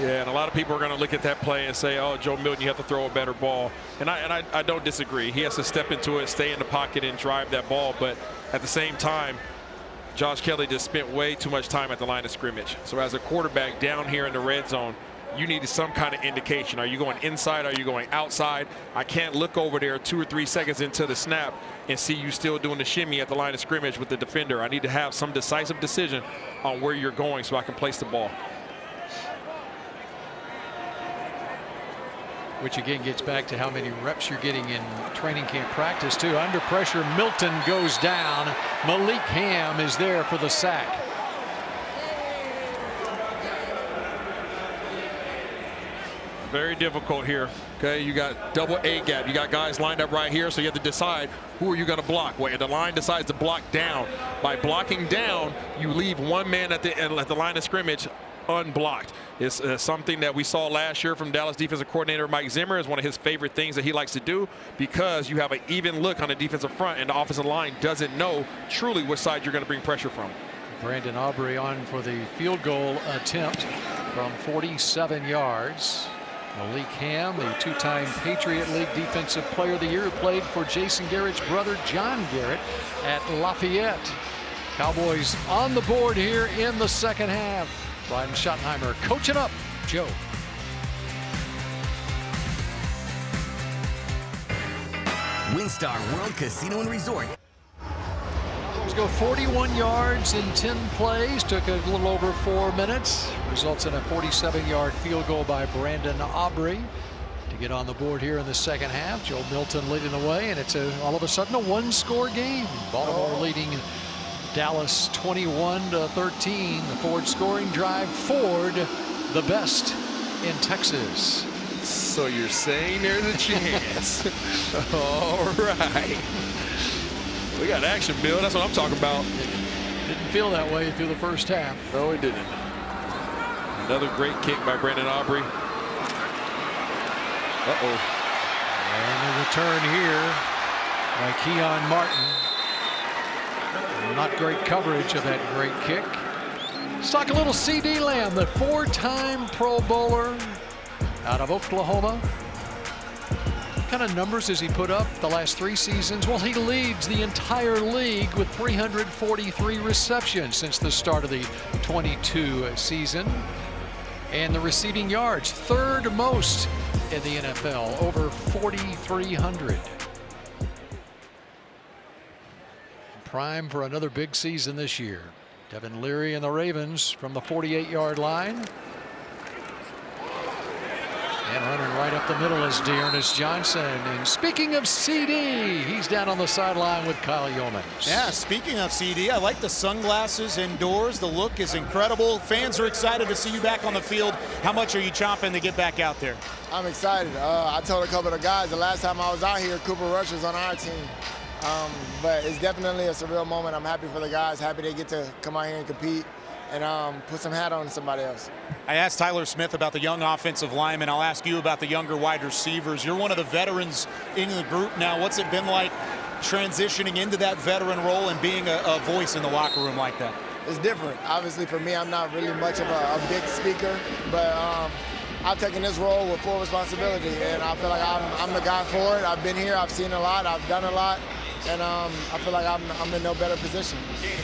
Yeah, and a lot of people are going to look at that play and say, oh, Joe Milton, you have to throw a better ball. And I don't disagree. He has to step into it, stay in the pocket, and drive that ball. But at the same time, Josh Kelly just spent way too much time at the line of scrimmage. So as a quarterback down here in the red zone, you need some kind of indication. Are you going inside? Are you going outside? I can't look over there 2 or 3 seconds into the snap and see you still doing the shimmy at the line of scrimmage with the defender. I need to have some decisive decision on where you're going so I can place the ball. Which again gets back to how many reps you're getting in training camp practice too. Under pressure, Milton goes down. Malik Ham is there for the sack. Very difficult here. Okay, you got double A gap. You got guys lined up right here, so you have to decide who are you going to block. Well, the line decides to block down. By blocking down, you leave one man at the line of scrimmage unblocked. It's something that we saw last year from Dallas defensive coordinator Mike Zimmer. Is one of his favorite things that he likes to do, because you have an even look on the defensive front and the offensive line doesn't know truly which side you're going to bring pressure from. Brandon Aubrey on for the field goal attempt from 47 yards. Malik Ham, the 2-time Patriot League Defensive Player of the Year, who played for Jason Garrett's brother John Garrett at Lafayette. Cowboys on the board here in the second half. Brian Schottenheimer coaching up Joe. WinStar World Casino and Resort. Let's go 41 yards in 10 plays. Took a little over 4 minutes. Results in a 47-yard field goal by Brandon Aubrey to get on the board here in the second half. Joe Milton leading the way, and it's all of a sudden a 1-score game. Baltimore leading Dallas 21-13. The Ford scoring drive. Ford, the best in Texas. So you're saying there's a chance. All right. We got action, Bill. That's what I'm talking about. Didn't feel that way through the first half. No, he didn't. Another great kick by Brandon Aubrey. And the return here by Keon Martin. Not great coverage of that great kick. Let's talk a little C.D. Lamb, the 4-time Pro Bowler out of Oklahoma. What kind of numbers has he put up the last 3 seasons? Well, he leads the entire league with 343 receptions since the start of the 22 season. And the receiving yards, 3rd most in the NFL, over 4,300. Prime for another big season this year. Devin Leary and the Ravens from the 48-yard line. And running right up the middle is Dearness Johnson. And speaking of CD, he's down on the sideline with Kyle Yeomans. Yeah, speaking of CD, I like the sunglasses indoors. The look is incredible. Fans are excited to see you back on the field. How much are you chomping to get back out there? I'm excited. I told a couple of the guys the last time I was out here, Cooper Rush was on our team. But it's definitely a surreal moment. I'm happy for the guys, happy they get to come out here and compete and put some hat on somebody else. I asked Tyler Smith about the young offensive lineman. I'll ask you about the younger wide receivers. You're one of the veterans in the group now. What's it been like transitioning into that veteran role and being a voice in the locker room like that? It's different. Obviously, for me, I'm not really much of a big speaker, but I've taken this role with full responsibility, and I feel like I'm the guy for it. I've been here, I've seen a lot, I've done a lot, and I feel like I'm in no better position.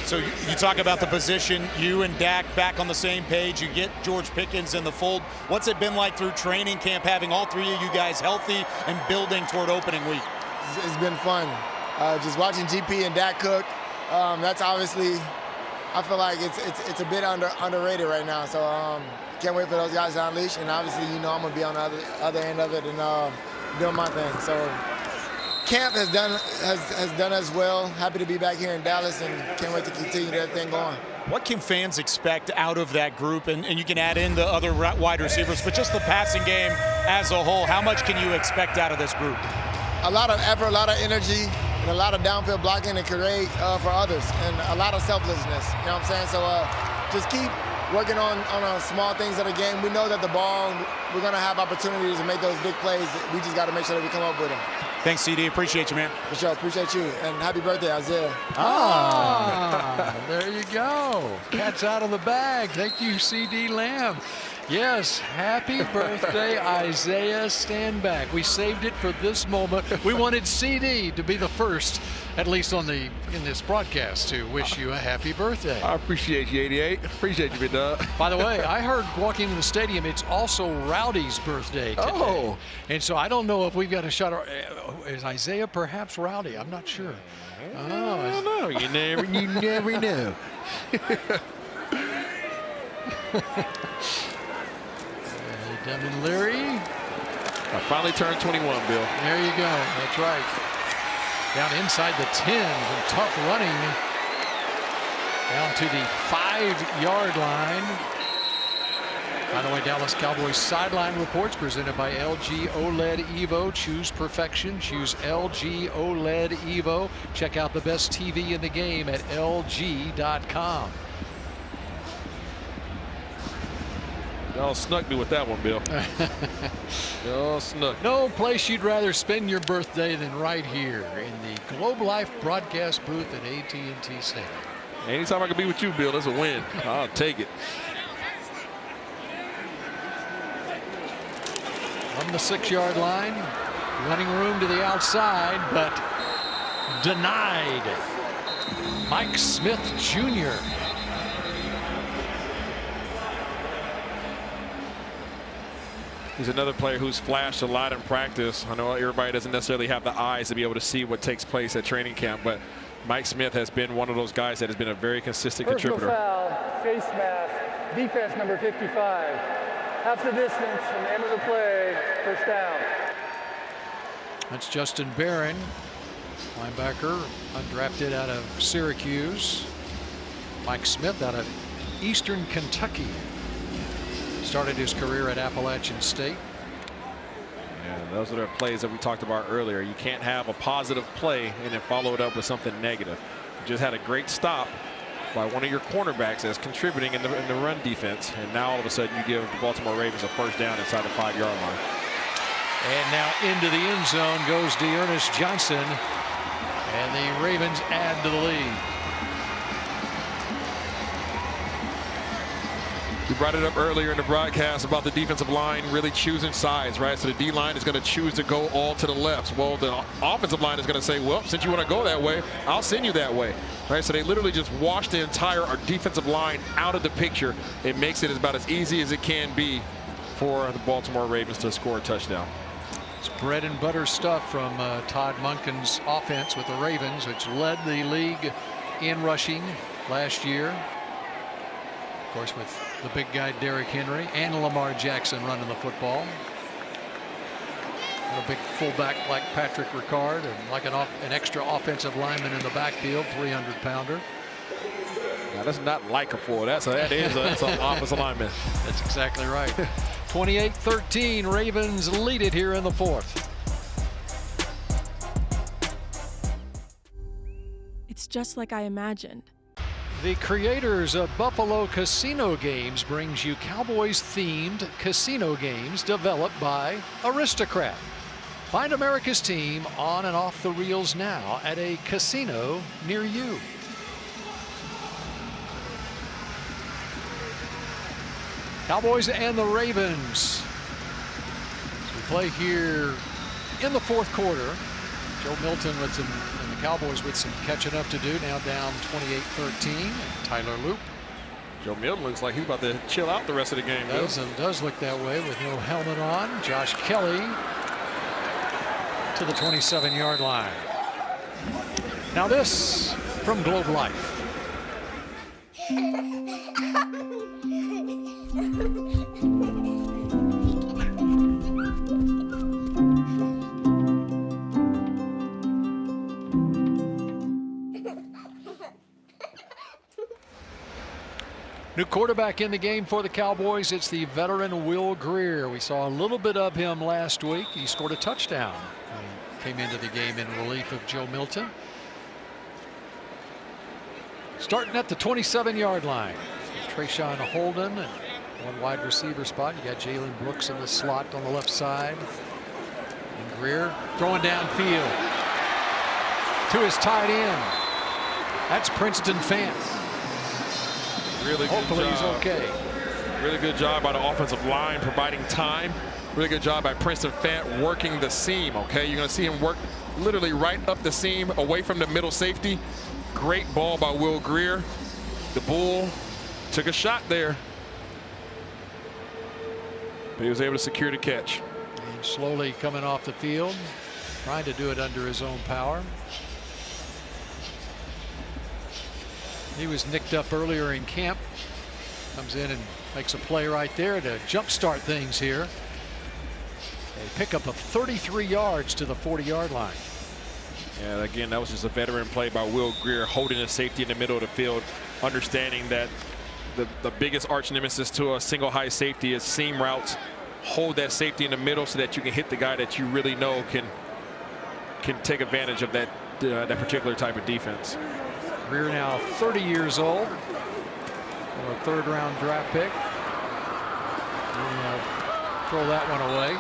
So you talk about the position, you and Dak back on the same page, you get George Pickens in the fold. What's it been like through training camp, having all 3 of you guys healthy and building toward opening week? It's been fun. Just watching GP and Dak cook, that's obviously, I feel like it's a bit underrated right now. So can't wait for those guys to unleash, and obviously, I'm going to be on the other end of it and doing my thing. So camp has done as well. Happy to be back here in Dallas and can't wait to continue that thing going. What can fans expect out of that group? And you can add in the other wide receivers, but just the passing game as a whole, how much can you expect out of this group? A lot of effort, a lot of energy, and a lot of downfield blocking to create for others, and a lot of selflessness. You know what I'm saying? So just keep working on small things of the game. We know that the ball, we're going to have opportunities to make those big plays. We just got to make sure that we come up with them. Thanks, CD. Appreciate you, man. For sure. Appreciate you. And happy birthday, Isaiah. There you go. Cat's out of the bag. Thank you, CD Lamb. Yes, happy birthday, Isaiah. Stand back. We saved it for this moment. We wanted CD to be the first, at least in this broadcast, to wish you a happy birthday. I appreciate you, 88. Appreciate you, big dog. By the way, I heard walking into the stadium, it's also Rowdy's birthday today. Oh. And so I don't know if we've got a shot. Is Isaiah perhaps Rowdy? I'm not sure. I don't know. You never know. Devin Leary. I finally turned 21, Bill. There you go. That's right. Down inside the 10 and tough running. Down to the 5-yard line. By the way, Dallas Cowboys sideline reports presented by LG OLED Evo. Choose perfection. Choose LG OLED Evo. Check out the best TV in the game at LG.com. Y'all snuck me with that one, Bill. Y'all snuck. No place you'd rather spend your birthday than right here in the Globe Life broadcast booth at AT&T Stadium. Anytime I can be with you, Bill, that's a win. I'll take it. On the 6-yard line, running room to the outside, but denied. Mike Smith Jr. He's another player who's flashed a lot in practice. I know everybody doesn't necessarily have the eyes to be able to see what takes place at training camp, but Mike Smith has been one of those guys that has been a very consistent contributor. Foul, face mask, defense number 55. Half the distance from the end of the play, first down. That's Justin Barron, linebacker, undrafted out of Syracuse. Mike Smith out of Eastern Kentucky. Started his career at Appalachian State. And those are the plays that we talked about earlier. You can't have a positive play and then follow it up with something negative. You just had a great stop by one of your cornerbacks that's contributing in the run defense, and now all of a sudden you give the Baltimore Ravens a first down inside the 5-yard line. And now into the end zone goes Dearness Johnson, and the Ravens add to the lead. We brought it up earlier in the broadcast about the defensive line really choosing sides, right? So the D-line is going to choose to go all to the left. Well, the offensive line is going to say, well, since you want to go that way, I'll send you that way, right? So they literally just wash the entire defensive line out of the picture. It makes it about as easy as it can be for the Baltimore Ravens to score a touchdown. It's bread and butter stuff from Todd Monken's offense with the Ravens, which led the league in rushing last year. Of course, with the big guy Derrick Henry and Lamar Jackson running the football. And a big fullback like Patrick Ricard, and like an extra offensive lineman in the backfield, 300-pounder. Now, that's not like a full. That's an offensive lineman. That's exactly right. 28-13, Ravens lead it here in the fourth. It's just like I imagined. The creators of Buffalo Casino Games brings you Cowboys-themed casino games developed by Aristocrat. Find America's team on and off the reels now at a casino near you. Cowboys and the Ravens. We play here in the fourth quarter. Joe Milton with some, and the Cowboys with some catching up to do. Now down 28-13. Tyler Loop. Joe Milton looks like he's about to chill out the rest of the game. Does look that way with no helmet on. Josh Kelly to the 27-yard line. Now this from Globe Life. New quarterback in the game for the Cowboys. It's the veteran Will Grier. We saw a little bit of him last week. He scored a touchdown. He came into the game in relief of Joe Milton. Starting at the 27-yard line. Trayshawn Holden and one wide receiver spot. You got Jalen Brooks in the slot on the left side. And Grier throwing downfield to his tight end. That's Princeton Fant. Really good Hopefully job. He's okay. Really good job by the offensive line providing time. Really good job by Princeton Fant working the seam. Okay, you're going to see him work literally right up the seam away from the middle safety. Great ball by Will Grier. The Bull took a shot there, but he was able to secure the catch. And slowly coming off the field, trying to do it under his own power. He was nicked up earlier in camp. Comes in and makes a play right there to jumpstart things here. A pickup of 33 yards to the 40-yard line. Yeah, again, that was just a veteran play by Will Grier, holding the safety in the middle of the field, understanding that the biggest arch nemesis to a single high safety is seam routes. Hold that safety in the middle so that you can hit the guy that you really know can take advantage of that particular type of defense. Grier now 30 years old, for a third-round draft pick. We'll throw that one away.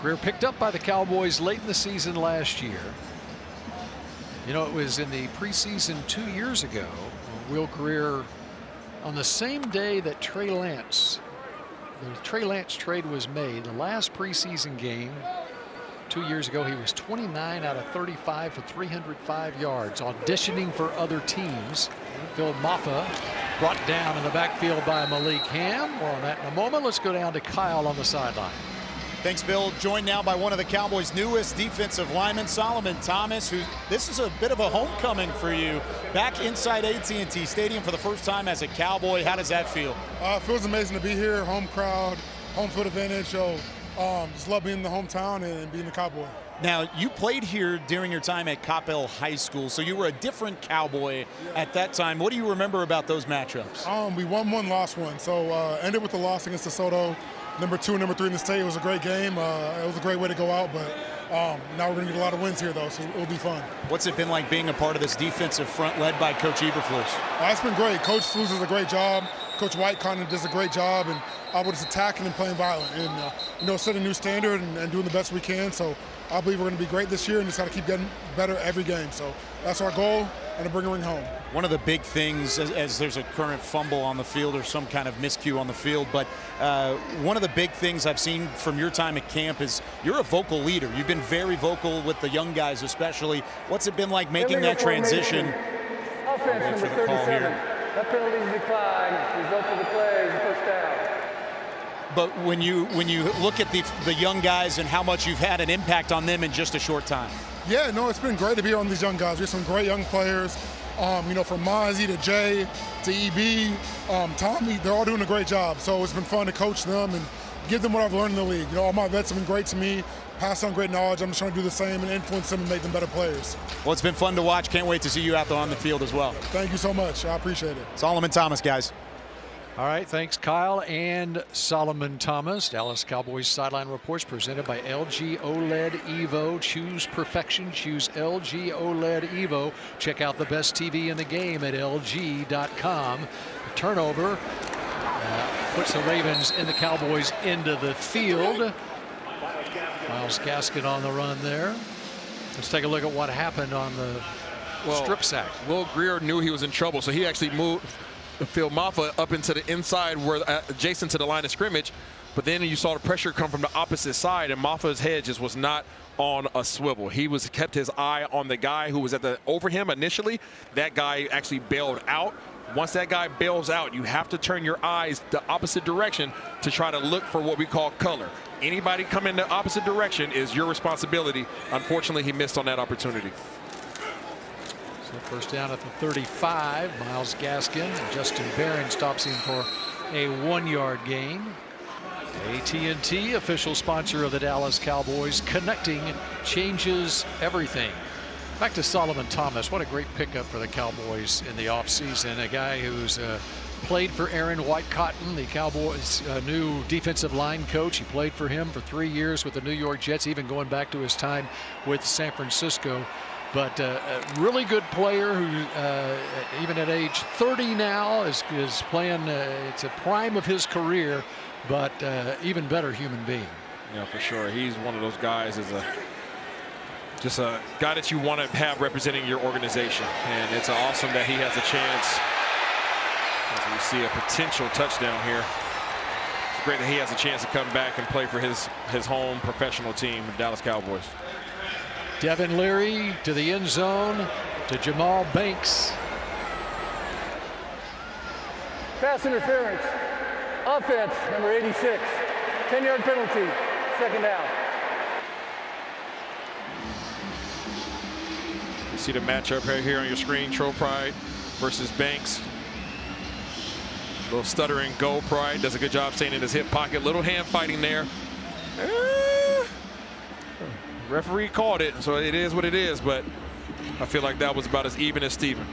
Grier picked up by the Cowboys late in the season last year. You know, it was in the preseason 2 years ago. Will Grier, on the same day that the Trey Lance trade was made, the last preseason game 2 years ago, he was 29 out of 35 for 305 yards, auditioning for other teams. Phil Maffa brought down in the backfield by Malik Ham. More on that in a moment. Let's go down to Kyle on the sideline. Thanks, Bill. Joined now by one of the Cowboys' newest defensive linemen, Solomon Thomas, who this is a bit of a homecoming for you. Back inside AT&T Stadium for the first time as a Cowboy. How does that feel? It feels amazing to be here. Home crowd, home field advantage. So Just love being in the hometown and being a Cowboy. Now, you played here during your time at Coppell High School, so you were a different Cowboy at that time. What do you remember about those matchups? We won one, lost one. So ended with the loss against DeSoto. Number 2 and number 3 in the state. It was a great game. It was a great way to go out, but now we're going to get a lot of wins here, though, so it'll be fun. What's it been like being a part of this defensive front led by Coach Eberflus? It's been great. Coach Flus does a great job. Coach White kind of does a great job, and we're just attacking and playing violent and, setting a new standard and doing the best we can. So I believe we're going to be great this year and just got to keep getting better every game. So that's our goal, and to bring a ring home. One of the big things, as there's a current fumble on the field or some kind of miscue on the field, but one of the big things I've seen from your time at camp is you're a vocal leader. You've been very vocal with the young guys especially. What's it been like making that transition? Offense number 37. That penalty is declined. Result of the play is a first down. But when you look at the young guys and how much you've had an impact on them in just a short time. Yeah, no, it's been great to be on these young guys. We have some great young players, from Mozzie to Jay to EB, Tommy. They're all doing a great job. So it's been fun to coach them and give them what I've learned in the league. All my vets have been great to me, pass on great knowledge. I'm just trying to do the same and influence them and make them better players. Well, it's been fun to watch. Can't wait to see you out there on the field as well. Thank you so much. I appreciate it. Solomon Thomas, guys. All right, thanks, Kyle and Solomon Thomas. Dallas Cowboys sideline reports presented by LG OLED Evo. Choose perfection. Choose LG OLED Evo. Check out the best TV in the game at LG.com. Turnover puts the Ravens and the Cowboys into the field. Myles Gaskin on the run there. Let's take a look at what happened on the strip sack. Will Grier knew he was in trouble, so he actually moved Phil Maffa up into the inside where adjacent to the line of scrimmage, but then you saw the pressure come from the opposite side, and Maffa's head just was not on a swivel. He kept his eye on the guy who was over him initially. That guy actually bailed out. Once that guy bails out, you have to turn your eyes the opposite direction to try to look for what we call color. Anybody coming the opposite direction is your responsibility. Unfortunately, he missed on that opportunity. So first down at the 35. Myles Gaskin. Justin Barron stops him for a 1-yard gain. AT&T, official sponsor of the Dallas Cowboys. Connecting changes everything. Back to Solomon Thomas. What a great pickup for the Cowboys in the offseason. A guy who's played for Aaron White-Cotton, the Cowboys' new defensive line coach. He played for him for 3 years with the New York Jets, even going back to his time with San Francisco. But a really good player who, even at age 30 now, is playing. It's a prime of his career, but even better human being. Yeah, for sure. He's one of those guys, just a guy that you want to have representing your organization. And it's awesome that he has a chance. As we see a potential touchdown here. It's great that he has a chance to come back and play for his home professional team, the Dallas Cowboys. Devin Leary to the end zone to Jamal Banks. Pass interference. Offense, number 86. 10-yard penalty. Second down. You see the matchup right here on your screen. Tro Pride versus Banks. Little stuttering go. Pride does a good job staying in his hip pocket. Little hand fighting there. Referee called it, so it is what it is, but I feel like that was about as even as Steven.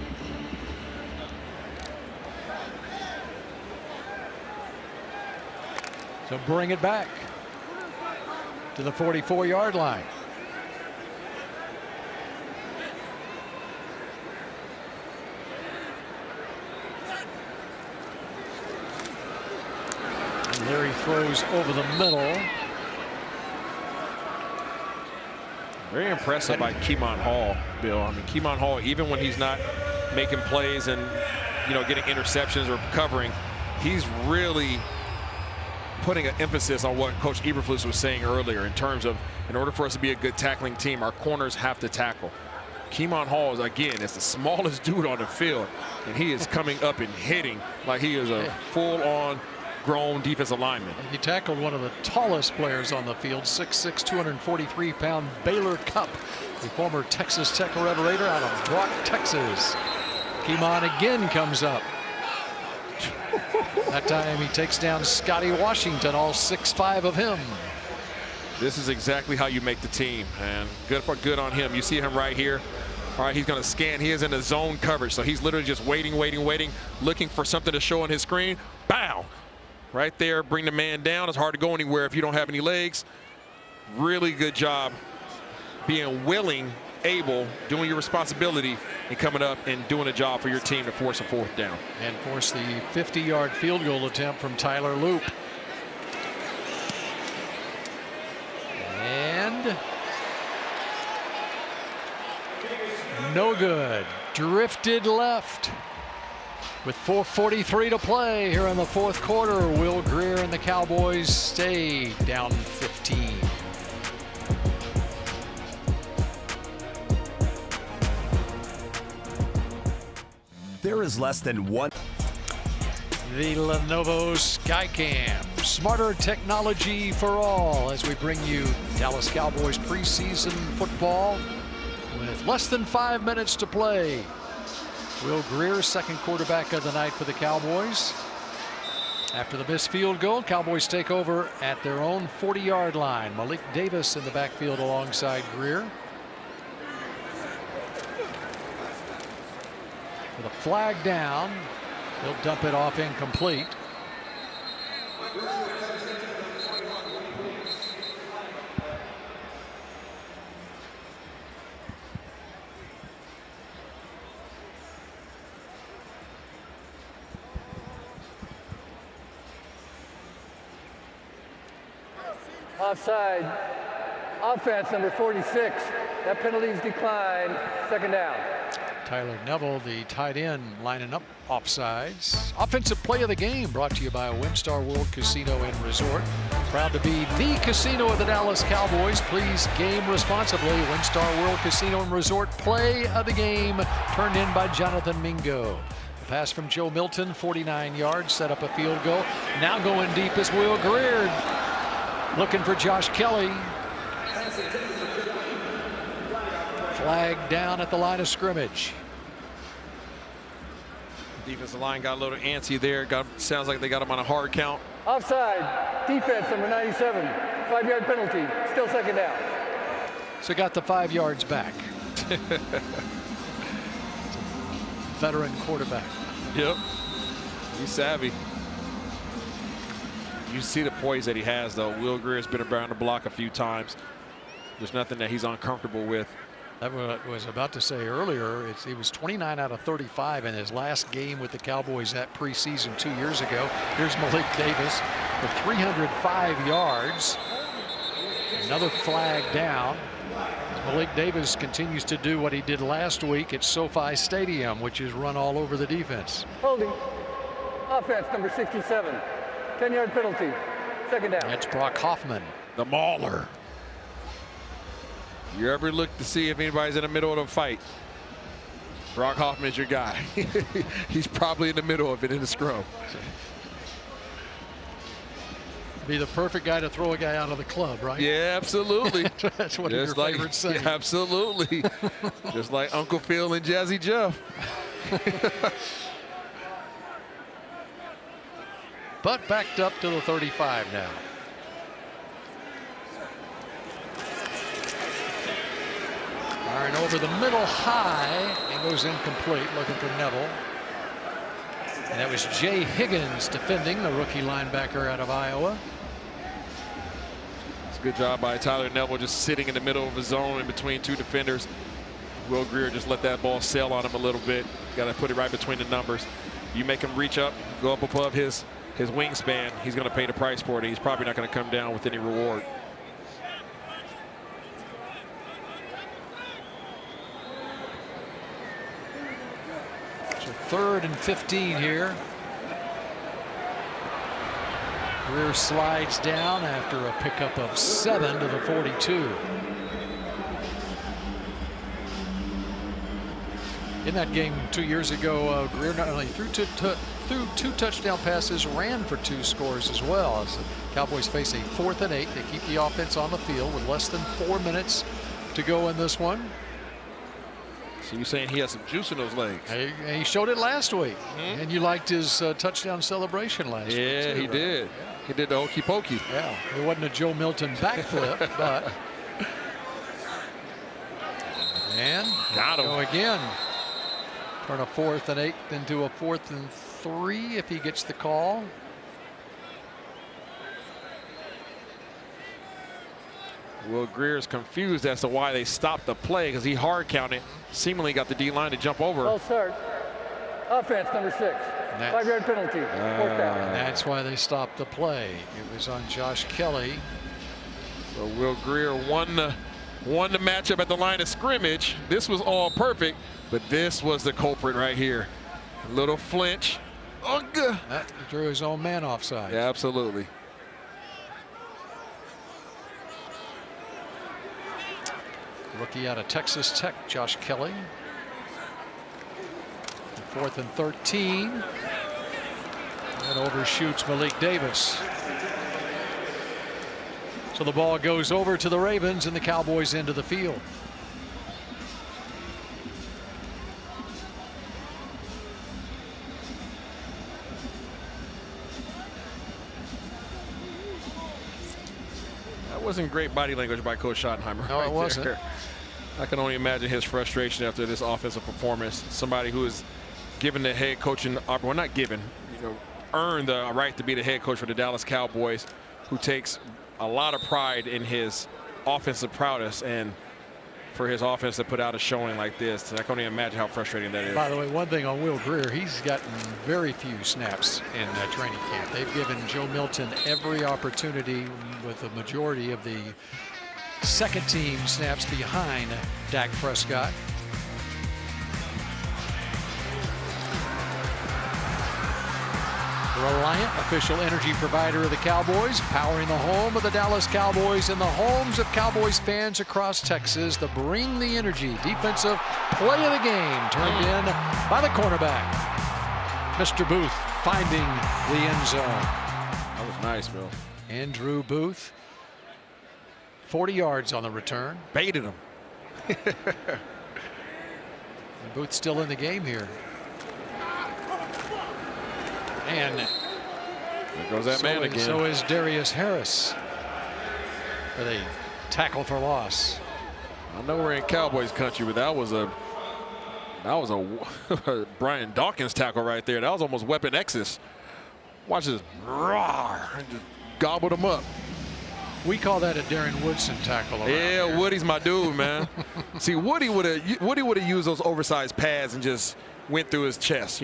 So bring it back to the 44-yard line. And Leary throws over the middle. Very impressive by Keemon Hall, Bill. I mean, Keemon Hall, even when he's not making plays and, getting interceptions or covering, he's really putting an emphasis on what Coach Eberflus was saying earlier in terms of, in order for us to be a good tackling team, our corners have to tackle. Keemon Hall is, again, is the smallest dude on the field, and he is coming up and hitting like he is a full-on grown defensive lineman. He tackled one of the tallest players on the field, 6'6", 243-pound Baylor Cupp, the former Texas Tech Red Raider out of Brock, Texas. Keemon again comes up. That time he takes down Scotty Washington, all 6'5" of him. This is exactly how you make the team, and good on him. You see him right here. All right, he's going to scan. He is in the zone coverage, so he's literally just waiting, looking for something to show on his screen. Bow! Right there, bring the man down. It's hard to go anywhere if you don't have any legs. Really good job being willing, able, doing your responsibility, and coming up and doing a job for your team to force a 4th down. And force the 50-yard field goal attempt from Tyler Loop. And no good. Drifted left. With 4:43 to play here in the 4th quarter, Will Grier and the Cowboys stay down 15. There is less than one. The Lenovo Skycam, smarter technology for all, as we bring you Dallas Cowboys preseason football with less than 5 minutes to play. Will Grier, second quarterback of the night for the Cowboys. After the missed field goal, Cowboys take over at their own 40-yard line. Malik Davis in the backfield alongside Grier. With a flag down, he'll dump it off incomplete. Offside. Offense number 46. That penalty's declined. 2nd down. Tyler Neville, the tight end, lining up offsides. Offensive play of the game brought to you by WinStar World Casino and Resort. Proud to be the casino of the Dallas Cowboys. Please game responsibly. WinStar World Casino and Resort play of the game turned in by Jonathan Mingo. The pass from Joe Milton, 49 yards, set up a field goal. Now going deep is Will Grier. Looking for Josh Kelly. Flag down at the line of scrimmage. Defensive line got a little antsy there. Sounds like they got him on a hard count. Offside. Defense number 97. 5-yard penalty. Still 2nd down. So got the 5 yards back. Veteran quarterback. Yep. He's savvy. You see the poise that he has, though. Will Grier's been around the block a few times. There's nothing that he's uncomfortable with. I was about to say earlier, he was 29 out of 35 in his last game with the Cowboys at preseason 2 years ago. Here's Malik Davis for 305 yards. Another flag down. Malik Davis continues to do what he did last week at SoFi Stadium, which is run all over the defense. Holding. Offense number 67. 10-yard penalty. 2nd down. That's Brock Hoffman, the mauler. You ever look to see if anybody's in the middle of a fight? Brock Hoffman is your guy. He's probably in the middle of it in the scrum. Be the perfect guy to throw a guy out of the club, right? Yeah, absolutely. That's what your favorite saying. Yeah, absolutely. Just like Uncle Phil and Jazzy Jeff. But backed up to the 35 now. Firing over the middle high and goes incomplete, looking for Neville. And that was Jay Higgins defending, the rookie linebacker out of Iowa. It's a good job by Tyler Neville, just sitting in the middle of the zone in between 2 defenders. Will Grier just let that ball sail on him a little bit. Got to put it right between the numbers. You make him reach up, go up above his wingspan, he's going to pay the price for it. He's probably not going to come down with any reward. So 3rd and 15 here. Grier slides down after a pickup of 7 to the 42. In that game 2 years ago, Grier not only threw 2 touchdown passes, ran for 2 scores as well. As the Cowboys face a 4th and 8, they keep the offense on the field with less than 4 minutes to go in this one. So you're saying he has some juice in those legs? He showed it last week. And you liked his touchdown celebration last week. Yeah, he did. Yeah. He did the hokey pokey. Yeah, it wasn't a Joe Milton backflip, but. And got him. go again. Turn a 4th and 8 into a 4th and 3 if he gets the call. Will Greer's confused as to why they stopped the play because he hard counted, seemingly got the D-line to jump over. False start. Offense number 6. 5-yard penalty. 4th down. And that's why they stopped the play. It was on Josh Kelly. So Will Greer won the matchup at the line of scrimmage. This was all perfect, but this was the culprit right here. A little flinch. Ugh. That drew his own man offside. Yeah, absolutely. Rookie out of Texas Tech, Josh Kelly. 4th and 13. And overshoots Malik Davis. So the ball goes over to the Ravens and the Cowboys into the field. That wasn't great body language by Coach Schottenheimer. No, it wasn't. There. I can only imagine his frustration after this offensive performance. Somebody who is given the head coaching, well, not given, earned the right to be the head coach for the Dallas Cowboys, who takes a lot of pride in his offensive prowess, and for his offense to put out a showing like this, I can only imagine how frustrating that is. By the way, one thing on Will Greer, he's gotten very few snaps in training camp. They've given Joe Milton every opportunity, with the majority of the second team snaps behind Dak Prescott. Reliant, official energy provider of the Cowboys, powering the home of the Dallas Cowboys and the homes of Cowboys fans across Texas. The Bring the Energy defensive play of the game turned in by the cornerback. Mr. Booth finding the end zone. That was nice, Bill. Andrew Booth, 40 yards on the return. Baited him. Booth still in the game here. And there goes that man again. So is Darius Harris with a tackle for loss. I know we're in Cowboys country, but that was a Brian Dawkins tackle right there. That was almost Weapon X's. Watch this, roar, just gobbled him up. We call that a Darren Woodson tackle. Yeah, here. Woody's my dude, man. See, Woody would have used those oversized pads and just went through his chest,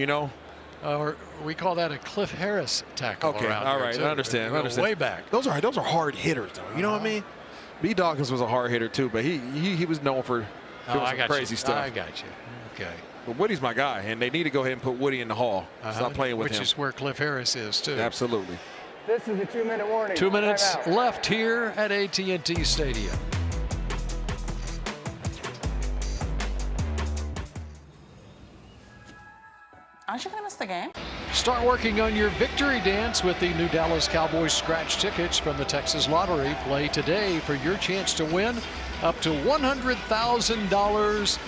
Or we call that a Cliff Harris tackle. Okay, around all here, right, too. I understand. Way back. Those are hard hitters, though. You know what I mean? B. Dawkins was a hard hitter too, but he was known for doing some crazy stuff. I got you. Okay. But Woody's my guy, and they need to go ahead and put Woody in the hall. Stop playing with him. Which is where Cliff Harris is too. Absolutely. This is a 2-minute warning. 2 minutes left here at AT&T Stadium. Aren't you going to miss the game? Start working on your victory dance with the new Dallas Cowboys scratch tickets from the Texas Lottery. Play today for your chance to win up to $100,000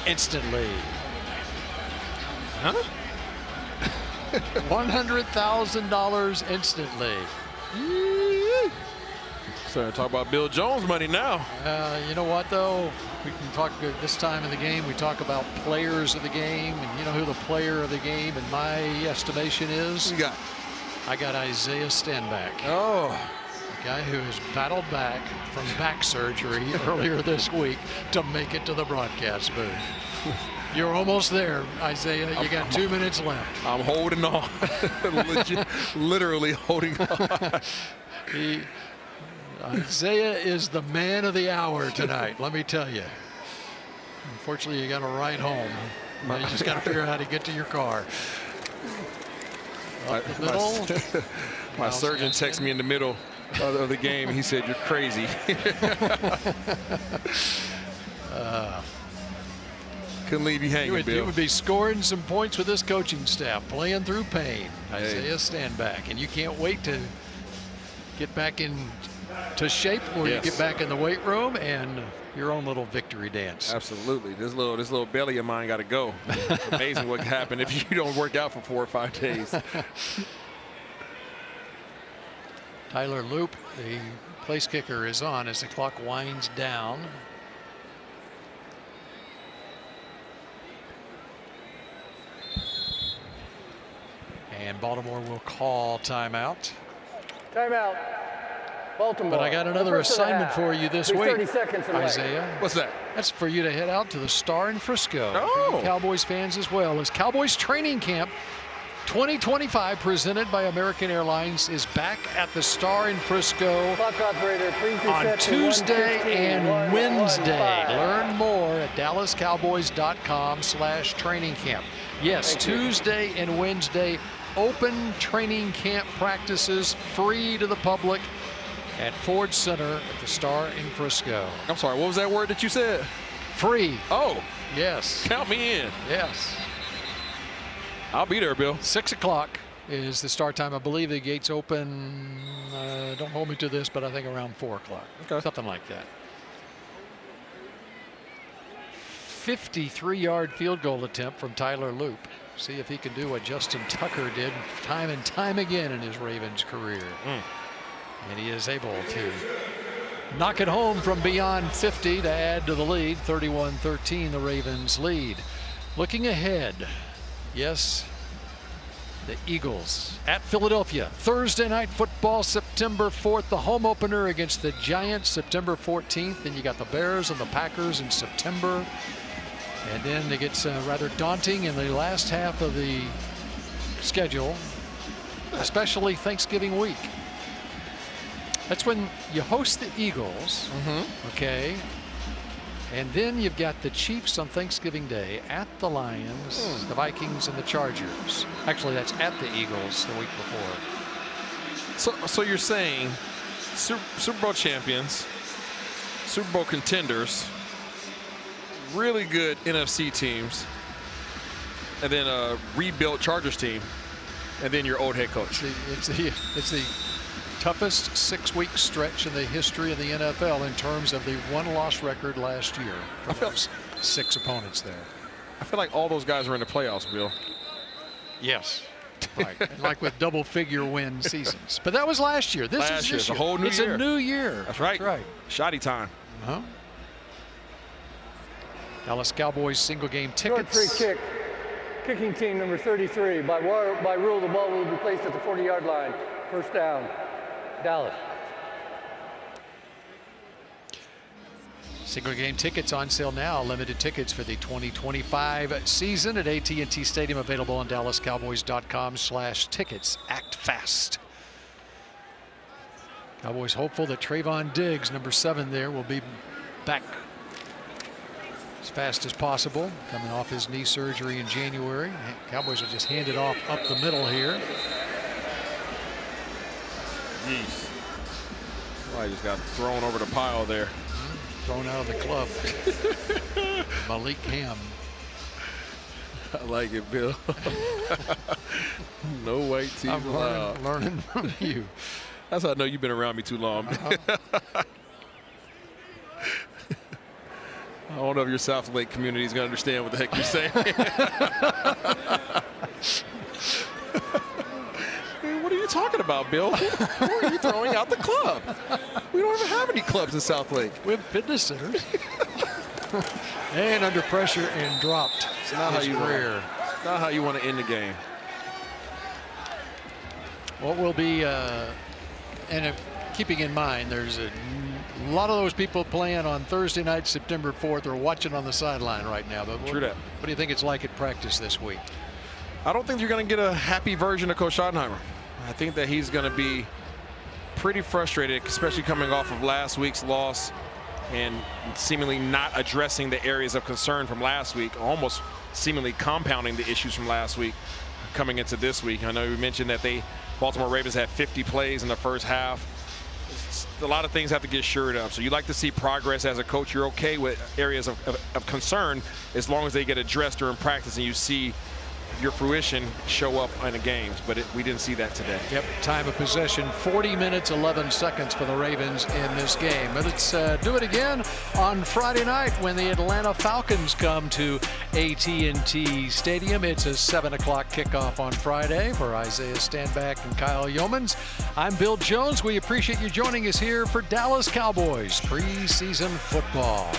instantly. Huh? $100,000 instantly. So talk about Bill Jones money now. You know what, though? We can talk this time of the game. We talk about players of the game, and you know who the player of the game, in my estimation, is? Who you got? I got Isaiah Stanback. Oh. A guy who has battled back from back surgery earlier this week to make it to the broadcast booth. You're almost there, Isaiah. You got 2 minutes left. I'm holding on. Literally holding on. Isaiah is the man of the hour tonight, let me tell you. Unfortunately, you got to ride home. Now you just got to figure out how to get to your car. Up the middle. My surgeon texted me in the middle of the game. He said, "You're crazy." Couldn't leave you hanging, Bill. You would be scoring some points with this coaching staff, playing through pain. Isaiah Stanback, and you can't wait to get back in to shape, or Yes. you get back in the weight room and your own little victory dance. Absolutely. This little belly of mine got to go. It's amazing what can happen if you don't work out for 4 or 5 days. Tyler Loop, the place kicker, is on as the clock winds down. And Baltimore will call timeout. Timeout. Baltimore. But I got another The first of the assignment half. for you this There's week, 30 seconds away. Isaiah. What's that? That's for you to head out to the Star in Frisco. Oh. For you Cowboys fans as well, as Cowboys training camp 2025, presented by American Airlines, is back at the Star in Frisco Clock operator, please on reset to Tuesday 1:15, and 1:15. Wednesday. Learn more at dallascowboys.com/training camp. Yes, Thank you. Tuesday and Wednesday, open training camp practices, free to the public at Ford Center at the Star in Frisco. I'm sorry, what was that word that you said? Free. Oh, yes. Count me in. Yes. I'll be there, Bill. 6 o'clock is the start time. I believe the gates open, don't hold me to this, but I think around 4 o'clock. Okay. Something like that. 53-yard field goal attempt from Tyler Loop. See if he can do what Justin Tucker did time and time again in his Ravens career. And he is able to knock it home from beyond 50 to add to the lead. 31-13, the Ravens lead. Looking ahead, yes, the Eagles at Philadelphia. Thursday night football, September 4th. The home opener against the Giants, September 14th. Then you got the Bears and the Packers in September. And then it gets rather daunting in the last half of the schedule, especially Thanksgiving week. That's when you host the Eagles, okay? And then you've got the Chiefs on Thanksgiving Day, at the Lions, the Vikings, and the Chargers. Actually, that's at the Eagles the week before. So you're saying Super Bowl champions, Super Bowl contenders, really good NFC teams, and then a rebuilt Chargers team, and then your old head coach. It's the toughest 6-week stretch in the history of the NFL in terms of the one-loss record last year for those 6 opponents there. I feel like all those guys are in the playoffs, Bill. Yes. Right. And like with double-figure win seasons. But that was last year. This is this a year. whole new it's year. a new year. That's right. That's right. Shoddy time. Dallas Cowboys single-game Short tickets. free kick. Kicking team number 33. By rule, the ball will be placed at the 40-yard line. First down. Dallas. Single-game tickets on sale now. Limited tickets for the 2025 season at AT&T Stadium, available on dallascowboys.com/tickets. Act fast. Cowboys hopeful that Trayvon Diggs, number 7 there, will be back as fast as possible, coming off his knee surgery in January. Cowboys will just hand it off up the middle here. Jeez. I just got thrown over the pile there. Thrown out of the club. Malik Ham. I like it, Bill. No white tees allowed. I'm learning from you. That's how I know you've been around me too long. I don't know if your South Lake community is going to understand what the heck you're saying. What are you talking about, Bill? Who are you throwing out the club? We don't even have any clubs in South Lake. We have fitness centers. And under pressure and dropped. It's not how you career. Not how you want to end the game. What will be, keeping in mind, there's a lot of those people playing on Thursday night, September 4th, are watching on the sideline right now. But True that. What do you think it's like at practice this week? I don't think you're going to get a happy version of Coach Schottenheimer. I think that he's going to be pretty frustrated, especially coming off of last week's loss and seemingly not addressing the areas of concern from last week, almost seemingly compounding the issues from last week coming into this week. I know you mentioned that Baltimore Ravens had 50 plays in the first half. A lot of things have to get shored up. So you like to see progress as a coach. You're okay with areas of concern as long as they get addressed during practice and you see your fruition show up in the games, but we didn't see that today. Yep, time of possession 40 minutes 11 seconds for the Ravens in this game. But let's do it again on Friday night when the Atlanta Falcons come to AT&T Stadium. It's a 7 o'clock kickoff on Friday for Isaiah Stanback and Kyle Yeomans. I'm Bill Jones. We appreciate you joining us here for Dallas Cowboys preseason football.